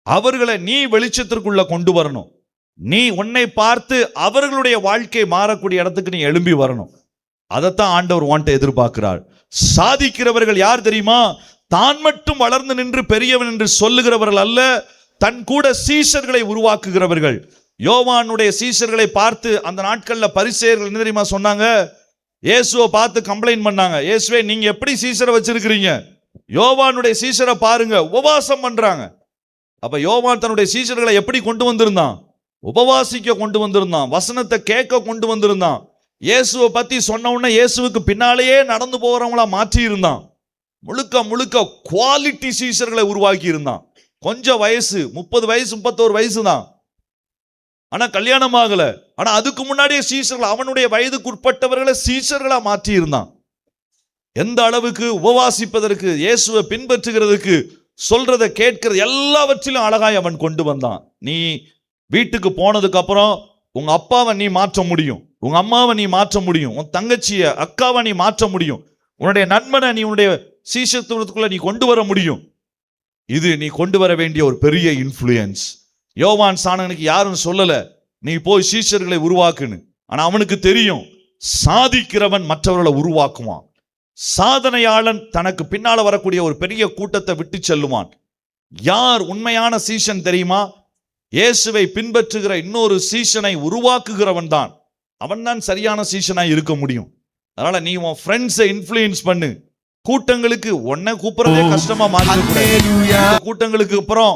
அவர்களை நீ வெளிச்சத்திற்குள்ள கொண்டு வரணும். நீ உன்னை பார்த்து அவர்களுடைய வாழ்க்கை மாறக்கூடிய இடத்துக்கு நீ எழும்பி வரணும். அதைத்தான் ஆண்டவர் உன்கிட்ட எதிர்பார்க்கிறார். சாதிக்கிறவர்கள் யார் தெரியுமா? தான் மட்டும் வளர்ந்து நின்று பெரியவன் என்று சொல்லுகிறவர்கள் அல்ல, தன் கூட சீஷர்களை உருவாக்குகிறவர்கள். யோவானுடைய சீஷர்களை பார்த்து அந்த நாட்கள்ல பரிசேயர்கள் என்ன தெரியுமா சொன்னாங்க? இயேசுவை பார்த்து கம்ப்ளைண்ட் பண்ணாங்க. இயேசுவே, நீங்க எப்படி சீஷரை வச்சிருக்கிறீங்க? யோவானுடைய சீஷரை பாருங்க, உபவாசம் பண்றாங்க. அப்ப யோவான் தன்னுடைய சீஷர்களை எப்படி கொண்டு வந்திருந்தான்? உபவாசிக்க கொண்டு வந்திருந்தான், வசனத்தை கேட்க கொண்டு வந்திருந்தான். இயேசுவை பத்தி சொன்ன உடனே இயேசுவுக்கு பின்னாலேயே நடந்து போறவங்களா மாற்றி இருந்தான். முழுக்க முழுக்க குவாலிட்டி சீஷர்களை உருவாக்கி இருந்தான். கொஞ்சம் வயசு, 30 வயசு 31 வயசு தான். ஆனா கல்யாணம் ஆகல. ஆனா அதுக்கு முன்னாடியே சீஷர்கள், அவனுடைய வயதுக்கு உட்பட்டவர்களை சீஷர்களா மாற்றி இருந்தான். எந்த அளவுக்கு உபவாசிப்பதற்கு, இயேசுவை பின்பற்றுகிறதுக்கு, சொல்றதை கேட்கிறது எல்லாவற்றிலும் அழகாய் அவன் கொண்டு வந்தான். நீ வீட்டுக்கு போனதுக்கு அப்புறம் உங்க அப்பாவை நீ மாற்ற முடியும், உங்க அம்மாவை நீ மாற்ற முடியும், உன் தங்கச்சிய அக்காவை நீ மாற்ற முடியும், உன்னுடைய நண்பனை நீ உன்னுடைய சீஷத்துவத்துக்குள்ள நீ கொண்டு வர முடியும். இது நீ கொண்டு வர வேண்டிய ஒரு பெரிய இன்ஃப்ளூயன்ஸ். யோவான் ஸ்நானகனுக்கு யாரும் சொல்லல நீ போய் சீஷர்களை உருவாக்குன்னு. ஆனா அவனுக்கு தெரியும், சாதிக்கிறவன் மற்றவர்களை உருவாக்குவான். சாதனையாளன் தனக்கு பின்னால வரக்கூடிய ஒரு பெரிய கூட்டத்தை விட்டு செல்லுவான். யார் உண்மையான சீஷன் தெரியுமா? இயேசுவை பின்பற்றுகிற இன்னொரு சீஷனை உருவாக்குகிறவன் தான். அவன் தான் சரியான சீஷனாய் இருக்க முடியும். அதனால நீ உன் ஃப்ரெண்ட்ஸை இன்ஃப்ளூயன்ஸ் பண்ணு. கூட்டங்களுக்கு உன்னை கூப்பிடுறதே கஷ்டமா மாறிக்க. கூட்டங்களுக்கு அப்புறம்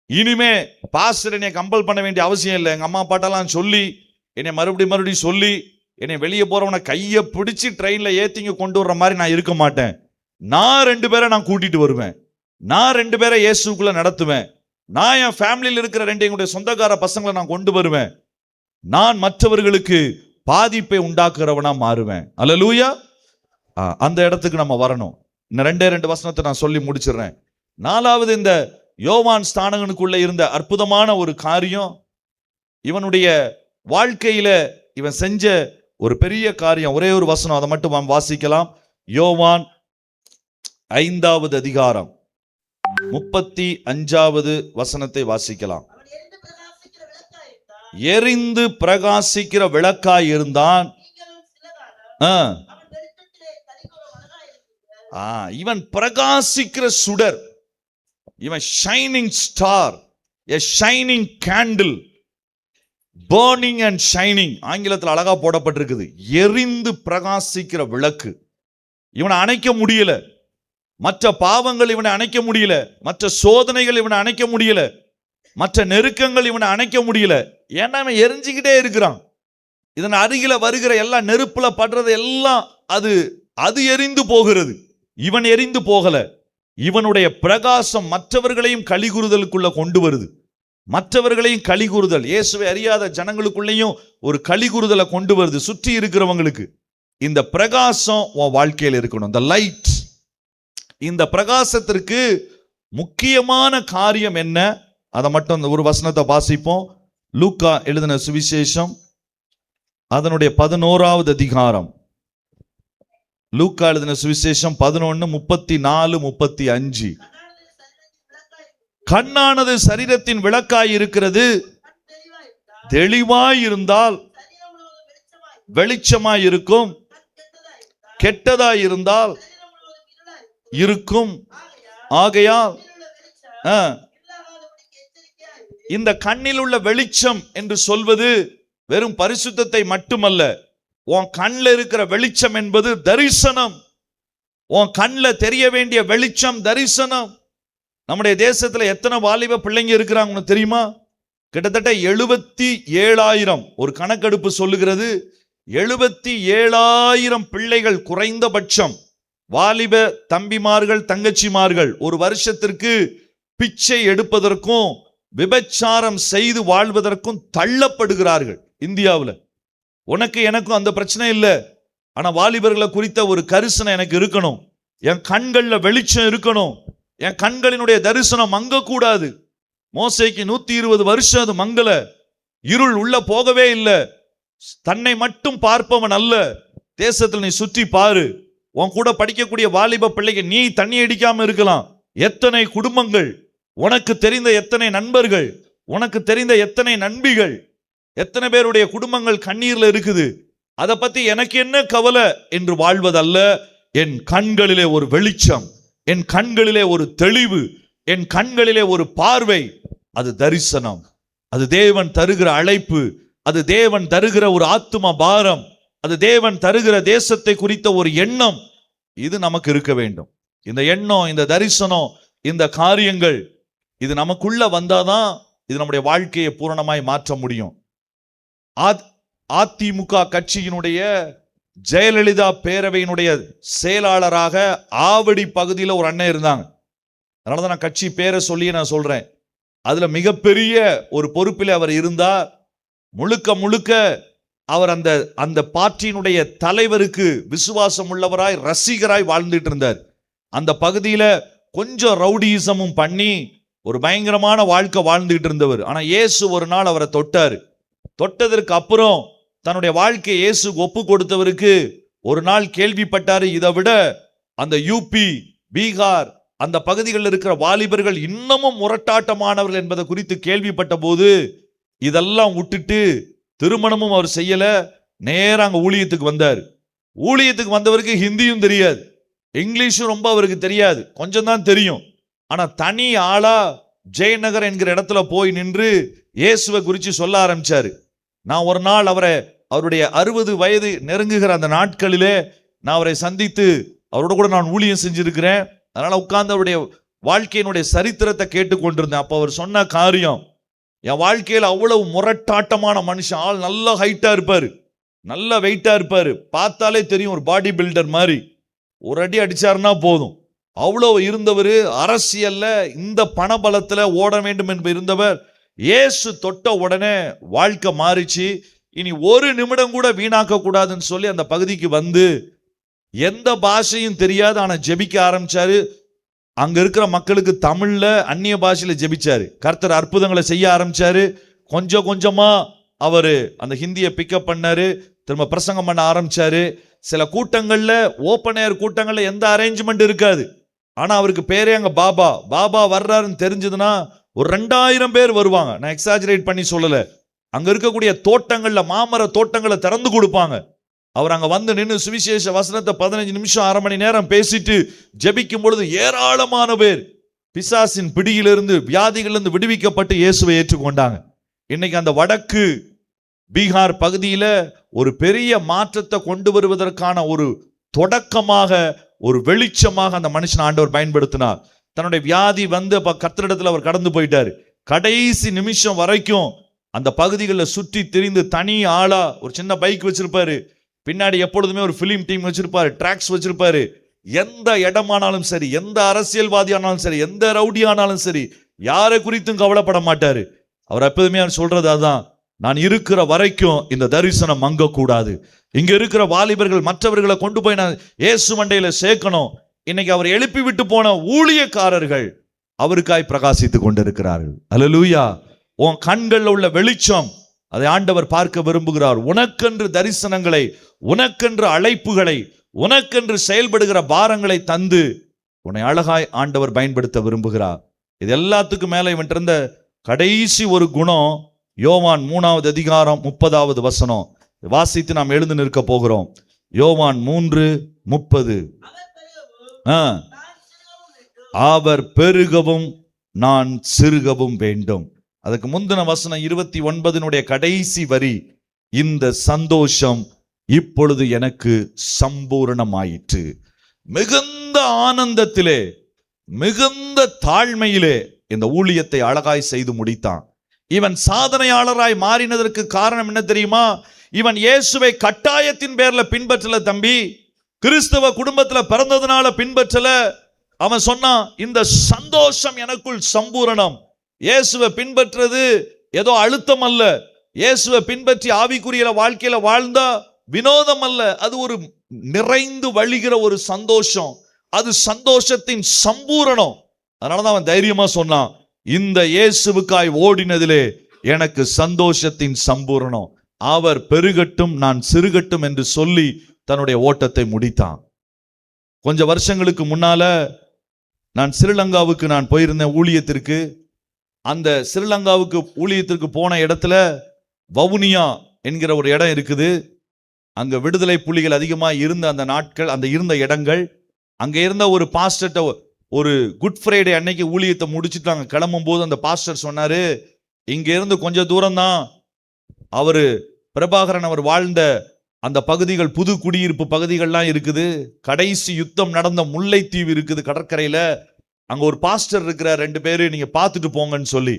இனிமே பாஸ்டர் என்னை கம்பல் பண்ண வேண்டிய அவசியம் இல்லை. எங்க அம்மா அப்பாட்டெல்லாம் சொல்லி என்னை மறுபடியும் சொல்லி என்னை வெளியே போறவனை கையை பிடிச்சி ட்ரெயின்ல ஏத்திங்க கொண்டு வர்ற மாதிரி நான் இருக்க மாட்டேன். நான் 2 பேரை நான் கூட்டிட்டு வருவேன். நான் 2 பேரை இயேசுக்குள்ள நடத்துவேன். நான் என் ஃபேமிலியில் இருக்கிற 2 எங்களுடைய சொந்தக்கார பசங்களை நான் கொண்டு வருவேன். நான் மற்றவர்களுக்கு பாதிப்பை உண்டாக்குறவனா மாறுவேன். அல்லேலூயா. அந்த இடத்துக்கு நம்ம வரணும். இன்னும் 2 வசனத்தை நான் சொல்லி முடிச்சிடுறேன். 4வது, இந்த யோவான் ஸ்நானகனுக்குள்ள இருந்த அற்புதமான ஒரு காரியம், இவனுடைய வாழ்க்கையில இவன் செஞ்ச ஒரு பெரிய காரியம். ஒரே ஒரு வசனம், அதை மட்டும் நாம் வாசிக்கலாம். யோவான் 5வது அதிகாரம் 35வது வசனத்தை வாசிக்கலாம். எரிந்து பிரகாசிக்கிற விளக்காய் இருந்தான். இவன் பிரகாசிக்கிற சுடர். இவன் shining star, a shining candle, burning and shining. ஆங்கிலத்தில் அழகா போடப்பட்டிருக்குது, எரிந்து பிரகாசிக்கிற விளக்கு. இவனை அணைக்க முடியல. மற்ற பாவங்கள் இவனை அணைக்க முடியல, மற்ற சோதனைகள் இவனை அணைக்க முடியல, மற்ற நெருக்கங்கள் இவனை அணைக்க முடியல. ஏன்னா அவன் எரிஞ்சுக்கிட்டே இருக்கிறான். இதன் அருகில வருகிற எல்லா நெருப்புல படுறது எல்லாம் அது எரிந்து போகிறது. இவன் எரிந்து போகல. இவனுடைய பிரகாசம் மற்றவர்களையும் கலிகூறுதலுக்குள்ள கொண்டு வருது. மற்றவர்களையும் கலிகூறுதல், இயேசுவை அறியாத ஜனங்களுக்குள்ளேயும் ஒரு கலிகூறுதலை கொண்டு வருது. சுற்றி இருக்கிறவங்களுக்கு இந்த பிரகாசம் உன் வாழ்க்கையில் இருக்கணும். இந்த லைட், இந்த பிரகாசத்திற்கு முக்கியமான காரியம் என்ன? அதை மட்டும் ஒரு வசனத்தை வாசிப்போம். லூக்கா எழுதின சுவிசேஷம் அதனுடைய 11வது அதிகாரம். லூக்கா எழுதின சுவிசேஷம் 11:34-35. கண்ணானது சரீரத்தின் விளக்காய் இருக்கிறது, தெளிவாய் இருந்தால் வெளிச்சமாய் இருக்கும், கெட்டதாய் இருந்தால் இருக்கும். ஆகையால் இந்த கண்ணில் உள்ள வெளிச்சம் என்று சொல்வது வெறும் பரிசுத்தத்தை மட்டுமல்ல. உன் கண்ணில் இருக்கிற வெளிச்சம் என்பது தரிசனம். உன் கண்ணில் தெரிய வேண்டிய வெளிச்சம் தரிசனம். நம்முடைய தேசத்துல எத்தனை வாலிப பிள்ளைங்க இருக்கிறாங்க தெரியுமா? கிட்டத்தட்ட 77,000. ஒரு கணக்கெடுப்பு சொல்லுகிறது 77,000 பிள்ளைகள் குறைந்தபட்சம், வாலிப தம்பிமார்கள் தங்கச்சிமார்கள் ஒரு வருஷத்திற்கு பிச்சை எடுப்பதற்கும் விபச்சாரம் செய்து வாழ்வதற்கும் தள்ளப்படுகிறார்கள் இந்தியாவில். உனக்கு எனக்கும் அந்த பிரச்சனை இல்லை. ஆனா வாலிபர்களை குறித்த ஒரு கரிசனை எனக்கு இருக்கணும். என் கண்கள்ல வெளிச்சம் இருக்கணும். என் கண்களினுடைய தரிசனம் மங்கக்கூடாது. மோசேக்கு 120 வருஷம் அது மங்கல. இருள் உள்ள போகவே இல்லை. தன்னை மட்டும் பார்ப்பவன் அல்ல. தேசத்தில் நீ சுற்றி பாரு. உன் கூட படிக்கக்கூடிய வாலிப பிள்ளைக்கு நீ தண்ணி அடிக்காம இருக்கலாம். எத்தனை குடும்பங்கள், உனக்கு தெரிந்த எத்தனை நண்பர்கள், உனக்கு தெரிந்த எத்தனை நண்பிகள், எத்தனை பேருடைய குடும்பங்கள் கண்ணீர்ல இருக்குது. அதை பத்தி எனக்கு என்ன கவலை என்று வாழ்வதல்ல. என் கண்களிலே ஒரு வெளிச்சம், என் கண்களிலே ஒரு தெளிவு, என் கண்களிலே ஒரு பார்வை. அது தரிசனம். அது தேவன் தருகிற அழைப்பு. அது தேவன் தருகிற ஒரு ஆத்தும பாரம். அது தேவன் தருகிற தேசத்தை குறித்த ஒரு எண்ணம். இது நமக்கு இருக்க வேண்டும். இந்த எண்ணம், இந்த தரிசனம், இந்த காரியங்கள் இது நமக்குள்ள வந்தாதான் இது நம்முடைய வாழ்க்கையை பூரணமாய் மாற்ற முடியும். அதிமுக கட்சியினுடைய ஜெயலலிதா பேரவையினுடைய செயலாளராக ஆவடி பகுதியில் ஒரு அண்ணன் இருந்தாங்க. அதனாலதான் நான் கட்சி பேரை சொல்லி நான் சொல்றேன். அதுல மிகப்பெரிய ஒரு பொறுப்பில் அவர் இருந்தார். முழுக்க முழுக்க அவர் அந்த பார்ட்டியினுடைய தலைவருக்கு விசுவாசம் உள்ளவராய் ரசிகராய் வாழ்ந்துட்டு இருந்தார். அந்த பகுதியில கொஞ்சம் ரவுடிசமும் பண்ணி ஒரு பயங்கரமான வாழ்க்கை வாழ்ந்துட்டு இருந்தவர். ஆனா இயேசு ஒரு நாள் அவரை தொட்டாரு. தொட்டதற்கு அப்புறம் தன்னுடைய வாழ்க்கையை இயேசு ஒப்பு கொடுத்தவருக்கு ஒரு நாள் கேள்விப்பட்டாரு. இதை விட அந்த யூபி, பீகார் அந்த பகுதிகளில் இருக்கிற வாலிபர்கள் இன்னமும் முரட்டாட்டமானவர்கள் என்பதை குறித்து கேள்விப்பட்ட போது இதெல்லாம் விட்டுட்டு, திருமணமும் அவர் செய்யல, நேரா அங்க ஊழியத்துக்கு வந்தார். ஊழியத்துக்கு வந்தவருக்கு ஹிந்தியும் தெரியாது, இங்கிலீஷும் ரொம்ப அவருக்கு தெரியாது, கொஞ்சம் தான் தெரியும். ஆனா தனி ஆளா ஜெயநகர் என்கிற இடத்துல போய் நின்று இயேசுவை குறித்து சொல்ல ஆரம்பிச்சாரு. நான் ஒரு நாள் அவருடைய 60 வயது நெருங்குகிற அந்த நாட்களிலே நான் அவரை சந்தித்து அவரோட கூட நான் ஊழியம் செஞ்சிருக்கிறேன். அதனால உட்கார்ந்து அவருடைய வாழ்க்கையினுடைய சரித்திரத்தை கேட்டுக்கொண்டிருந்தேன். அப்ப அவர் சொன்ன காரியம், என் வாழ்க்கையில் அவ்வளவு முரட்டாட்டமான மனுஷன், ஆள் நல்லா ஹைட்டா இருப்பாரு, நல்ல வெயிட்டா இருப்பாரு, பார்த்தாலே தெரியும் ஒரு பாடி பில்டர் மாதிரி, ஒரு அடி அடிச்சாருன்னா போதும், அவ்வளவு இருந்தவர். அரசியல்ல இந்த பணபலத்துல ஓட வேண்டும் என்று இருந்தவர். இயேசு தொட்ட உடனே வாழ்க்கை மாறிச்சு. இனி ஒரு நிமிடம் கூட வீணாக்க கூடாதுன்னு சொல்லி அந்த பகுதிக்கு வந்து எந்த பாஷையும் தெரியாது, ஆனா ஜெபிக்க ஆரம்பிச்சாரு. அங்க இருக்கிற மக்களுக்கு தமிழ்ல அந்நிய பாஷையில ஜெபிச்சாரு. கர்த்தர் அற்புதங்களை செய்ய ஆரம்பிச்சாரு. கொஞ்சம் கொஞ்சமா அவரு அந்த ஹிந்தியை பிக்கப் பண்ணாரு. திரும்ப பிரசங்கம் பண்ண ஆரம்பிச்சாரு. சில கூட்டங்கள்ல, ஓப்பன் ஏர் கூட்டங்கள்ல எந்த அரேஞ்ச்மெண்ட் இருக்காது, ஆனா அவருக்கு பேரே அங்க பாபா வர்றாருன்னு தெரிஞ்சதுன்னா ஒரு 2000 பேர் வருவாங்க. நான் எக்ஸாஜரேட் பண்ணி சொல்லல. அங்க இருக்கக்கூடிய தோட்டங்கள்ல, மாமர திறந்து கொடுப்பாங்க. அவர் அங்க வந்து நின்று சுவிசேஷ வசனத்தை 15 நிமிஷம், அரை மணி நேரம் பேசிட்டு ஜெபிக்கும் பொழுது ஏராளமான பேர் பிசாசின் பிடியிலிருந்து, வியாதிகளிலிருந்து விடுவிக்கப்பட்டு இயேசுவை ஏற்றுக்கொண்டாங்க. இன்னைக்கு அந்த வடக்கு பீகார் பகுதியில ஒரு பெரிய மாற்றத்தை கொண்டு வருவதற்கான ஒரு தொடக்கமாக, ஒரு வெளிச்சமாக அந்த மனுஷன் ஆண்டவர் பயன்படுத்தினார். தன்னுடைய வியாதி வந்து கர்த்தரிடத்துல அவர் கடந்து போயிட்டாரு. கடைசி நிமிஷம் வரைக்கும் அந்த பகுதிகளில் சுற்றி திரிந்து தனி ஆளா ஒரு சின்ன பைக் வச்சிருப்பாரு, பின்னாடி எப்பொழுதுமே ஒரு பிலிம் டீம் வச்சிருப்பாரு, டிராக்ஸ் வச்சிருப்பாரு. எந்த இடமானாலும் சரி, எந்த அரசியல்வாதி ஆனாலும் சரி, எந்த ரவுடி ஆனாலும் சரி, யாரை குறித்தும் கவலைப்பட மாட்டாரு. அவர் எப்போதுமே அவர் சொல்றது அதான், நான் இருக்கிற வரைக்கும் இந்த தரிசனம் மங்கக்கூடாது. இங்க இருக்கிற வாலிபர்கள் மற்றவர்களை கொண்டு போய் நான் இயேசு மண்டையில சேர்க்கணும். இன்னைக்கு அவர் எழுப்பி விட்டு போன ஊழியக்காரர்கள் அவருக்காய் பிரகாசித்துக் கொண்டிருக்கிறார்கள். அல்லேலூயா. உன் கண்கள்ல உள்ள வெளிச்சம், அதை ஆண்டவர் பார்க்க விரும்புகிறார். உனக்கென்று தரிசனங்களை, உனக்கென்று அழைப்புகளை, உனக்கென்று செயல்படுகிற பாரங்களை தந்து உன்னை அழகாய் ஆண்டவர் பயன்படுத்த விரும்புகிறார். இது எல்லாத்துக்கும் மேல இவன் இருந்த கடைசி ஒரு குணம், யோவான் 3வது அதிகாரம் 30வது வசனம் வாசித்து நாம் எழுந்து நிற்க போகிறோம். யோவான் 3:30. அவர் பெருகவும் நான் சிறுகவும் வேண்டும். அதுக்கு முந்தின வசனம் 29 கடைசி வரி, இந்த சந்தோஷம் இப்பொழுது எனக்கு சம்பூரணமாயிற்று. மிகுந்த ஆனந்தத்திலே, மிகுந்த தாழ்மையிலே இந்த ஊழியத்தை அழகாய் செய்து முடித்தான். இவன் சாதனையாளராய் மாறினதற்கு காரணம் என்ன தெரியுமா? இவன் இயேசுவை கட்டாயத்தின் பேர்ல பின்பற்றல தம்பி. கிறிஸ்தவ குடும்பத்துல பிறந்ததுனால பின்பற்றல. அவன் சொன்னான், இந்த சந்தோஷம் எனக்குள் சம்பூரணம். இயேசுவை பின்பற்றது ஏதோ அழுத்தம் அல்ல. இயேசுவை பின்பற்றி ஆவிக்குரிய வாழ்க்கையில வாழ்ந்தா வினோதம் அல்ல. அது ஒரு நிறைந்து வழிகிற ஒரு சந்தோஷம். அது சந்தோஷத்தின் சம்பூரணம். அதனாலதான் அவன் தைரியமா சொன்னான், இந்த இயேசுவுக்காய் ஓடினதிலே எனக்கு சந்தோஷத்தின் சம்பூரணம். அவர் பெருகட்டும் நான் சிறுகட்டும் என்று சொல்லி தன்னுடைய ஓட்டத்தை முடித்தான். கொஞ்ச வருஷங்களுக்கு முன்னால நான் ஸ்ரீலங்காவுக்கு நான் போயிருந்தேன் ஊழியத்திற்கு. அந்த ஸ்ரீலங்காவுக்கு ஊழியத்திற்கு போன இடத்துல வவுனியா என்கிற ஒரு இடம் இருக்குது. அங்க விடுதலை புலிகள் அதிகமாக இருந்த அந்த நாட்கள், அந்த இருந்த இடங்கள். அங்க இருந்த ஒரு பாஸ்டர்ட்ட ஒரு குட் ஃப்ரைடே அன்னைக்கு ஊழியத்தை முடிச்சுட்டு நாங்கள் கிளம்பும் போது அந்த பாஸ்டர் சொன்னாரு, இங்க இருந்து கொஞ்சம் தூரம் தான் அவரு பிரபாகரன் அவர் வாழ்ந்த அந்த பகுதிகள், புது குடியிருப்பு பகுதிகள்லாம் இருக்குது. கடைசி யுத்தம் நடந்த முல்லைத்தீவு இருக்குது கடற்கரையில. அங்க ஒரு பாஸ்டர் இருக்கிற 2 பேரு, நீங்க பார்த்துட்டு போங்கன்னு சொல்லி,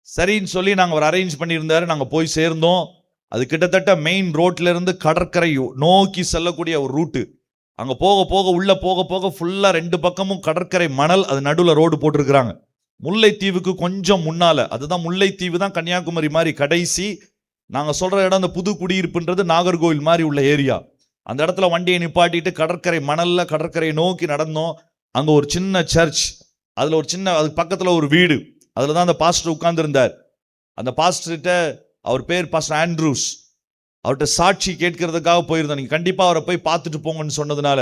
சரின்னு சொல்லி நாங்க ஒரு அரேஞ்ச் பண்ணியிருந்தாரு. நாங்க போய் சேர்ந்தோம். அது கிட்டத்தட்ட மெயின் ரோட்ல இருந்து கடற்கரை நோக்கி செல்லக்கூடிய ஒரு ரூட்டு. அங்க போக போக உள்ள போக போக ஃபுல்லா 2 பக்கமும் கடற்கரை மணல், அது நடுவில் ரோடு போட்டிருக்கிறாங்க. முல்லைத்தீவுக்கு கொஞ்சம் முன்னால, அதுதான் முல்லைத்தீவு தான் கன்னியாகுமரி மாதிரி கடைசி. நாங்க சொல்ற இடம் அந்த புது குடியிருப்புன்றது நாகர்கோவில் மாதிரி உள்ள ஏரியா. அந்த இடத்துல வண்டியை நிப்பாட்டிட்டு கடற்கரை மணல்ல கடற்கரை நோக்கி நடந்தோம். அங்க ஒரு சின்ன சர்ச், அதுல ஒரு சின்ன, அதுக்கு பக்கத்துல ஒரு வீடு, அதுலதான் அந்த பாஸ்டர் உட்கார்ந்து இருந்தார். அந்த பாஸ்டர்கிட்ட, அவர் பேர் பாஸ்டர் ஆண்ட்ரூஸ், அவர்கிட்ட சாட்சி கேட்கறதுக்காக போயிருந்தோம். நீங்க கண்டிப்பா அவரை போய் பார்த்துட்டு போங்கன்னு சொன்னதுனால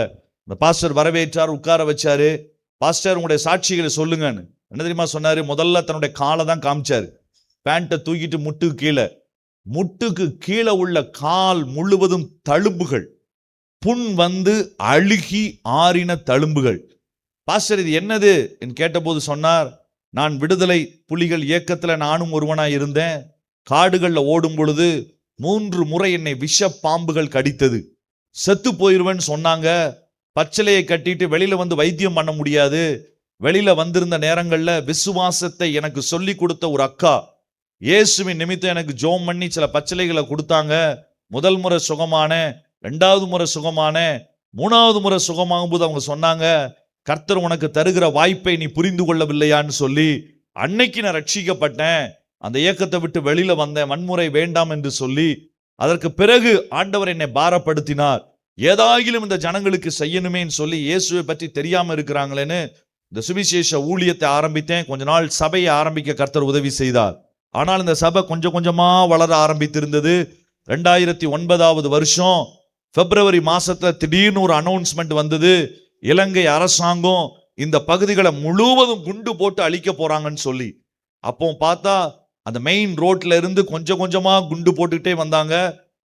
அந்த பாஸ்டர் வரவேற்றார், உட்கார வச்சாரு. பாஸ்டர் உங்களுடைய சாட்சிகளை சொல்லுங்கன்னு. என்ன தெரியுமா சொன்னாரு? முதல்ல தன்னுடைய காலை தான் காமிச்சாரு. பேண்ட்டை தூக்கிட்டு முட்டுக்கு கீழே உள்ள கால் முழுவதும் தழும்புகள், புண் வந்து அழுகி ஆறின தழும்புகள். பாஸ்டர் இது என்னது என்று கேட்டபோது சொன்னார், நான் விடுதலை புலிகள் இயக்கத்துல நானும் ஒருவனாய் இருந்தேன். காடுகள்ல ஓடும் பொழுது 3 முறை என்னை விஷ பாம்புகள் கடித்தது. செத்து போயிருவேன்னு சொன்னாங்க. பச்சளையை கட்டிட்டு வெளியில வந்து வைத்தியம் பண்ண முடியாது. வெளியில வந்திருந்த நேரங்கள்ல விசுவாசத்தை எனக்கு சொல்லி கொடுத்த ஒரு அக்கா இயேசுவின் நிமித்தம் எனக்கு ஜோம் பண்ணி சில பச்சளைகளை கொடுத்தாங்க. முதல் முறை சுகமான, 2வது முறை சுகமான, 3வது முறை சுகமாகும் போது அவங்க சொன்னாங்க, கர்த்தர் உனக்கு தருகிற வாய்ப்பை நீ புரிந்து கொள்ளவில்லையான்னு சொல்லி, அன்னைக்கு நான் ரட்சிக்கப்பட்டேன், அந்த இயக்கத்தை விட்டு வெளியில வந்தேன், வன்முறை வேண்டாம் என்று சொல்லி. அதற்கு பிறகு ஆண்டவர் என்னை பாரப்படுத்தினார், ஏதாகிலும் இந்த ஜனங்களுக்கு செய்யணுமேன்னு சொல்லி. இயேசுவை பற்றி தெரியாம இருக்கிறாங்களேன்னு இந்த சுவிசேஷ ஊழியத்தை ஆரம்பித்தேன். கொஞ்ச நாள் சபையை ஆரம்பிக்க கர்த்தர் உதவி செய்தார். ஆனால் இந்த சபை கொஞ்சம் கொஞ்சமா வளர ஆரம்பித்திருந்தது. 2009வது வருஷம் பிப்ரவரி மாசத்துல திடீர்னு ஒரு அனௌன்ஸ்மெண்ட் வந்தது, இலங்கை அரசாங்கம் இந்த பகுதிகளை முழுவதும் குண்டு போட்டு அழிக்க போறாங்கன்னு சொல்லி. அப்போ பார்த்தா அந்த மெயின் ரோட்ல இருந்து கொஞ்சம் கொஞ்சமா குண்டு போட்டுக்கிட்டே வந்தாங்க.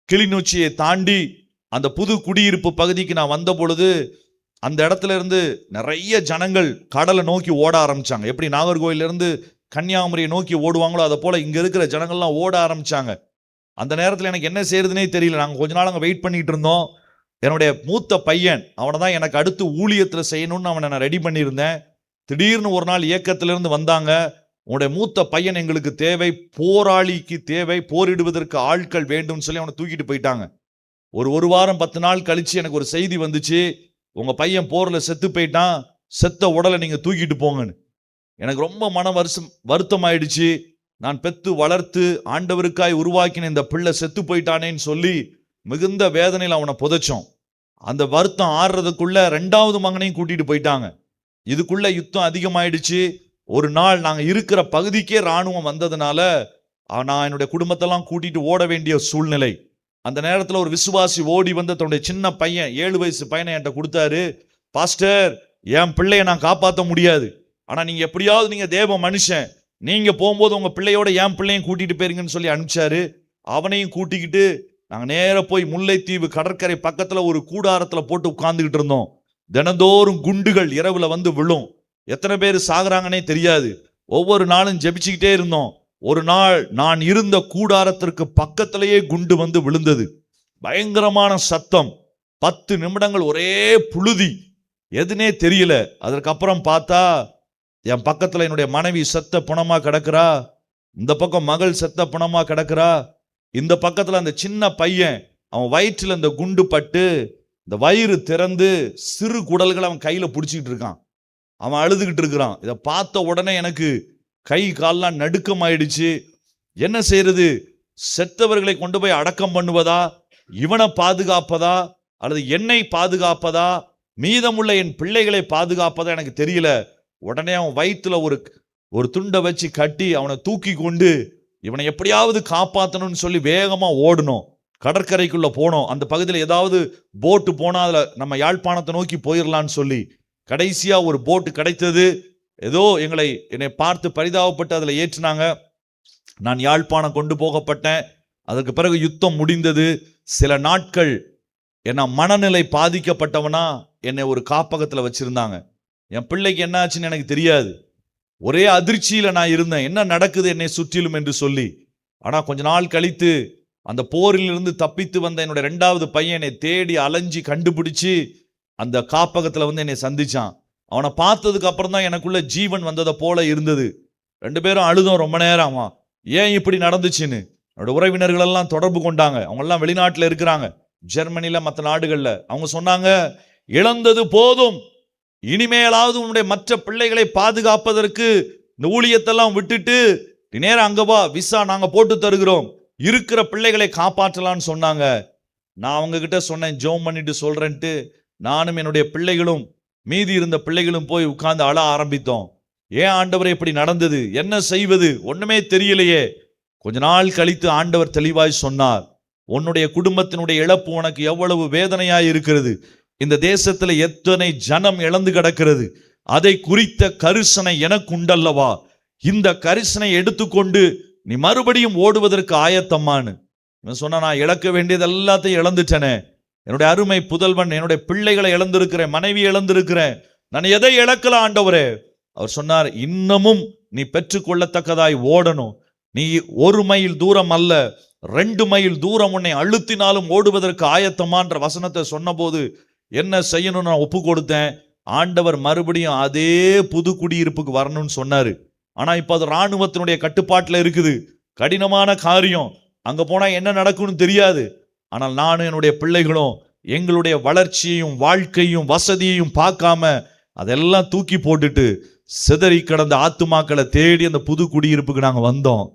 கிளிநொச்சியை தாண்டி அந்த புது குடியிருப்பு பகுதிக்கு நான் வந்த பொழுது அந்த இடத்துல இருந்து நிறைய ஜனங்கள் கடலை நோக்கி ஓட ஆரம்பிச்சாங்க. எப்படி நாகர்கோயில இருந்து கன்னியாகுமரியை நோக்கி ஓடுவாங்களோ அதை போல இங்க இருக்கிற ஜனங்கள்லாம் ஓட ஆரம்பிச்சாங்க. அந்த நேரத்தில் எனக்கு என்ன செய்யறதுனே தெரியல. நாங்கள் கொஞ்ச நாள் அங்கே வெயிட் பண்ணிட்டு இருந்தோம். என்னுடைய மூத்த பையன், அவனை தான் எனக்கு அடுத்து ஊழியத்தில் செய்யணும்னு அவனை நான் ரெடி பண்ணியிருந்தேன். திடீர்னு ஒரு நாள் இயக்கத்திலிருந்து வந்தாங்க, உன்னுடைய மூத்த பையன் எங்களுக்கு தேவை, போராளிக்கு தேவை, போரிடுவதற்கு ஆட்கள் வேண்டும் சொல்லி அவனை தூக்கிட்டு போயிட்டாங்க. ஒரு வாரம் 10 நாள் கழிச்சு எனக்கு ஒரு செய்தி வந்துச்சு, உங்க பையன் போர்ல செத்து போயிட்டான், செத்த உடலை நீங்க தூக்கிட்டு போங்கன்னு. எனக்கு ரொம்ப வருத்தம் ஆயிடுச்சு. நான் பெத்து வளர்த்து ஆண்டவருக்காய் உருவாக்கின இந்த பிள்ளை செத்து போயிட்டானேன்னு சொல்லி மிகுந்த வேதனையில் அவனை புதைச்சோம். அந்த வருத்தம் ஆறுறதுக்குள்ள 2வது மகனையும் கூட்டிட்டு போயிட்டாங்க. இதுக்குள்ள யுத்தம் அதிகமாயிடுச்சு. ஒரு நாள் நாங்க இருக்கிற பகுதிக்கே ராணுவம் வந்ததுனால நான் என்னுடைய குடும்பத்தெல்லாம் கூட்டிட்டு ஓட வேண்டிய சூழ்நிலை. அந்த நேரத்துல ஒரு விசுவாசி ஓடி வந்து தன்னுடைய சின்ன பையன் 7 வயசு பையனை என்கிட்ட கொடுத்தாரு. பாஸ்டர், என் பிள்ளைய நான் காப்பாற்ற முடியாது, ஆனா நீங்க எப்படியாவது, நீங்க தேவ மனுஷன், நீங்க போகும்போது உங்க பிள்ளையோட என் பிள்ளையும் கூட்டிட்டு போயிருங்கன்னு சொல்லி அனுப்பிச்சாரு. அவனையும் கூட்டிக்கிட்டு நாங்க நேர போய் முல்லைத்தீவு கடற்கரை பக்கத்துல ஒரு கூடாரத்துல போட்டு உட்கார்ந்துகிட்டு இருந்தோம். தினந்தோறும் குண்டுகள் இரவுல வந்து விழும். எத்தனை பேர் சாகுறாங்கன்னே தெரியாது. ஒவ்வொரு நாளும் ஜெபிச்சுக்கிட்டே இருந்தோம். ஒரு நாள் நான் இருந்த கூடாரத்திற்கு பக்கத்திலேயே குண்டு வந்து விழுந்தது. பயங்கரமான சத்தம். 10 நிமிடங்கள் ஒரே புழுதி, எதுனே தெரியல. அதற்கப்புறம் பார்த்தா என் பக்கத்துல என்னுடைய மனைவி செத்த பிணமா கிடக்குறா, இந்த பக்கம் மகள் செத்த பிணமா கிடக்குறா, இந்த பக்கத்துல அந்த சின்ன பையன், அவன் வயிற்றுல இந்த குண்டு பட்டு இந்த வயிறு திறந்து சிறு குடல்களை அவன் கையில பிடிச்சிக்கிட்டு இருக்கான். அவன் அழுதுகிட்டு இருக்கிறான். இதை பார்த்த உடனே எனக்கு கை கால்லாம் நடுக்கமாயிடுச்சு. என்ன செய்யறது? செத்தவர்களை கொண்டு போய் அடக்கம் பண்ணுவதா, இவனை பாதுகாப்பதா, அல்லது என்னை பாதுகாப்பதா, மீதமுள்ள என் பிள்ளைகளை பாதுகாப்பதா எனக்கு தெரியல. உடனே அவன் வயிற்றுல ஒரு துண்டை வச்சு கட்டி அவனை தூக்கி கொண்டு இவனை எப்படியாவது காப்பாற்றணும்னு சொல்லி வேகமா ஓடணும். கடற்கரைக்குள்ள போனோம். அந்த பகுதியில் ஏதாவது போட்டு போனா அதுல நம்ம யாழ்ப்பாணத்தை நோக்கி போயிடலான்னு சொல்லி கடைசியா ஒரு போட்டு கிடைத்தது. ஏதோ என்னை பார்த்து பரிதாபப்பட்டு அதுல ஏற்றினாங்க. நான் யாழ்ப்பாணம் கொண்டு போகப்பட்டேன். அதற்கு பிறகு யுத்தம் முடிந்தது. சில நாட்கள் என்ன மனநிலை பாதிக்கப்பட்டவனா என்னை ஒரு காப்பகத்துல வச்சிருந்தாங்க. என் பிள்ளைக்கு என்ன ஆச்சுன்னு எனக்கு தெரியாது. ஒரே அதிர்ச்சியில நான் இருந்தேன், என்ன நடக்குது என்னை சுற்றிலும் என்று சொல்லி. ஆனா கொஞ்ச நாள் கழித்து அந்த போரிலிருந்து தப்பித்து வந்த என்னுடைய 2வது பையன் என்னை தேடி அலைஞ்சி கண்டுபிடிச்சு அந்த காப்பகத்துல வந்து என்னை சந்திச்சான். அவனை பார்த்ததுக்கு அப்புறம் தான் எனக்குள்ள ஜீவன் வந்ததை போல இருந்தது. 2 பேரும் அழுதோம் ரொம்ப நேரம். ஏன் இப்படி நடந்துச்சுன்னு என்னோட உறவினர்கள் எல்லாம் தொடர்பு கொண்டாங்க. அவங்க எல்லாம் வெளிநாட்டுல இருக்கிறாங்க, ஜெர்மனில, மற்ற நாடுகள்ல. அவங்க சொன்னாங்க, இழந்தது போதும், இனிமேலாவது உன்னுடைய மற்ற பிள்ளைகளை பாதுகாப்பதற்கு இந்த ஊழியத்தெல்லாம் விட்டுட்டு நீ நேரம் அங்க வா, விசா நாங்க போட்டு தருகிறோம், இருக்கிற பிள்ளைகளை காப்பாற்றலான்னு சொன்னாங்க. நான் அவங்க கிட்ட சொன்னேன், ஜெபம் பண்ணிட்டு சொல்றேன்ட்டு. நானும் என்னுடைய பிள்ளைகளும் மீதி இருந்த பிள்ளைகளும் போய் உட்கார்ந்து அழ ஆரம்பித்தோம். ஏன் ஆண்டவரே இப்படி நடந்தது, என்ன செய்வது, ஒண்ணுமே தெரியலையே. கொஞ்ச நாள் கழித்து ஆண்டவர் தெளிவாய் சொன்னார், உன்னுடைய குடும்பத்தினுடைய இழப்பு உனக்கு எவ்வளவு வேதனையாய் இருக்கிறது, இந்த தேசத்துல எத்தனை ஜனம் இழந்து கிடக்கிறது, அதை குறித்த கரிசனை எனக்கு உண்டல்லவா, இந்த கரிசனை எடுத்துக்கொண்டு நீ மறுபடியும் ஓடுவதற்கு ஆயத்தம்மான்னு. இவன் சொன்னா, நான் இழக்க வேண்டியது எல்லாத்தையும் இழந்துட்டேனே, என்னுடைய அருமை புதல்வன், என்னுடைய பிள்ளைகளை இழந்திருக்கிறேன், மனைவி இழந்திருக்கிறேன், நான் எதை இழக்கல ஆண்டவரே. அவர் சொன்னார், இன்னமும் நீ பெற்றுக்கொள்ளத்தக்கதாய் ஓடணும். நீ 1 மைல் தூரம் அல்ல, 2 மைல் தூரம் உன்னை அழுத்தினாலும் ஓடுவதற்கு ஆயத்தமான்ற வசனத்தை சொன்ன போது என்ன செய்யணும்னு நான் ஒப்பு கொடுத்தேன். ஆண்டவர் மறுபடியும் அதே புது குடியிருப்புக்கு வரணும்னு சொன்னாரு. ஆனா இப்ப அது இராணுவத்தினுடைய கட்டுப்பாட்டுல இருக்குது. கடினமான காரியம். அங்க போனா என்ன நடக்கும்னு தெரியாது. ஆனால் நானும் என்னுடைய பிள்ளைகளும் எங்களுடைய வளர்ச்சியையும் வாழ்க்கையும் வசதியையும் பார்க்காம அதெல்லாம் தூக்கி போட்டுட்டு சிதறி கிடந்த ஆத்துமாக்களை தேடி அந்த புது குடியிருப்புக்கு நாங்க வந்தோம்.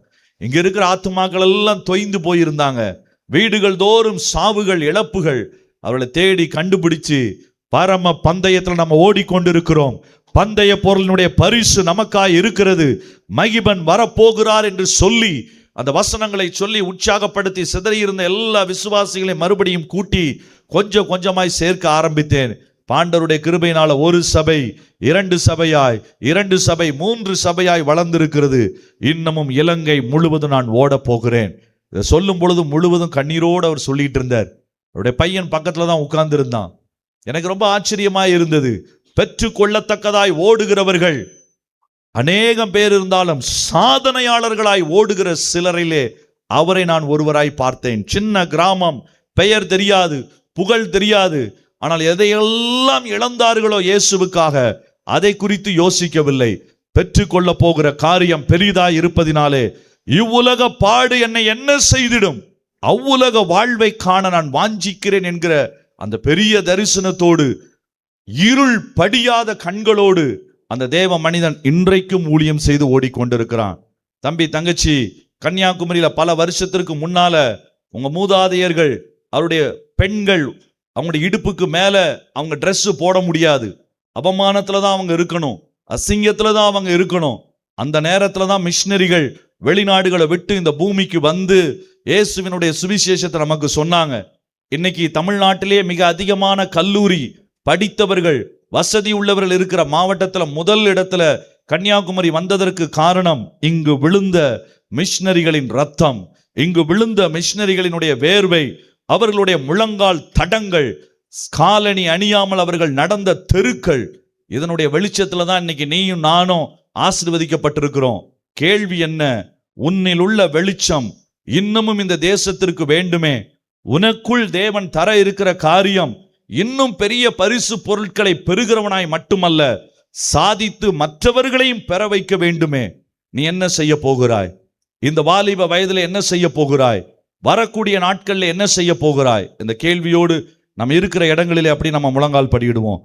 இங்க இருக்கிற ஆத்துமாக்கள் எல்லாம் தொய்ந்து போயிருந்தாங்க. வீடுகள் தோறும் சாவுகள், இழப்புகள். அவர்களை தேடி கண்டுபிடிச்சு பரம பந்தயத்தில் நம்ம ஓடிக்கொண்டிருக்கிறோம். பந்தய பொருளினுடைய பரிசு நமக்காய் இருக்கிறது. மகிபன் வரப்போகிறார் என்று சொல்லி அந்த வசனங்களை சொல்லி உற்சாகப்படுத்தி சிதறியிருந்த எல்லா விசுவாசிகளையும் மறுபடியும் கூட்டி கொஞ்சம் கொஞ்சமாய் சேர்க்க ஆரம்பித்தேன். பாண்டவருடைய கிருபையினால 1 சபை, 2 சபையாய், 2 சபை, 3 சபையாய் வளர்ந்திருக்கிறது. இன்னமும் இலங்கை முழுவதும் நான் ஓட போகிறேன். இதை சொல்லும் பொழுது முழுவதும் கண்ணீரோடு அவர் சொல்லிட்டு இருந்தார். அவருடைய பையன் பக்கத்துல தான் உட்கார்ந்து இருந்தான். எனக்கு ரொம்ப ஆச்சரியமாய் இருந்தது. பெற்றுக்கொள்ளத்தக்கதாய் ஓடுகிறவர்கள் அநேகம் பேர் இருந்தாலும் சாதனையாளர்களாய் ஓடுகிற சிலரிலே அவரை நான் ஒருவராய் பார்த்தேன். சின்ன கிராமம், பெயர் தெரியாது, புகழ் தெரியாது. ஆனால் எதையெல்லாம் இழந்தார்களோ இயேசுவுக்காக, அதை குறித்து யோசிக்கவில்லை. பெற்றுக்கொள்ள போகிற காரியம் பெரிதாய் இருப்பதினாலே இவ்வுலக பாடு என்னை என்ன செய்திடும், அவ்வுலக வாழ்வை காண நான் வாஞ்சிக்கிறேன் என்கிற அந்த பெரிய தரிசனத்தோடு, இருள் படியாத கண்களோடு அந்த தேவ மனிதன் இன்றைக்கும் ஊழியம் செய்து ஓடிக்கொண்டிருக்கிறான். தம்பி, தங்கச்சி, கன்னியாகுமரியில பல வருஷத்திற்கு முன்னால உங்க மூதாதையர்கள், அவருடைய பெண்கள், அவங்களுடைய இடுப்புக்கு மேல அவங்க ட்ரெஸ் போட முடியாது. அவமானத்துல தான் அவங்க இருக்கணும், அசிங்கத்துல தான் அவங்க இருக்கணும். அந்த நேரத்துல தான் மிஷினரிகள் வெளிநாடுகளை விட்டு இந்த பூமிக்கு வந்து இயேசுவினுடைய சுவிசேஷத்தை நமக்கு சொன்னாங்க. இன்னைக்கு தமிழ்நாட்டிலே மிக அதிகமான கல்லூரி படித்தவர்கள், வசதி உள்ளவர்கள் இருக்கிற மாவட்டத்துல முதல் இடத்துல கன்னியாகுமரி வந்ததற்கு காரணம் இங்கு விழுந்த மிஷினரிகளின் ரத்தம், இங்கு விழுந்த மிஷினரிகளினுடைய வேர்வை, அவர்களுடைய முழங்கால் தடங்கள், காலணி அணியாமல் அவர்கள் நடந்த தெருக்கள். இதனுடைய வெளிச்சத்துல தான் இன்னைக்கு நீயும் நானும் ஆசீர்வதிக்கப்பட்டிருக்கிறோம். கேள்வி என்ன? உன்னில் உள்ள வெளிச்சம் இன்னமும் இந்த தேசத்திற்கு வேண்டுமே. உனக்குள் தேவன் தர இருக்கிற காரியம் இன்னும் பெரிய பரிசு பொருட்களை பெறுகிறவனாய் மட்டுமல்ல, சாதித்து மற்றவர்களையும் பெற வைக்க வேண்டுமே. நீ என்ன செய்ய போகிறாய்? இந்த வாலிப வயதில் என்ன செய்ய போகிறாய்? வரக்கூடிய நாட்கள்ல என்ன செய்ய போகிறாய்? இந்த கேள்வியோடு நம்ம இருக்கிற இடங்களிலே அப்படி நம்ம முழங்கால் படியிடுவோம்.